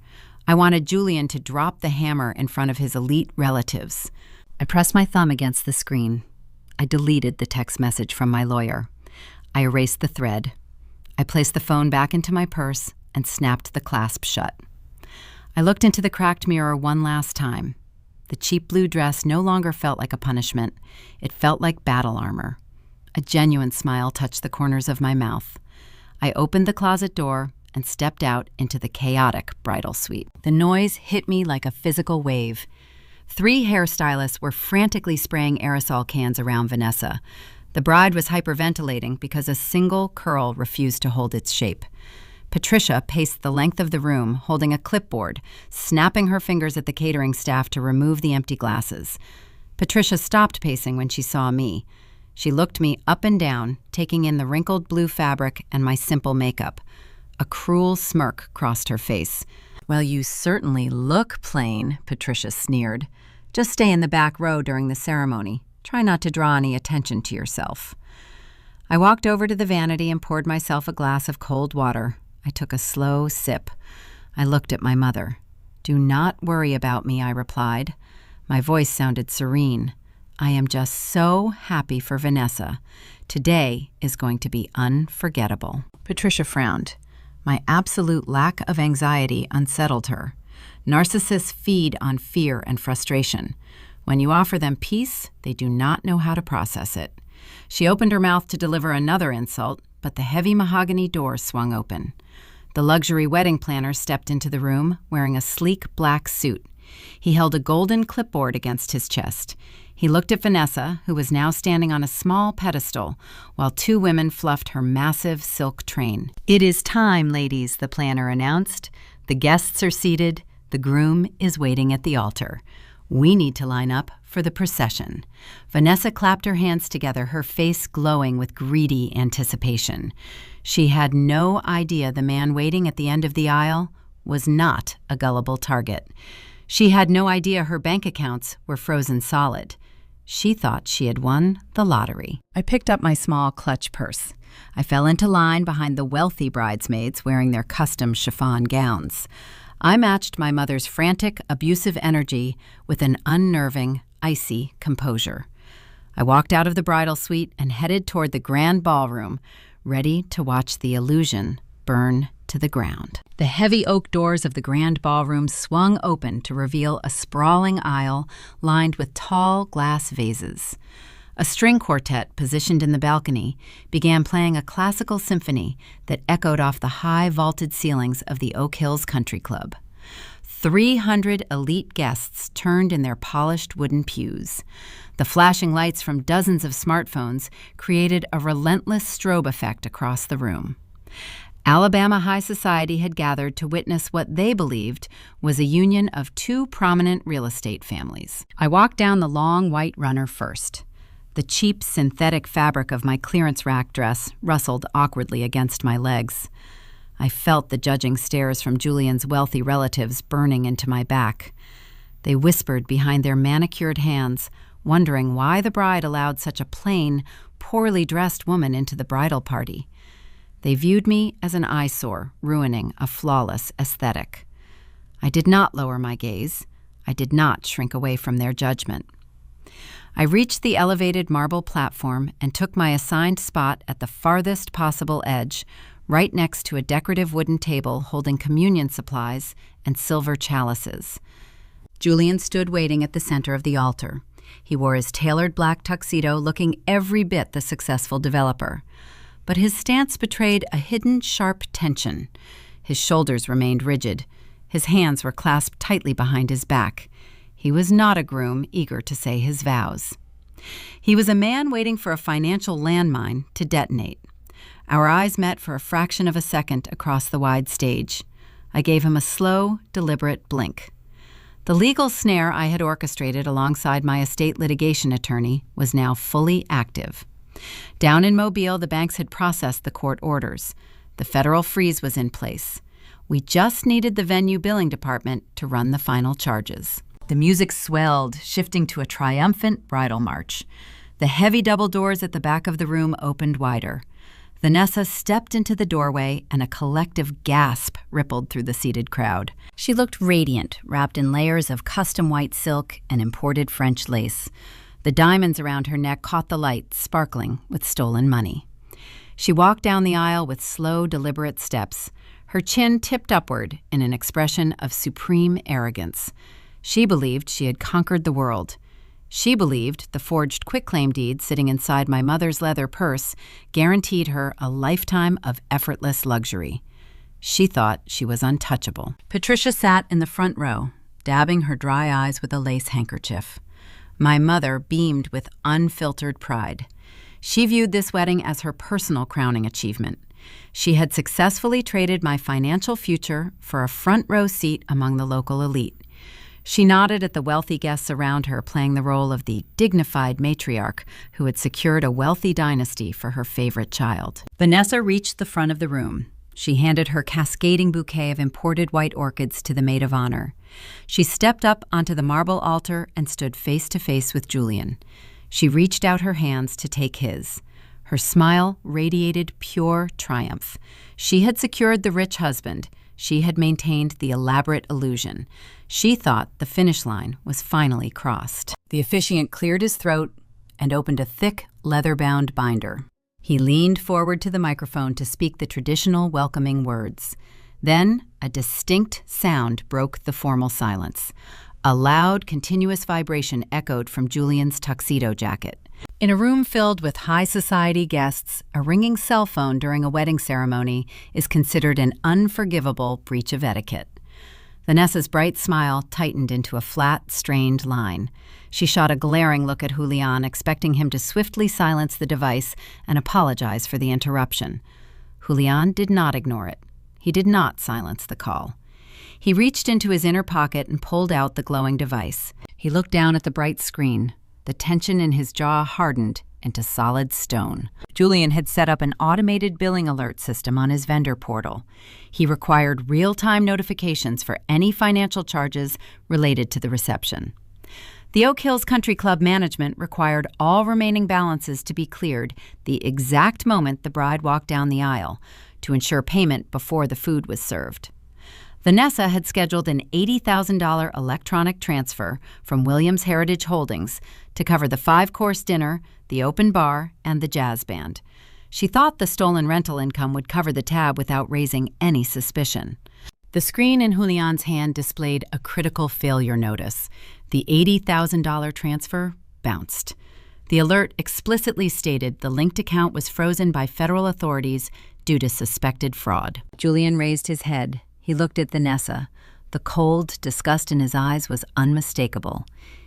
I wanted Julian to drop the hammer in front of his elite relatives. I pressed my thumb against the screen. I deleted the text message from my lawyer. I erased the thread. I placed the phone back into my purse and snapped the clasp shut. I looked into the cracked mirror one last time. The cheap blue dress no longer felt like a punishment. It felt like battle armor. A genuine smile touched the corners of my mouth. I opened the closet door and stepped out into the chaotic bridal suite. The noise hit me like a physical wave. 3 hairstylists were frantically spraying aerosol cans around Vanessa. The bride was hyperventilating because a single curl refused to hold its shape. Patricia paced the length of the room, holding a clipboard, snapping her fingers at the catering staff to remove the empty glasses. Patricia stopped pacing when she saw me. She looked me up and down, taking in the wrinkled blue fabric and my simple makeup. A cruel smirk crossed her face. "Well, you certainly look plain," Patricia sneered. "Just stay in the back row during the ceremony. Try not to draw any attention to yourself." I walked over to the vanity and poured myself a glass of cold water. I took a slow sip. I looked at my mother. "Do not worry about me," I replied. My voice sounded serene. "I am just so happy for Vanessa. Today is going to be unforgettable." Patricia frowned. My absolute lack of anxiety unsettled her. Narcissists feed on fear and frustration. When you offer them peace, they do not know how to process it. She opened her mouth to deliver another insult, but the heavy mahogany door swung open. The luxury wedding planner stepped into the room, wearing a sleek black suit. He held a golden clipboard against his chest. He looked at Vanessa, who was now standing on a small pedestal, while two women fluffed her massive silk train. "It is time, ladies," the planner announced. "The guests are seated. The groom is waiting at the altar. We need to line up for the procession." Vanessa clapped her hands together, her face glowing with greedy anticipation. She had no idea the man waiting at the end of the aisle was not a gullible target. She had no idea her bank accounts were frozen solid. She thought she had won the lottery. I picked up my small clutch purse. I fell into line behind the wealthy bridesmaids wearing their custom chiffon gowns. I matched my mother's frantic, abusive energy with an unnerving, icy composure. I walked out of the bridal suite and headed toward the grand ballroom, ready to watch the illusion burn to the ground. The heavy oak doors of the grand ballroom swung open to reveal a sprawling aisle lined with tall glass vases. A string quartet positioned in the balcony began playing a classical symphony that echoed off the high vaulted ceilings of the Oak Hills Country Club. 300 elite guests turned in their polished wooden pews. The flashing lights from dozens of smartphones created a relentless strobe effect across the room. Alabama high society had gathered to witness what they believed was a union of two prominent real estate families. I walked down the long white runner first. The cheap synthetic fabric of my clearance rack dress rustled awkwardly against my legs. I felt the judging stares from Julian's wealthy relatives burning into my back. They whispered behind their manicured hands, wondering why the bride allowed such a plain, poorly dressed woman into the bridal party. They viewed me as an eyesore, ruining a flawless aesthetic. I did not lower my gaze. I did not shrink away from their judgment. I reached the elevated marble platform and took my assigned spot at the farthest possible edge, right next to a decorative wooden table holding communion supplies and silver chalices. Julian stood waiting at the center of the altar. He wore his tailored black tuxedo, looking every bit the successful developer. But his stance betrayed a hidden, sharp tension. His shoulders remained rigid. His hands were clasped tightly behind his back. He was not a groom eager to say his vows. He was a man waiting for a financial landmine to detonate. Our eyes met for a fraction of a second across the wide stage. I gave him a slow, deliberate blink. The legal snare I had orchestrated alongside my estate litigation attorney was now fully active. Down in Mobile, the banks had processed the court orders. The federal freeze was in place. We just needed the venue billing department to run the final charges. The music swelled, shifting to a triumphant bridal march. The heavy double doors at the back of the room opened wider. Vanessa stepped into the doorway, and a collective gasp rippled through the seated crowd. She looked radiant, wrapped in layers of custom white silk and imported French lace. The diamonds around her neck caught the light, sparkling with stolen money. She walked down the aisle with slow, deliberate steps, her chin tipped upward in an expression of supreme arrogance. She believed she had conquered the world. She believed the forged quitclaim deed sitting inside my mother's leather purse guaranteed her a lifetime of effortless luxury. She thought she was untouchable. Patricia sat in the front row, dabbing her dry eyes with a lace handkerchief. My mother beamed with unfiltered pride. She viewed this wedding as her personal crowning achievement. She had successfully traded my financial future for a front-row seat among the local elite. She nodded at the wealthy guests around her, playing the role of the dignified matriarch who had secured a wealthy dynasty for her favorite child. Vanessa reached the front of the room. She handed her cascading bouquet of imported white orchids to the maid of honor. She stepped up onto the marble altar and stood face to face with Julian. She reached out her hands to take his. Her smile radiated pure triumph. She had secured the rich husband. She had maintained the elaborate illusion. She thought the finish line was finally crossed. The officiant cleared his throat and opened a thick, leather-bound binder. He leaned forward to the microphone to speak the traditional welcoming words. Then, a distinct sound broke the formal silence. A loud, continuous vibration echoed from Julian's tuxedo jacket. In a room filled with high society guests, a ringing cell phone during a wedding ceremony is considered an unforgivable breach of etiquette. Vanessa's bright smile tightened into a flat, strained line. She shot a glaring look at Julian, expecting him to swiftly silence the device and apologize for the interruption. Julian did not ignore it. He did not silence the call. He reached into his inner pocket and pulled out the glowing device. He looked down at the bright screen. The tension in his jaw hardened into solid stone. Julian had set up an automated billing alert system on his vendor portal. He required real-time notifications for any financial charges related to the reception. The Oak Hills Country Club management required all remaining balances to be cleared the exact moment the bride walked down the aisle to ensure payment before the food was served. Vanessa had scheduled an $80,000 electronic transfer from Williams Heritage Holdings to cover the 5-course dinner, the open bar, and the jazz band. She thought the stolen rental income would cover the tab without raising any suspicion. The screen in Julian's hand displayed a critical failure notice. The $80,000 transfer bounced. The alert explicitly stated the linked account was frozen by federal authorities due to suspected fraud. Julian raised his head. He looked at Vanessa. The cold disgust in his eyes was unmistakable.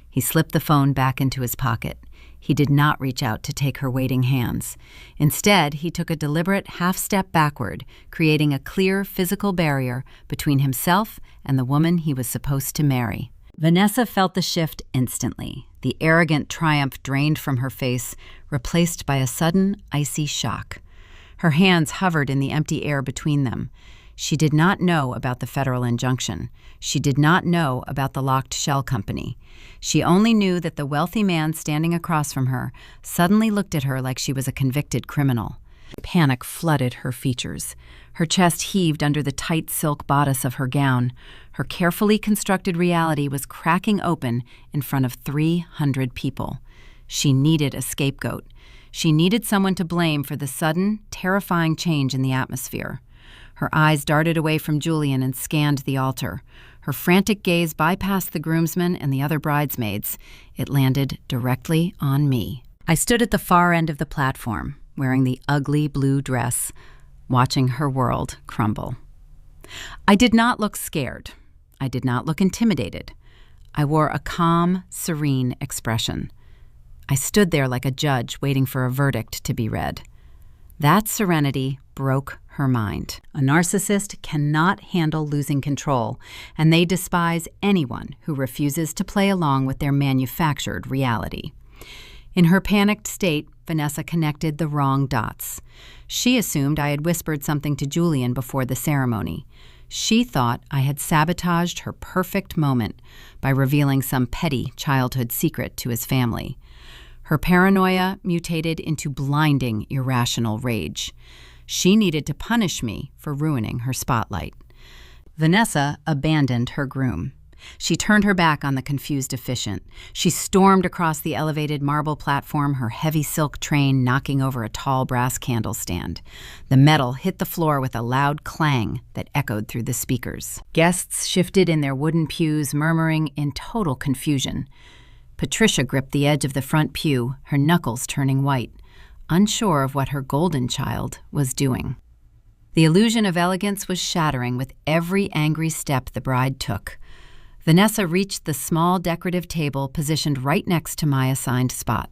He slipped the phone back into his pocket. He did not reach out to take her waiting hands. Instead, he took a deliberate half-step backward, creating a clear physical barrier between himself and the woman he was supposed to marry. Vanessa felt the shift instantly. The arrogant triumph drained from her face, replaced by a sudden, icy shock. Her hands hovered in the empty air between them. She did not know about the federal injunction. She did not know about the locked shell company. She only knew that the wealthy man standing across from her suddenly looked at her like she was a convicted criminal. Panic flooded her features. Her chest heaved under the tight silk bodice of her gown. Her carefully constructed reality was cracking open in front of 300 people. She needed a scapegoat. She needed someone to blame for the sudden, terrifying change in the atmosphere. Her eyes darted away from Julian and scanned the altar. Her frantic gaze bypassed the groomsmen and the other bridesmaids. It landed directly on me. I stood at the far end of the platform, wearing the ugly blue dress, watching her world crumble. I did not look scared. I did not look intimidated. I wore a calm, serene expression. I stood there like a judge waiting for a verdict to be read. That serenity broke her mind. A narcissist cannot handle losing control, and they despise anyone who refuses to play along with their manufactured reality. In her panicked state, Vanessa connected the wrong dots. She assumed I had whispered something to Julian before the ceremony. She thought I had sabotaged her perfect moment by revealing some petty childhood secret to his family. Her paranoia mutated into blinding, irrational rage. She needed to punish me for ruining her spotlight. Vanessa abandoned her groom. She turned her back on the confused officiant. She stormed across the elevated marble platform, her heavy silk train knocking over a tall brass candle stand. The metal hit the floor with a loud clang that echoed through the speakers. Guests shifted in their wooden pews, murmuring in total confusion. Patricia gripped the edge of the front pew, her knuckles turning white, unsure of what her golden child was doing. The illusion of elegance was shattering with every angry step the bride took. Vanessa reached the small decorative table positioned right next to my assigned spot.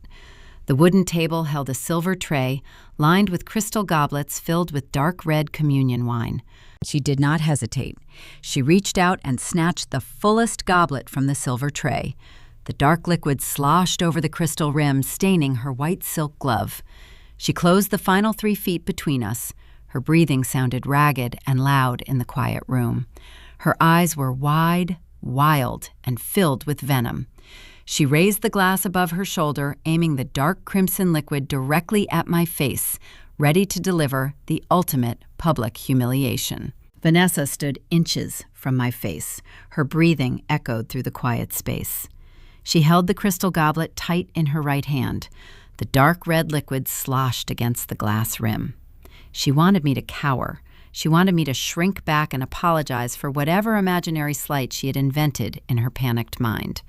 The wooden table held a silver tray lined with crystal goblets filled with dark red communion wine. She did not hesitate. She reached out and snatched the fullest goblet from the silver tray. The dark liquid sloshed over the crystal rim, staining her white silk glove. She closed the final 3 feet between us. Her breathing sounded ragged and loud in the quiet room. Her eyes were wide, wild, and filled with venom. She raised the glass above her shoulder, aiming the dark crimson liquid directly at my face, ready to deliver the ultimate public humiliation. Vanessa stood inches from my face. Her breathing echoed through the quiet space. She held the crystal goblet tight in her right hand. The dark red liquid sloshed against the glass rim. She wanted me to cower. She wanted me to shrink back and apologize for whatever imaginary slight she had invented in her panicked mind.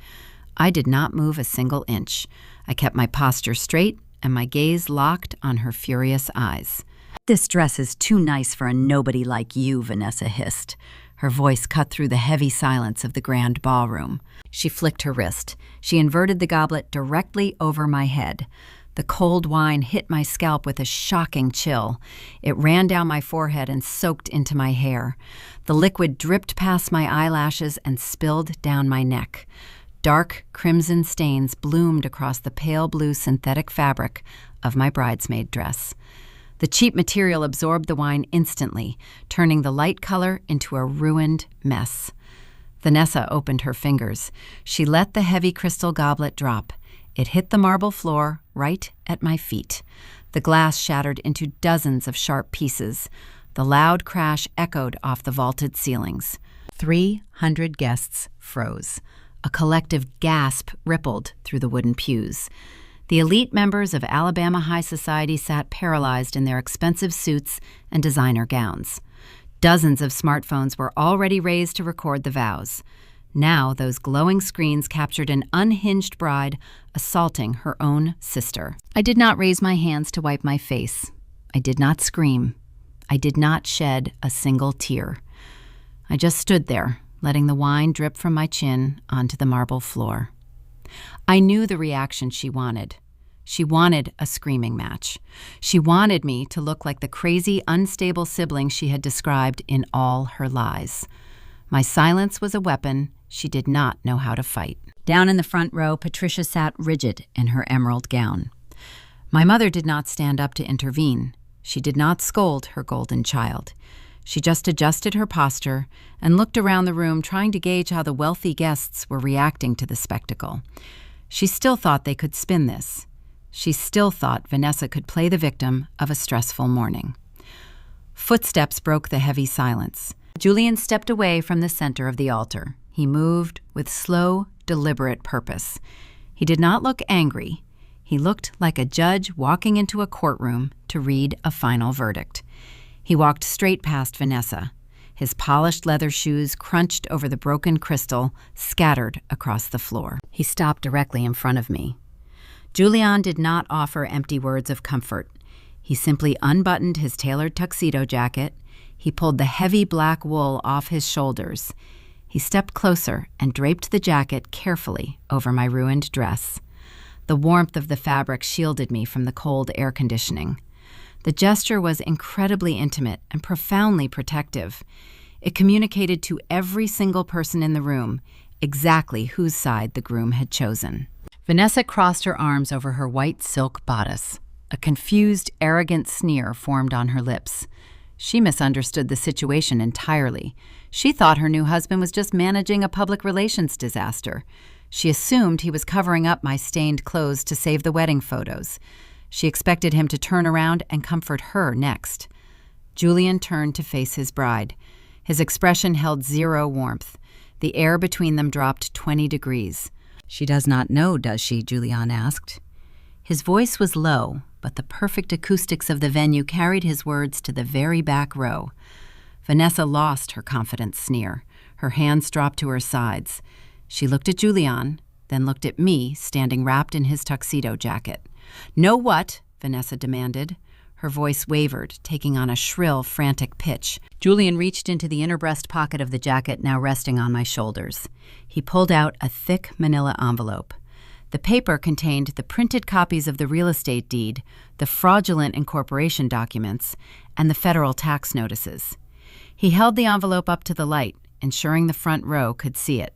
I did not move a single inch. I kept my posture straight and my gaze locked on her furious eyes. "This dress is too nice for a nobody like you," Vanessa hissed. Her voice cut through the heavy silence of the grand ballroom. She flicked her wrist. She inverted the goblet directly over my head. The cold wine hit my scalp with a shocking chill. It ran down my forehead and soaked into my hair. The liquid dripped past my eyelashes and spilled down my neck. Dark crimson stains bloomed across the pale blue synthetic fabric of my bridesmaid dress. The cheap material absorbed the wine instantly, turning the light color into a ruined mess. Vanessa opened her fingers. She let the heavy crystal goblet drop. It hit the marble floor right at my feet. The glass shattered into dozens of sharp pieces. The loud crash echoed off the vaulted ceilings. 300 guests froze. A collective gasp rippled through the wooden pews. The elite members of Alabama high society sat paralyzed in their expensive suits and designer gowns. Dozens of smartphones were already raised to record the vows. Now those glowing screens captured an unhinged bride assaulting her own sister. I did not raise my hands to wipe my face. I did not scream. I did not shed a single tear. I just stood there, letting the wine drip from my chin onto the marble floor. I knew the reaction she wanted. She wanted a screaming match. She wanted me to look like the crazy, unstable sibling she had described in all her lies. My silence was a weapon she did not know how to fight. Down in the front row, Patricia sat rigid in her emerald gown. My mother did not stand up to intervene. She did not scold her golden child. She just adjusted her posture and looked around the room, trying to gauge how the wealthy guests were reacting to the spectacle. She still thought they could spin this. She still thought Vanessa could play the victim of a stressful morning. Footsteps broke the heavy silence. Julian stepped away from the center of the altar. He moved with slow, deliberate purpose. He did not look angry. He looked like a judge walking into a courtroom to read a final verdict. He walked straight past Vanessa. His polished leather shoes crunched over the broken crystal, scattered across the floor. He stopped directly in front of me. Julian did not offer empty words of comfort. He simply unbuttoned his tailored tuxedo jacket. He pulled the heavy black wool off his shoulders. He stepped closer and draped the jacket carefully over my ruined dress. The warmth of the fabric shielded me from the cold air conditioning. The gesture was incredibly intimate and profoundly protective. It communicated to every single person in the room exactly whose side the groom had chosen. Vanessa crossed her arms over her white silk bodice. A confused, arrogant sneer formed on her lips. She misunderstood the situation entirely. She thought her new husband was just managing a public relations disaster. She assumed he was covering up my stained clothes to save the wedding photos. She expected him to turn around and comfort her next. Julian turned to face his bride. His expression held zero warmth. The air between them dropped 20 degrees. "She does not know, does she?" Julian asked. His voice was low, but the perfect acoustics of the venue carried his words to the very back row. Vanessa lost her confident sneer. Her hands dropped to her sides. She looked at Julian, then looked at me, standing wrapped in his tuxedo jacket. "Know what?" Vanessa demanded. Her voice wavered, taking on a shrill, frantic pitch. Julian reached into the inner breast pocket of the jacket, now resting on my shoulders. He pulled out a thick manila envelope. The paper contained the printed copies of the real estate deed, the fraudulent incorporation documents, and the federal tax notices. He held the envelope up to the light, ensuring the front row could see it.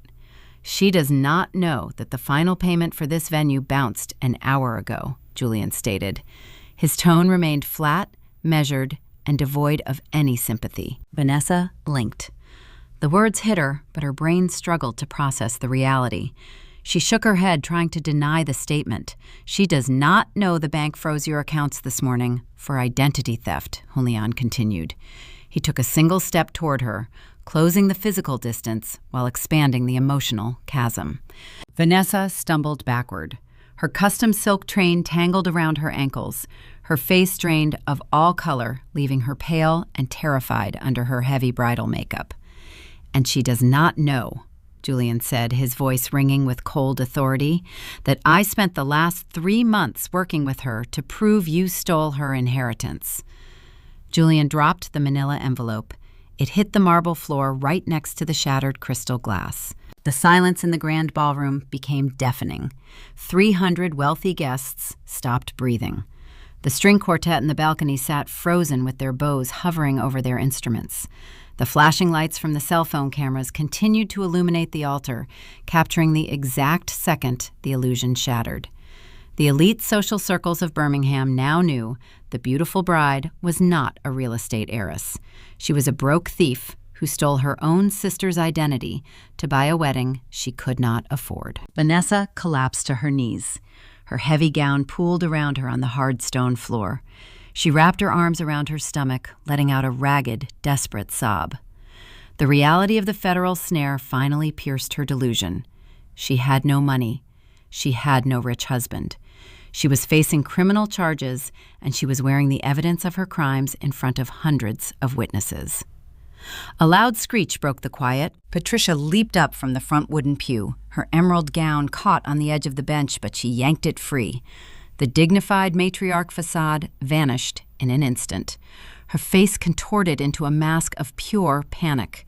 "She does not know that the final payment for this venue bounced an hour ago," Julian stated. His tone remained flat, measured, and devoid of any sympathy. Vanessa blinked. The words hit her, but her brain struggled to process the reality. She shook her head, trying to deny the statement. "She does not know the bank froze your accounts this morning for identity theft," Julian continued. He took a single step toward her, closing the physical distance while expanding the emotional chasm. Vanessa stumbled backward. Her custom silk train tangled around her ankles, her face drained of all color, leaving her pale and terrified under her heavy bridal makeup. "And she does not know," Julian said, his voice ringing with cold authority, "that I spent the last 3 months working with her to prove you stole her inheritance." Julian dropped the manila envelope. It hit the marble floor right next to the shattered crystal glass. The silence in the grand ballroom became deafening. 300 wealthy guests stopped breathing. The string quartet in the balcony sat frozen with their bows hovering over their instruments. The flashing lights from the cell phone cameras continued to illuminate the altar, capturing the exact second the illusion shattered. The elite social circles of Birmingham now knew the beautiful bride was not a real estate heiress. She was a broke thief who stole her own sister's identity to buy a wedding she could not afford. Vanessa collapsed to her knees. Her heavy gown pooled around her on the hard stone floor. She wrapped her arms around her stomach, letting out a ragged, desperate sob. The reality of the federal snare finally pierced her delusion. She had no money. She had no rich husband. She was facing criminal charges, and she was wearing the evidence of her crimes in front of hundreds of witnesses. A loud screech broke the quiet. Patricia leaped up from the front wooden pew. Her emerald gown caught on the edge of the bench, but she yanked it free. The dignified matriarch facade vanished in an instant. Her face contorted into a mask of pure panic.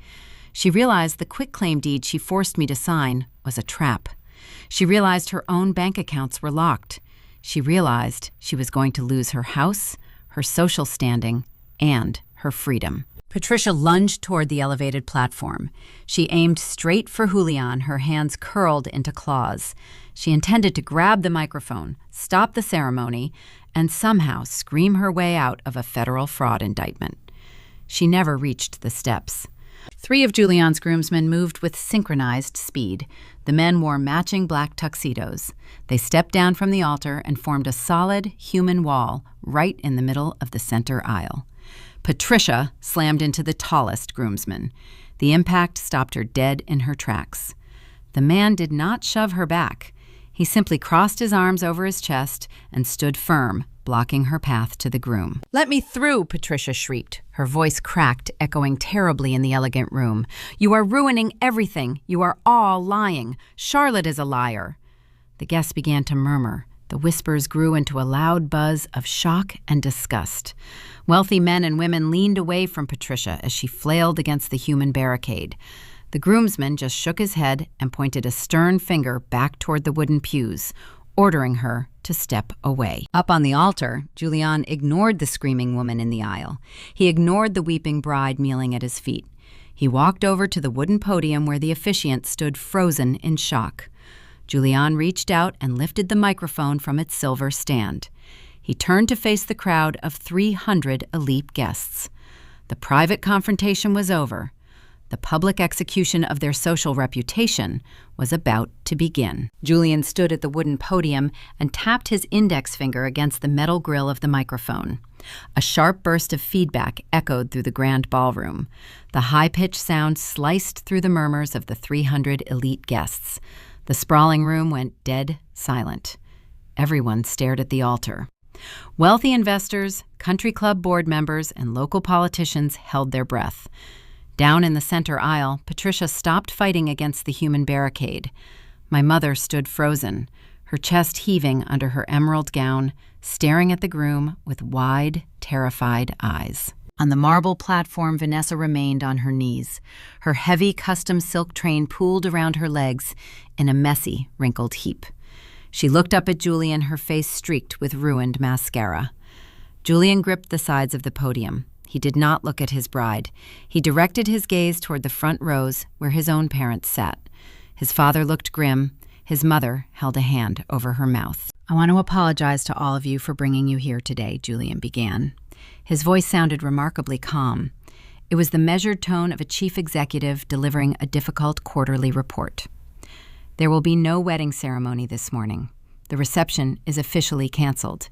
She realized the quitclaim deed she forced me to sign was a trap. She realized her own bank accounts were locked. She realized she was going to lose her house, her social standing, and her freedom. Patricia lunged toward the elevated platform. She aimed straight for Julian, her hands curled into claws. She intended to grab the microphone, stop the ceremony, and somehow scream her way out of a federal fraud indictment. She never reached the steps. 3 of Julian's groomsmen moved with synchronized speed. The men wore matching black tuxedos. They stepped down from the altar and formed a solid human wall right in the middle of the center aisle. Patricia slammed into the tallest groomsman. The impact stopped her dead in her tracks. The man did not shove her back. He simply crossed his arms over his chest and stood firm, blocking her path to the groom. "Let me through," Patricia shrieked. Her voice cracked, echoing terribly in the elegant room. "You are ruining everything. You are all lying. Charlotte is a liar." The guests began to murmur. The whispers grew into a loud buzz of shock and disgust. Wealthy men and women leaned away from Patricia as she flailed against the human barricade. The groomsman just shook his head and pointed a stern finger back toward the wooden pews, ordering her to step away. Up on the altar, Julian ignored the screaming woman in the aisle. He ignored the weeping bride kneeling at his feet. He walked over to the wooden podium where the officiant stood frozen in shock. Julian reached out and lifted the microphone from its silver stand. He turned to face the crowd of 300 elite guests. The private confrontation was over. The public execution of their social reputation was about to begin. Julian stood at the wooden podium and tapped his index finger against the metal grill of the microphone. A sharp burst of feedback echoed through the grand ballroom. The high-pitched sound sliced through the murmurs of the 300 elite guests. The sprawling room went dead silent. Everyone stared at the altar. Wealthy investors, country club board members, and local politicians held their breath. Down in the center aisle, Patricia stopped fighting against the human barricade. My mother stood frozen, her chest heaving under her emerald gown, staring at the groom with wide, terrified eyes. On the marble platform, Vanessa remained on her knees. Her heavy custom silk train pooled around her legs in a messy, wrinkled heap. She looked up at Julian, her face streaked with ruined mascara. Julian gripped the sides of the podium. He did not look at his bride. He directed his gaze toward the front rows where his own parents sat. His father looked grim. His mother held a hand over her mouth. "I want to apologize to all of you for bringing you here today," Julian began. His voice sounded remarkably calm. It was the measured tone of a chief executive delivering a difficult quarterly report. "There will be no wedding ceremony this morning. The reception is officially canceled.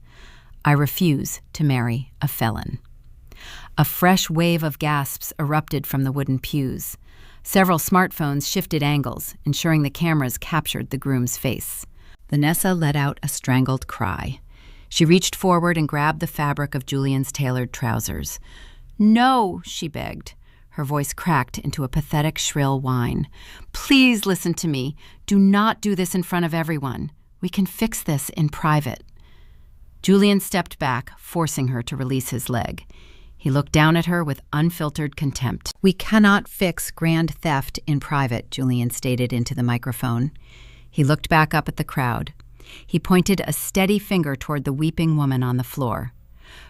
I refuse to marry a felon." A fresh wave of gasps erupted from the wooden pews. Several smartphones shifted angles, ensuring the cameras captured the groom's face. Vanessa let out a strangled cry. She reached forward and grabbed the fabric of Julian's tailored trousers. "No," she begged. Her voice cracked into a pathetic, shrill whine. "Please listen to me. Do not do this in front of everyone. We can fix this in private." Julian stepped back, forcing her to release his leg. He looked down at her with unfiltered contempt. "We cannot fix grand theft in private," Julian stated into the microphone. He looked back up at the crowd. He pointed a steady finger toward the weeping woman on the floor.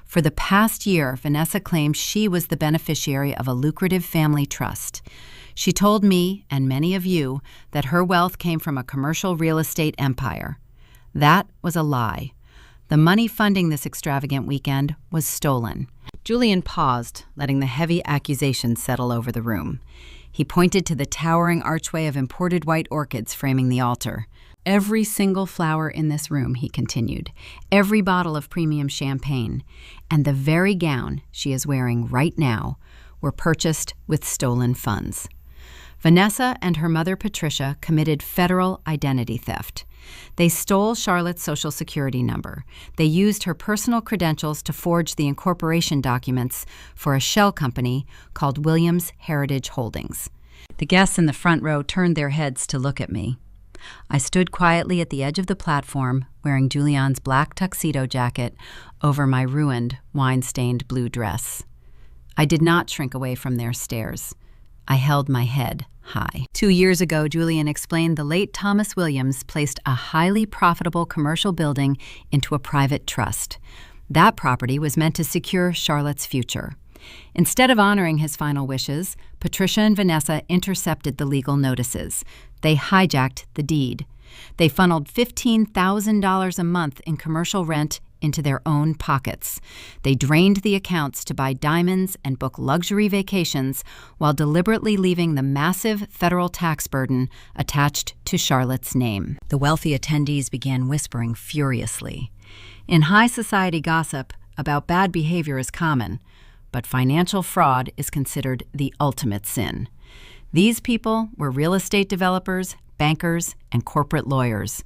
For the past year, Vanessa claimed she was the beneficiary of a lucrative family trust. She told me, and many of you, that her wealth came from a commercial real estate empire. That was a lie. The money funding this extravagant weekend was stolen. Julian paused, letting the heavy accusations settle over the room. He pointed to the towering archway of imported white orchids framing the altar. "Every single flower in this room," he continued, "every bottle of premium champagne, and the very gown she is wearing right now were purchased with stolen funds." Vanessa and her mother Patricia committed federal identity theft. They stole Charlotte's Social Security number. They used her personal credentials to forge the incorporation documents for a shell company called Williams Heritage Holdings. The guests in the front row turned their heads to look at me. I stood quietly at the edge of the platform, wearing Julian's black tuxedo jacket over my ruined, wine-stained blue dress. I did not shrink away from their stares. I held my head high. 2 years ago, Julian explained the late Thomas Williams placed a highly profitable commercial building into a private trust. That property was meant to secure Charlotte's future. Instead of honoring his final wishes, Patricia and Vanessa intercepted the legal notices. They hijacked the deed. They funneled $15,000 a month in commercial rent into their own pockets. They drained the accounts to buy diamonds and book luxury vacations while deliberately leaving the massive federal tax burden attached to Charlotte's name. The wealthy attendees began whispering furiously. In high society gossip, about bad behavior is common, but financial fraud is considered the ultimate sin. These people were real estate developers, bankers, and corporate lawyers.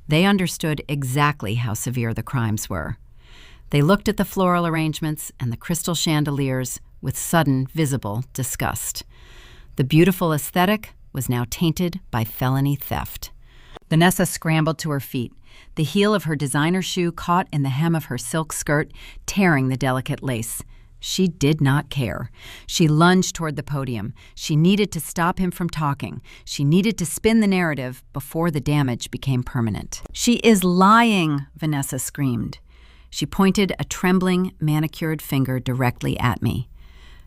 They understood exactly how severe the crimes were. They looked at the floral arrangements and the crystal chandeliers with sudden, visible disgust. The beautiful aesthetic was now tainted by felony theft. Vanessa scrambled to her feet. The heel of her designer shoe caught in the hem of her silk skirt, tearing the delicate lace. She did not care. She lunged toward the podium. She needed to stop him from talking. She needed to spin the narrative before the damage became permanent. "She is lying," Vanessa screamed. She pointed a trembling, manicured finger directly at me.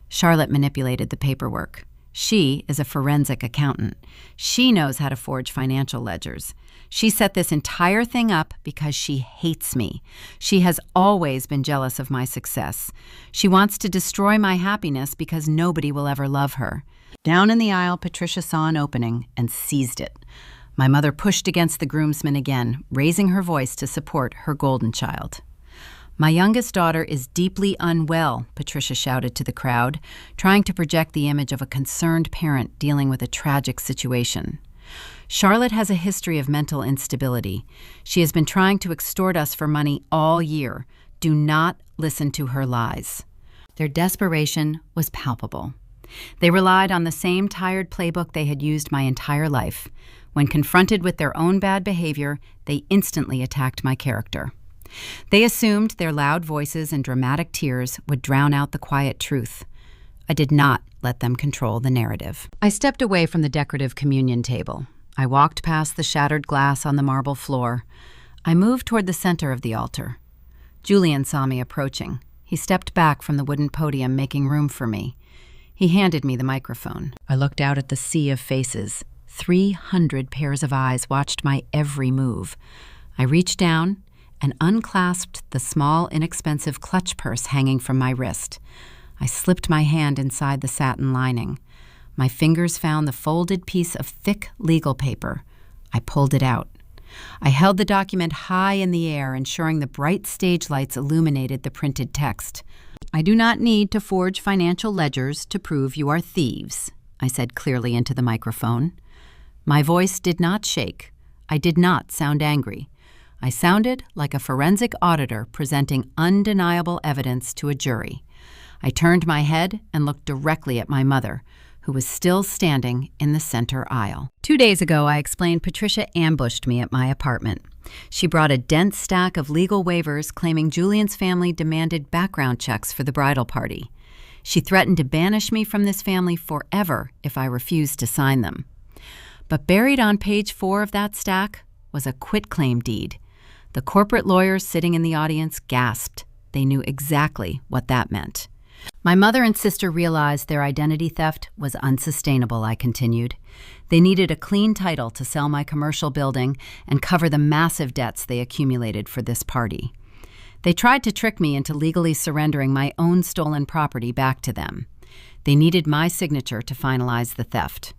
Charlotte manipulated the paperwork. She is a forensic accountant. She knows how to forge financial ledgers. She set this entire thing up because she hates me. She has always been jealous of my success. She wants to destroy my happiness because nobody will ever love her. Down in the aisle, Patricia saw an opening and seized it. My mother pushed against the groomsmen again, raising her voice to support her golden child. "My youngest daughter is deeply unwell," Patricia shouted to the crowd, trying to project the image of a concerned parent dealing with a tragic situation. "Charlotte has a history of mental instability. She has been trying to extort us for money all year. Do not listen to her lies." Their desperation was palpable. They relied on the same tired playbook they had used my entire life. When confronted with their own bad behavior, they instantly attacked my character. They assumed their loud voices and dramatic tears would drown out the quiet truth. I did not let them control the narrative. I stepped away from the decorative communion table. I walked past the shattered glass on the marble floor. I moved toward the center of the altar. Julian saw me approaching. He stepped back from the wooden podium, making room for me. He handed me the microphone. I looked out at the sea of faces. 300 pairs of eyes watched my every move. I reached down and unclasped the small, inexpensive clutch purse hanging from my wrist. I slipped my hand inside the satin lining. My fingers found the folded piece of thick legal paper. I pulled it out. I held the document high in the air, ensuring the bright stage lights illuminated the printed text. "I do not need to forge financial ledgers to prove you are thieves," I said clearly into the microphone. My voice did not shake. I did not sound angry. I sounded like a forensic auditor presenting undeniable evidence to a jury. I turned my head and looked directly at my mother, who was still standing in the center aisle. 2 days ago, I explained Patricia ambushed me at my apartment. She brought a dense stack of legal waivers claiming Julian's family demanded background checks for the bridal party. She threatened to banish me from this family forever if I refused to sign them. But buried on page 4 of that stack was a quitclaim deed. The corporate lawyers sitting in the audience gasped. They knew exactly what that meant. My mother and sister realized their identity theft was unsustainable, I continued. They needed a clean title to sell my commercial building and cover the massive debts they accumulated for this party. They tried to trick me into legally surrendering my own stolen property back to them. They needed my signature to finalize the theft.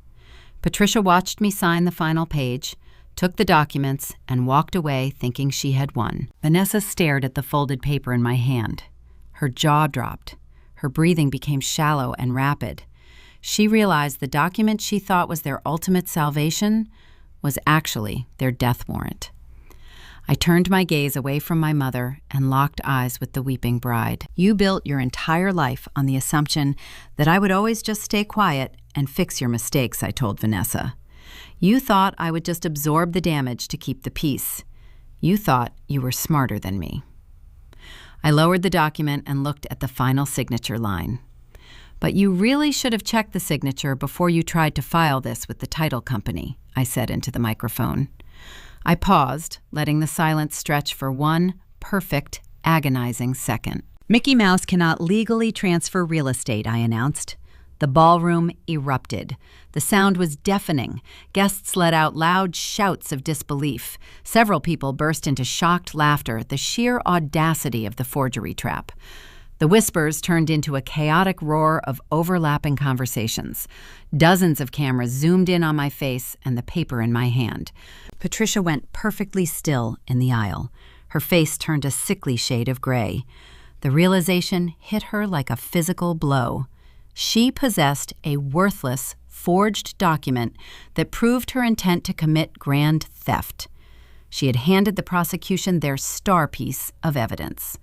Patricia watched me sign the final page, took the documents, and walked away thinking she had won. Vanessa stared at the folded paper in my hand. Her jaw dropped. Her breathing became shallow and rapid. She realized the document she thought was their ultimate salvation was actually their death warrant. I turned my gaze away from my mother and locked eyes with the weeping bride. "You built your entire life on the assumption that I would always just stay quiet and fix your mistakes," I told Vanessa. "You thought I would just absorb the damage to keep the peace. You thought you were smarter than me." I lowered the document and looked at the final signature line. "But you really should have checked the signature before you tried to file this with the title company," I said into the microphone. I paused, letting the silence stretch for one perfect, agonizing second. "Mickey Mouse cannot legally transfer real estate," I announced. The ballroom erupted. The sound was deafening. Guests let out loud shouts of disbelief. Several people burst into shocked laughter at the sheer audacity of the forgery trap. The whispers turned into a chaotic roar of overlapping conversations. Dozens of cameras zoomed in on my face and the paper in my hand. Patricia went perfectly still in the aisle. Her face turned a sickly shade of gray. The realization hit her like a physical blow. She possessed a worthless, forged document that proved her intent to commit grand theft. She had handed the prosecution their star piece of evidence.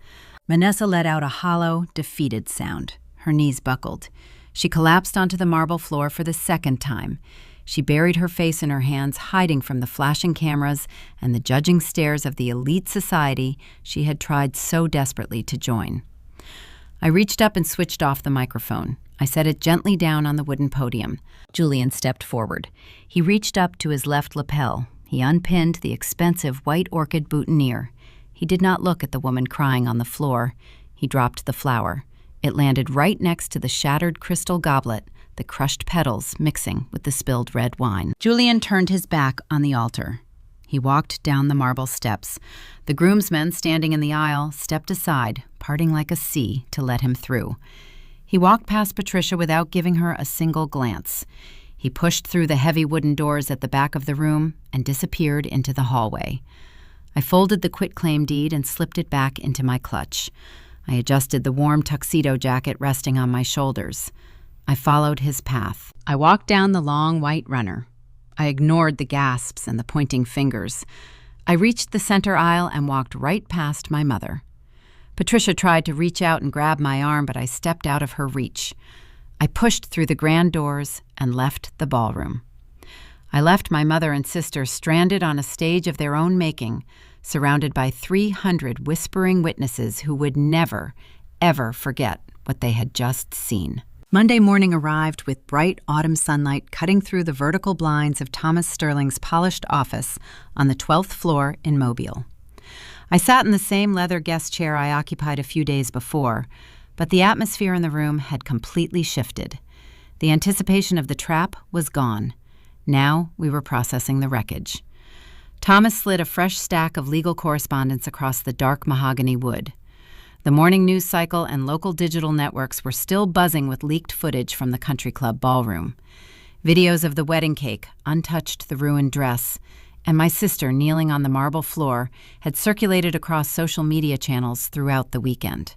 Vanessa let out a hollow, defeated sound. Her knees buckled. She collapsed onto the marble floor for the second time. She buried her face in her hands, hiding from the flashing cameras and the judging stares of the elite society she had tried so desperately to join. I reached up and switched off the microphone. I set it gently down on the wooden podium. Julian stepped forward. He reached up to his left lapel. He unpinned the expensive white orchid boutonniere. He did not look at the woman crying on the floor. He dropped the flower. It landed right next to the shattered crystal goblet, the crushed petals mixing with the spilled red wine. Julian turned his back on the altar. He walked down the marble steps. The groomsmen standing in the aisle stepped aside, parting like a sea to let him through. He walked past Patricia without giving her a single glance. He pushed through the heavy wooden doors at the back of the room and disappeared into the hallway. I folded the quitclaim deed and slipped it back into my clutch. I adjusted the warm tuxedo jacket resting on my shoulders. I followed his path. I walked down the long white runner. I ignored the gasps and the pointing fingers. I reached the center aisle and walked right past my mother. Patricia tried to reach out and grab my arm, but I stepped out of her reach. I pushed through the grand doors and left the ballroom. I left my mother and sister stranded on a stage of their own making, surrounded by 300 whispering witnesses who would never, ever forget what they had just seen. Monday morning arrived with bright autumn sunlight cutting through the vertical blinds of Thomas Sterling's polished office on the 12th floor in Mobile. I sat in the same leather guest chair I occupied a few days before, but the atmosphere in the room had completely shifted. The anticipation of the trap was gone. Now we were processing the wreckage. Thomas slid a fresh stack of legal correspondence across the dark mahogany wood. The morning news cycle and local digital networks were still buzzing with leaked footage from the country club ballroom. Videos of the wedding cake, untouched the ruined dress, and my sister kneeling on the marble floor had circulated across social media channels throughout the weekend.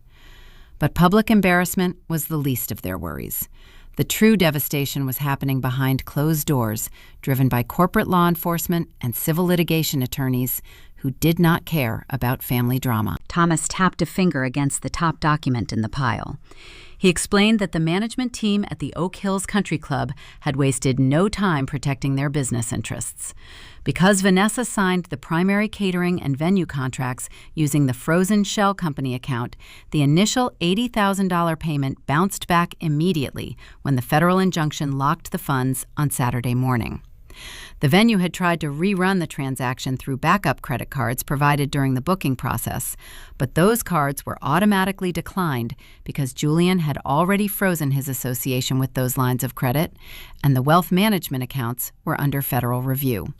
But public embarrassment was the least of their worries. The true devastation was happening behind closed doors, driven by corporate law enforcement and civil litigation attorneys who did not care about family drama. Thomas tapped a finger against the top document in the pile. He explained that the management team at the Oak Hills Country Club had wasted no time protecting their business interests. Because Vanessa signed the primary catering and venue contracts using the Frozen Shell Company account, the initial $80,000 payment bounced back immediately when the federal injunction locked the funds on Saturday morning. The venue had tried to rerun the transaction through backup credit cards provided during the booking process, but those cards were automatically declined because Julian had already frozen his association with those lines of credit, and the wealth management accounts were under federal review.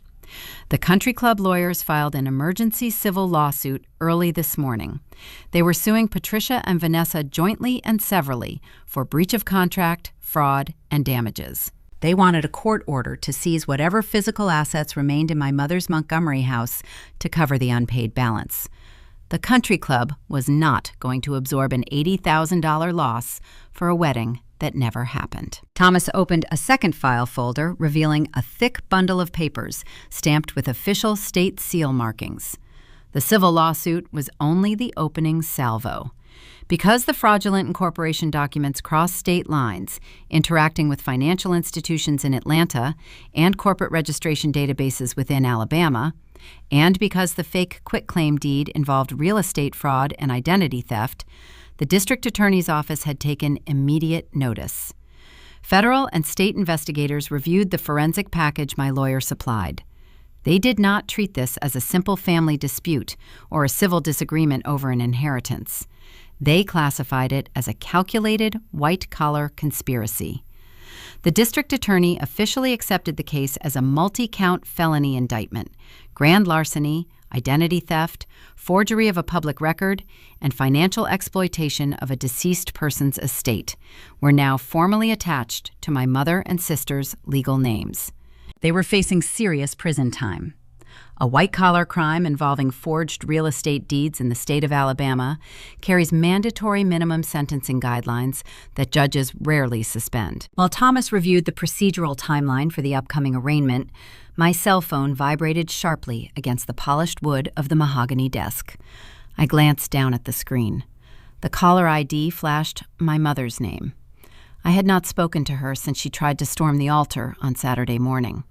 The country club lawyers filed an emergency civil lawsuit early this morning. They were suing Patricia and Vanessa jointly and severally for breach of contract, fraud, and damages. They wanted a court order to seize whatever physical assets remained in my mother's Montgomery house to cover the unpaid balance. The country club was not going to absorb an $80,000 loss for a wedding that never happened. Thomas opened a second file folder, revealing a thick bundle of papers stamped with official state seal markings. The civil lawsuit was only the opening salvo. Because the fraudulent incorporation documents cross state lines, interacting with financial institutions in Atlanta and corporate registration databases within Alabama, and because the fake quitclaim deed involved real estate fraud and identity theft, the district attorney's office had taken immediate notice. Federal and state investigators reviewed the forensic package my lawyer supplied. They did not treat this as a simple family dispute or a civil disagreement over an inheritance. They classified it as a calculated, white-collar conspiracy. The district attorney officially accepted the case as a multi-count felony indictment: grand larceny, identity theft, forgery of a public record, and financial exploitation of a deceased person's estate were now formally attached to my mother and sister's legal names. They were facing serious prison time. A white-collar crime involving forged real estate deeds in the state of Alabama carries mandatory minimum sentencing guidelines that judges rarely suspend. While Thomas reviewed the procedural timeline for the upcoming arraignment, my cell phone vibrated sharply against the polished wood of the mahogany desk. I glanced down at the screen. The caller ID flashed my mother's name. I had not spoken to her since she tried to storm the altar on Saturday morning.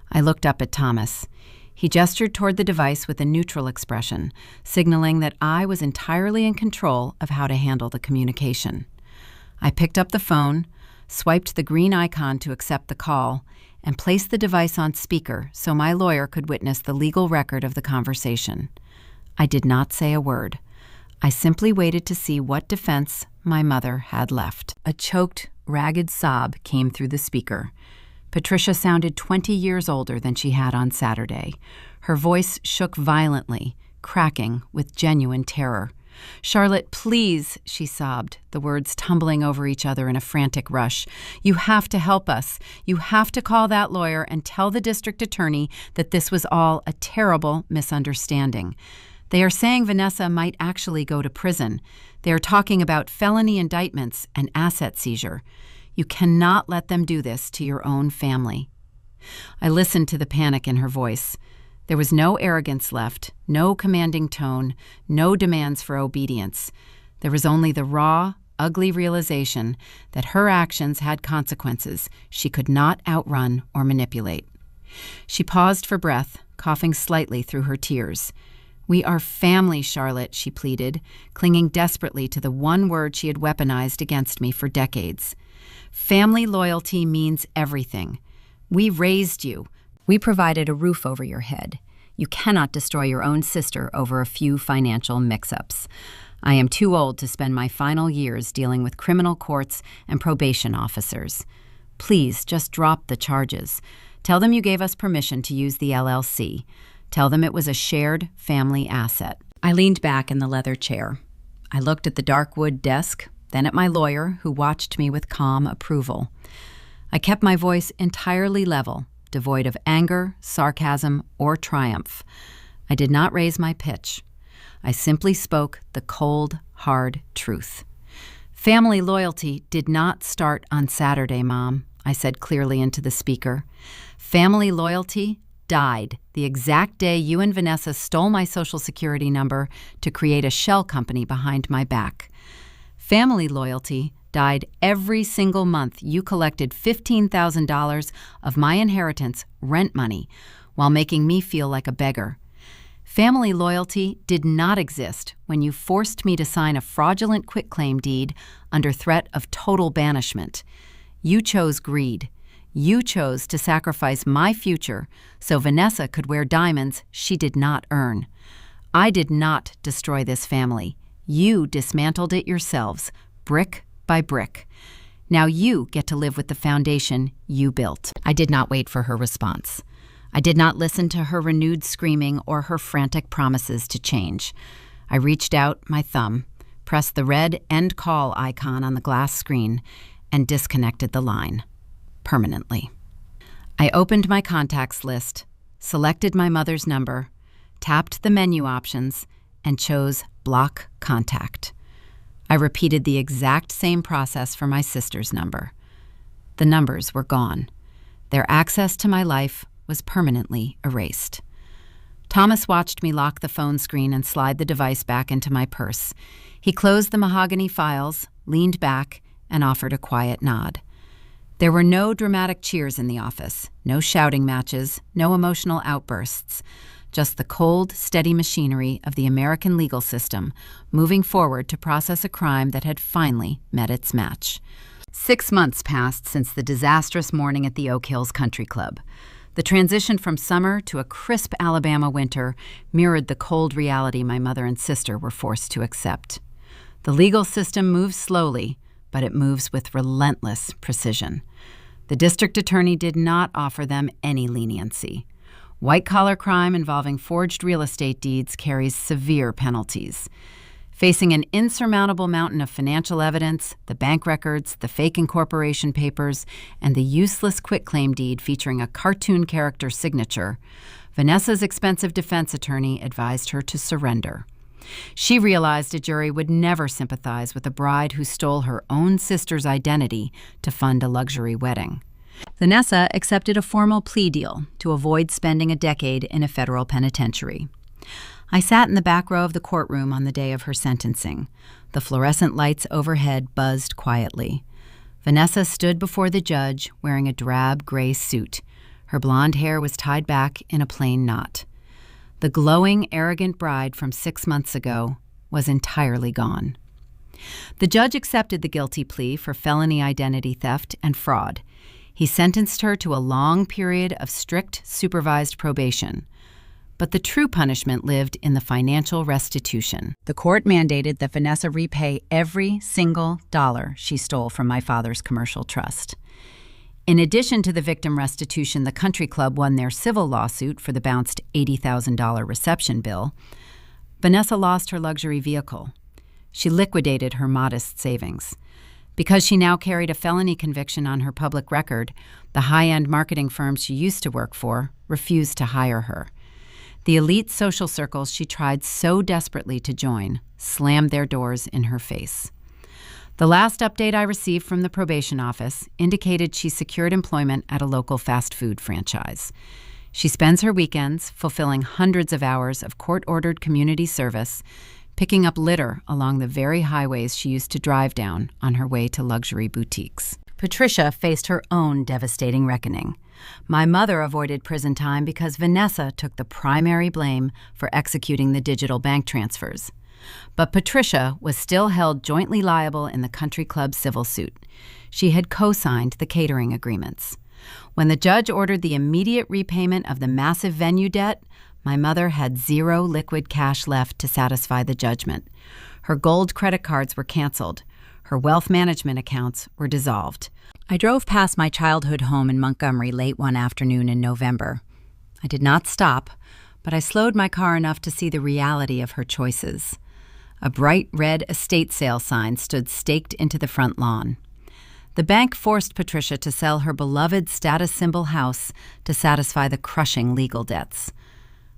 I looked up at Thomas. He gestured toward the device with a neutral expression, signaling that I was entirely in control of how to handle the communication. I picked up the phone, swiped the green icon to accept the call, and placed the device on speaker so my lawyer could witness the legal record of the conversation. I did not say a word. I simply waited to see what defense my mother had left. A choked, ragged sob came through the speaker. Patricia sounded 20 years older than she had on Saturday. Her voice shook violently, cracking with genuine terror. "Charlotte, please," she sobbed, the words tumbling over each other in a frantic rush. "You have to help us. You have to call that lawyer and tell the district attorney that this was all a terrible misunderstanding. They are saying Vanessa might actually go to prison. They are talking about felony indictments and asset seizure. You cannot let them do this to your own family." I listened to the panic in her voice. There was no arrogance left, no commanding tone, no demands for obedience. There was only the raw, ugly realization that her actions had consequences she could not outrun or manipulate. She paused for breath, coughing slightly through her tears. "We are family, Charlotte," she pleaded, clinging desperately to the one word she had weaponized against me for decades. "Family loyalty means everything. We raised you. We provided a roof over your head. You cannot destroy your own sister over a few financial mix-ups. I am too old to spend my final years dealing with criminal courts and probation officers. Please just drop the charges. Tell them you gave us permission to use the LLC. Tell them it was a shared family asset. I leaned back in the leather chair. I looked at the dark wood desk, then at my lawyer, who watched me with calm approval. I kept my voice entirely level, devoid of anger, sarcasm, or triumph. I did not raise my pitch. I simply spoke the cold, hard truth. Family loyalty did not start on Saturday, Mom, I said clearly into the speaker. Family loyalty died the exact day you and Vanessa stole my Social Security number to create a shell company behind my back. Family loyalty died every single month you collected $15,000 of my inheritance rent money while making me feel like a beggar. Family loyalty did not exist when you forced me to sign a fraudulent quitclaim deed under threat of total banishment. You chose greed. You chose to sacrifice my future so Vanessa could wear diamonds she did not earn. I did not destroy this family. You dismantled it yourselves, brick by brick. Now you get to live with the foundation you built. I did not wait for her response. I did not listen to her renewed screaming or her frantic promises to change. I reached out my thumb, pressed the red end call icon on the glass screen, and disconnected the line. Permanently. I opened my contacts list, selected my mother's number, tapped the menu options, and chose Block Contact. I repeated the exact same process for my sister's number. The numbers were gone. Their access to my life was permanently erased. Thomas watched me lock the phone screen and slide the device back into my purse. He closed the mahogany files, leaned back, and offered a quiet nod. There were no dramatic cheers in the office, no shouting matches, no emotional outbursts, just the cold, steady machinery of the American legal system moving forward to process a crime that had finally met its match. 6 months passed since the disastrous morning at the Oak Hills Country Club. The transition from summer to a crisp Alabama winter mirrored the cold reality my mother and sister were forced to accept. The legal system moves slowly, but it moves with relentless precision. The district attorney did not offer them any leniency. White-collar crime involving forged real estate deeds carries severe penalties. Facing an insurmountable mountain of financial evidence, the bank records, the fake incorporation papers, and the useless quitclaim deed featuring a cartoon character signature, Vanessa's expensive defense attorney advised her to surrender. She realized a jury would never sympathize with a bride who stole her own sister's identity to fund a luxury wedding. Vanessa accepted a formal plea deal to avoid spending a decade in a federal penitentiary. I sat in the back row of the courtroom on the day of her sentencing. The fluorescent lights overhead buzzed quietly. Vanessa stood before the judge wearing a drab gray suit. Her blonde hair was tied back in a plain knot. The glowing, arrogant bride from 6 months ago was entirely gone. The judge accepted the guilty plea for felony identity theft and fraud. He sentenced her to a long period of strict supervised probation. But the true punishment lived in the financial restitution. The court mandated that Vanessa repay every single dollar she stole from my father's commercial trust. In addition to the victim restitution, the country club won their civil lawsuit for the bounced $80,000 reception bill. Vanessa lost her luxury vehicle. She liquidated her modest savings. Because she now carried a felony conviction on her public record, the high-end marketing firms she used to work for refused to hire her. The elite social circles she tried so desperately to join slammed their doors in her face. The last update I received from the probation office indicated she secured employment at a local fast food franchise. She spends her weekends fulfilling hundreds of hours of court-ordered community service, picking up litter along the very highways she used to drive down on her way to luxury boutiques. Patricia faced her own devastating reckoning. My mother avoided prison time because Vanessa took the primary blame for executing the digital bank transfers. But Patricia was still held jointly liable in the country club civil suit. She had co-signed the catering agreements. When the judge ordered the immediate repayment of the massive venue debt, My mother had zero liquid cash left to satisfy the judgment. Her gold credit cards were canceled. Her wealth management accounts were dissolved. I drove past my childhood home in Montgomery late one afternoon in November. I did not stop, but I slowed my car enough to see the reality of her choices. A bright red estate sale sign stood staked into the front lawn. The bank forced Patricia to sell her beloved status symbol house to satisfy the crushing legal debts.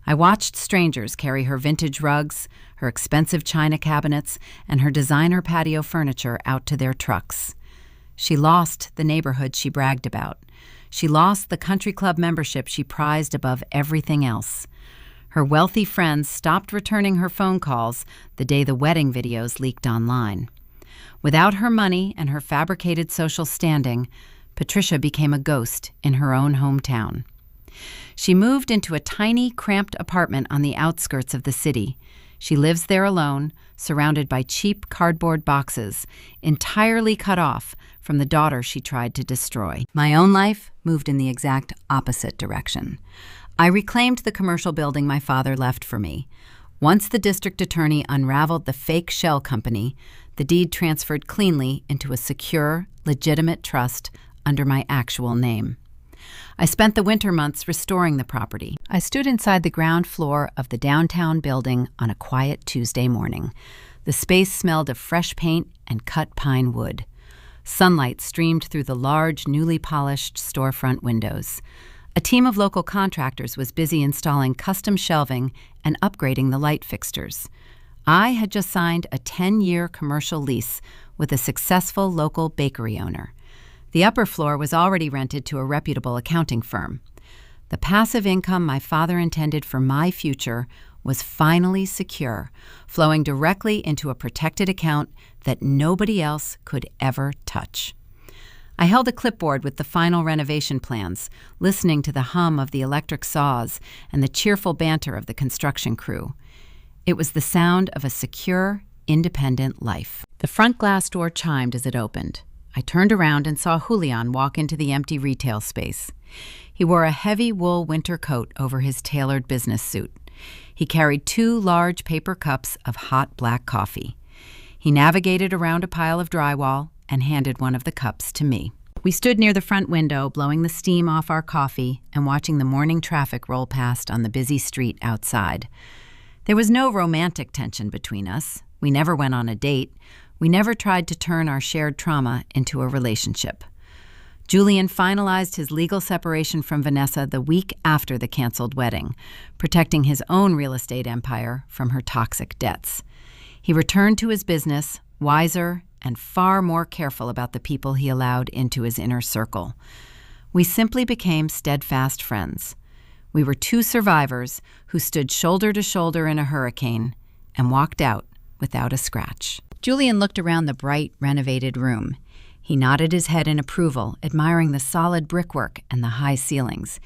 I watched strangers carry her vintage rugs, her expensive china cabinets, and her designer patio furniture out to their trucks. She lost the neighborhood she bragged about. She lost the country club membership she prized above everything else. Her wealthy friends stopped returning her phone calls the day the wedding videos leaked online. Without her money and her fabricated social standing, Patricia became a ghost in her own hometown. She moved into a tiny, cramped apartment on the outskirts of the city. She lives there alone, surrounded by cheap cardboard boxes, entirely cut off from the daughter she tried to destroy. My own life moved in the exact opposite direction. I reclaimed the commercial building my father left for me. Once the district attorney unraveled the fake shell company, the deed transferred cleanly into a secure, legitimate trust under my actual name. I spent the winter months restoring the property. I stood inside the ground floor of the downtown building on a quiet Tuesday morning. The space smelled of fresh paint and cut pine wood. Sunlight streamed through the large, newly polished storefront windows. A team of local contractors was busy installing custom shelving and upgrading the light fixtures. I had just signed a 10-year commercial lease with a successful local bakery owner. The upper floor was already rented to a reputable accounting firm. The passive income my father intended for my future was finally secure, flowing directly into a protected account that nobody else could ever touch. I held a clipboard with the final renovation plans, listening to the hum of the electric saws and the cheerful banter of the construction crew. It was the sound of a secure, independent life. The front glass door chimed as it opened. I turned around and saw Julian walk into the empty retail space. He wore a heavy wool winter coat over his tailored business suit. He carried 2 large paper cups of hot black coffee. He navigated around a pile of drywall and handed one of the cups to me. We stood near the front window, blowing the steam off our coffee and watching the morning traffic roll past on the busy street outside. There was no romantic tension between us. We never went on a date. We never tried to turn our shared trauma into a relationship. Julian finalized his legal separation from Vanessa the week after the canceled wedding, protecting his own real estate empire from her toxic debts. He returned to his business, wiser and far more careful about the people he allowed into his inner circle. We simply became steadfast friends. We were 2 survivors who stood shoulder to shoulder in a hurricane and walked out without a scratch. Julian looked around the bright, renovated room. He nodded his head in approval, admiring the solid brickwork and the high ceilings.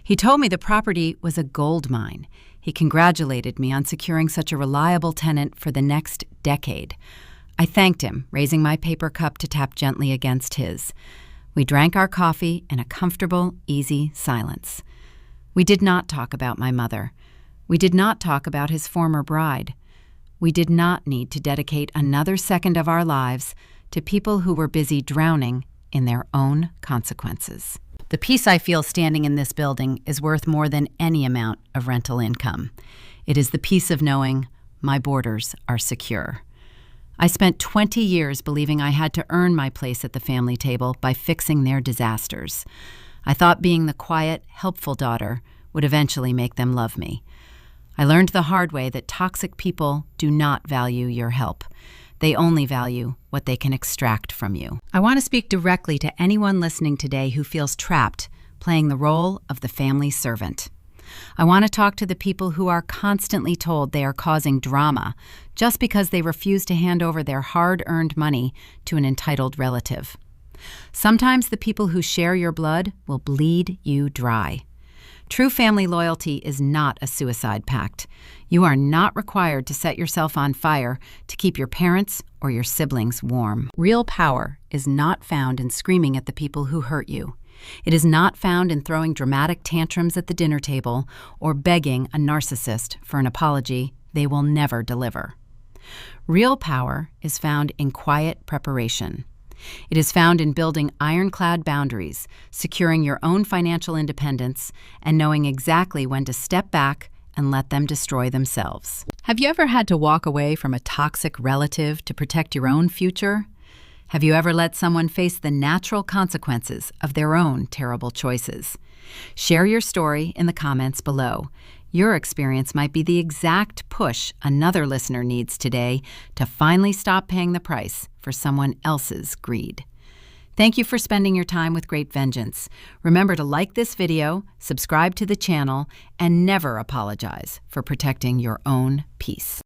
He told me the property was a gold mine. He congratulated me on securing such a reliable tenant for the next decade. I thanked him, raising my paper cup to tap gently against his. We drank our coffee in a comfortable, easy silence. We did not talk about my mother. We did not talk about his former bride. We did not need to dedicate another second of our lives to people who were busy drowning in their own consequences. The peace I feel standing in this building is worth more than any amount of rental income. It is the peace of knowing my borders are secure. I spent 20 years believing I had to earn my place at the family table by fixing their disasters. I thought being the quiet, helpful daughter would eventually make them love me. I learned the hard way that toxic people do not value your help. They only value what they can extract from you. I want to speak directly to anyone listening today who feels trapped, playing the role of the family servant. I want to talk to the people who are constantly told they are causing drama just because they refuse to hand over their hard-earned money to an entitled relative. Sometimes the people who share your blood will bleed you dry. True family loyalty is not a suicide pact. You are not required to set yourself on fire to keep your parents or your siblings warm. Real power is not found in screaming at the people who hurt you. It is not found in throwing dramatic tantrums at the dinner table or begging a narcissist for an apology they will never deliver. Real power is found in quiet preparation. It is found in building ironclad boundaries, securing your own financial independence, and knowing exactly when to step back and let them destroy themselves. Have you ever had to walk away from a toxic relative to protect your own future? Have you ever let someone face the natural consequences of their own terrible choices? Share your story in the comments below. Your experience might be the exact push another listener needs today to finally stop paying the price for someone else's greed. Thank you for spending your time with Grape Vengeance. Remember to like this video, subscribe to the channel, and never apologize for protecting your own peace.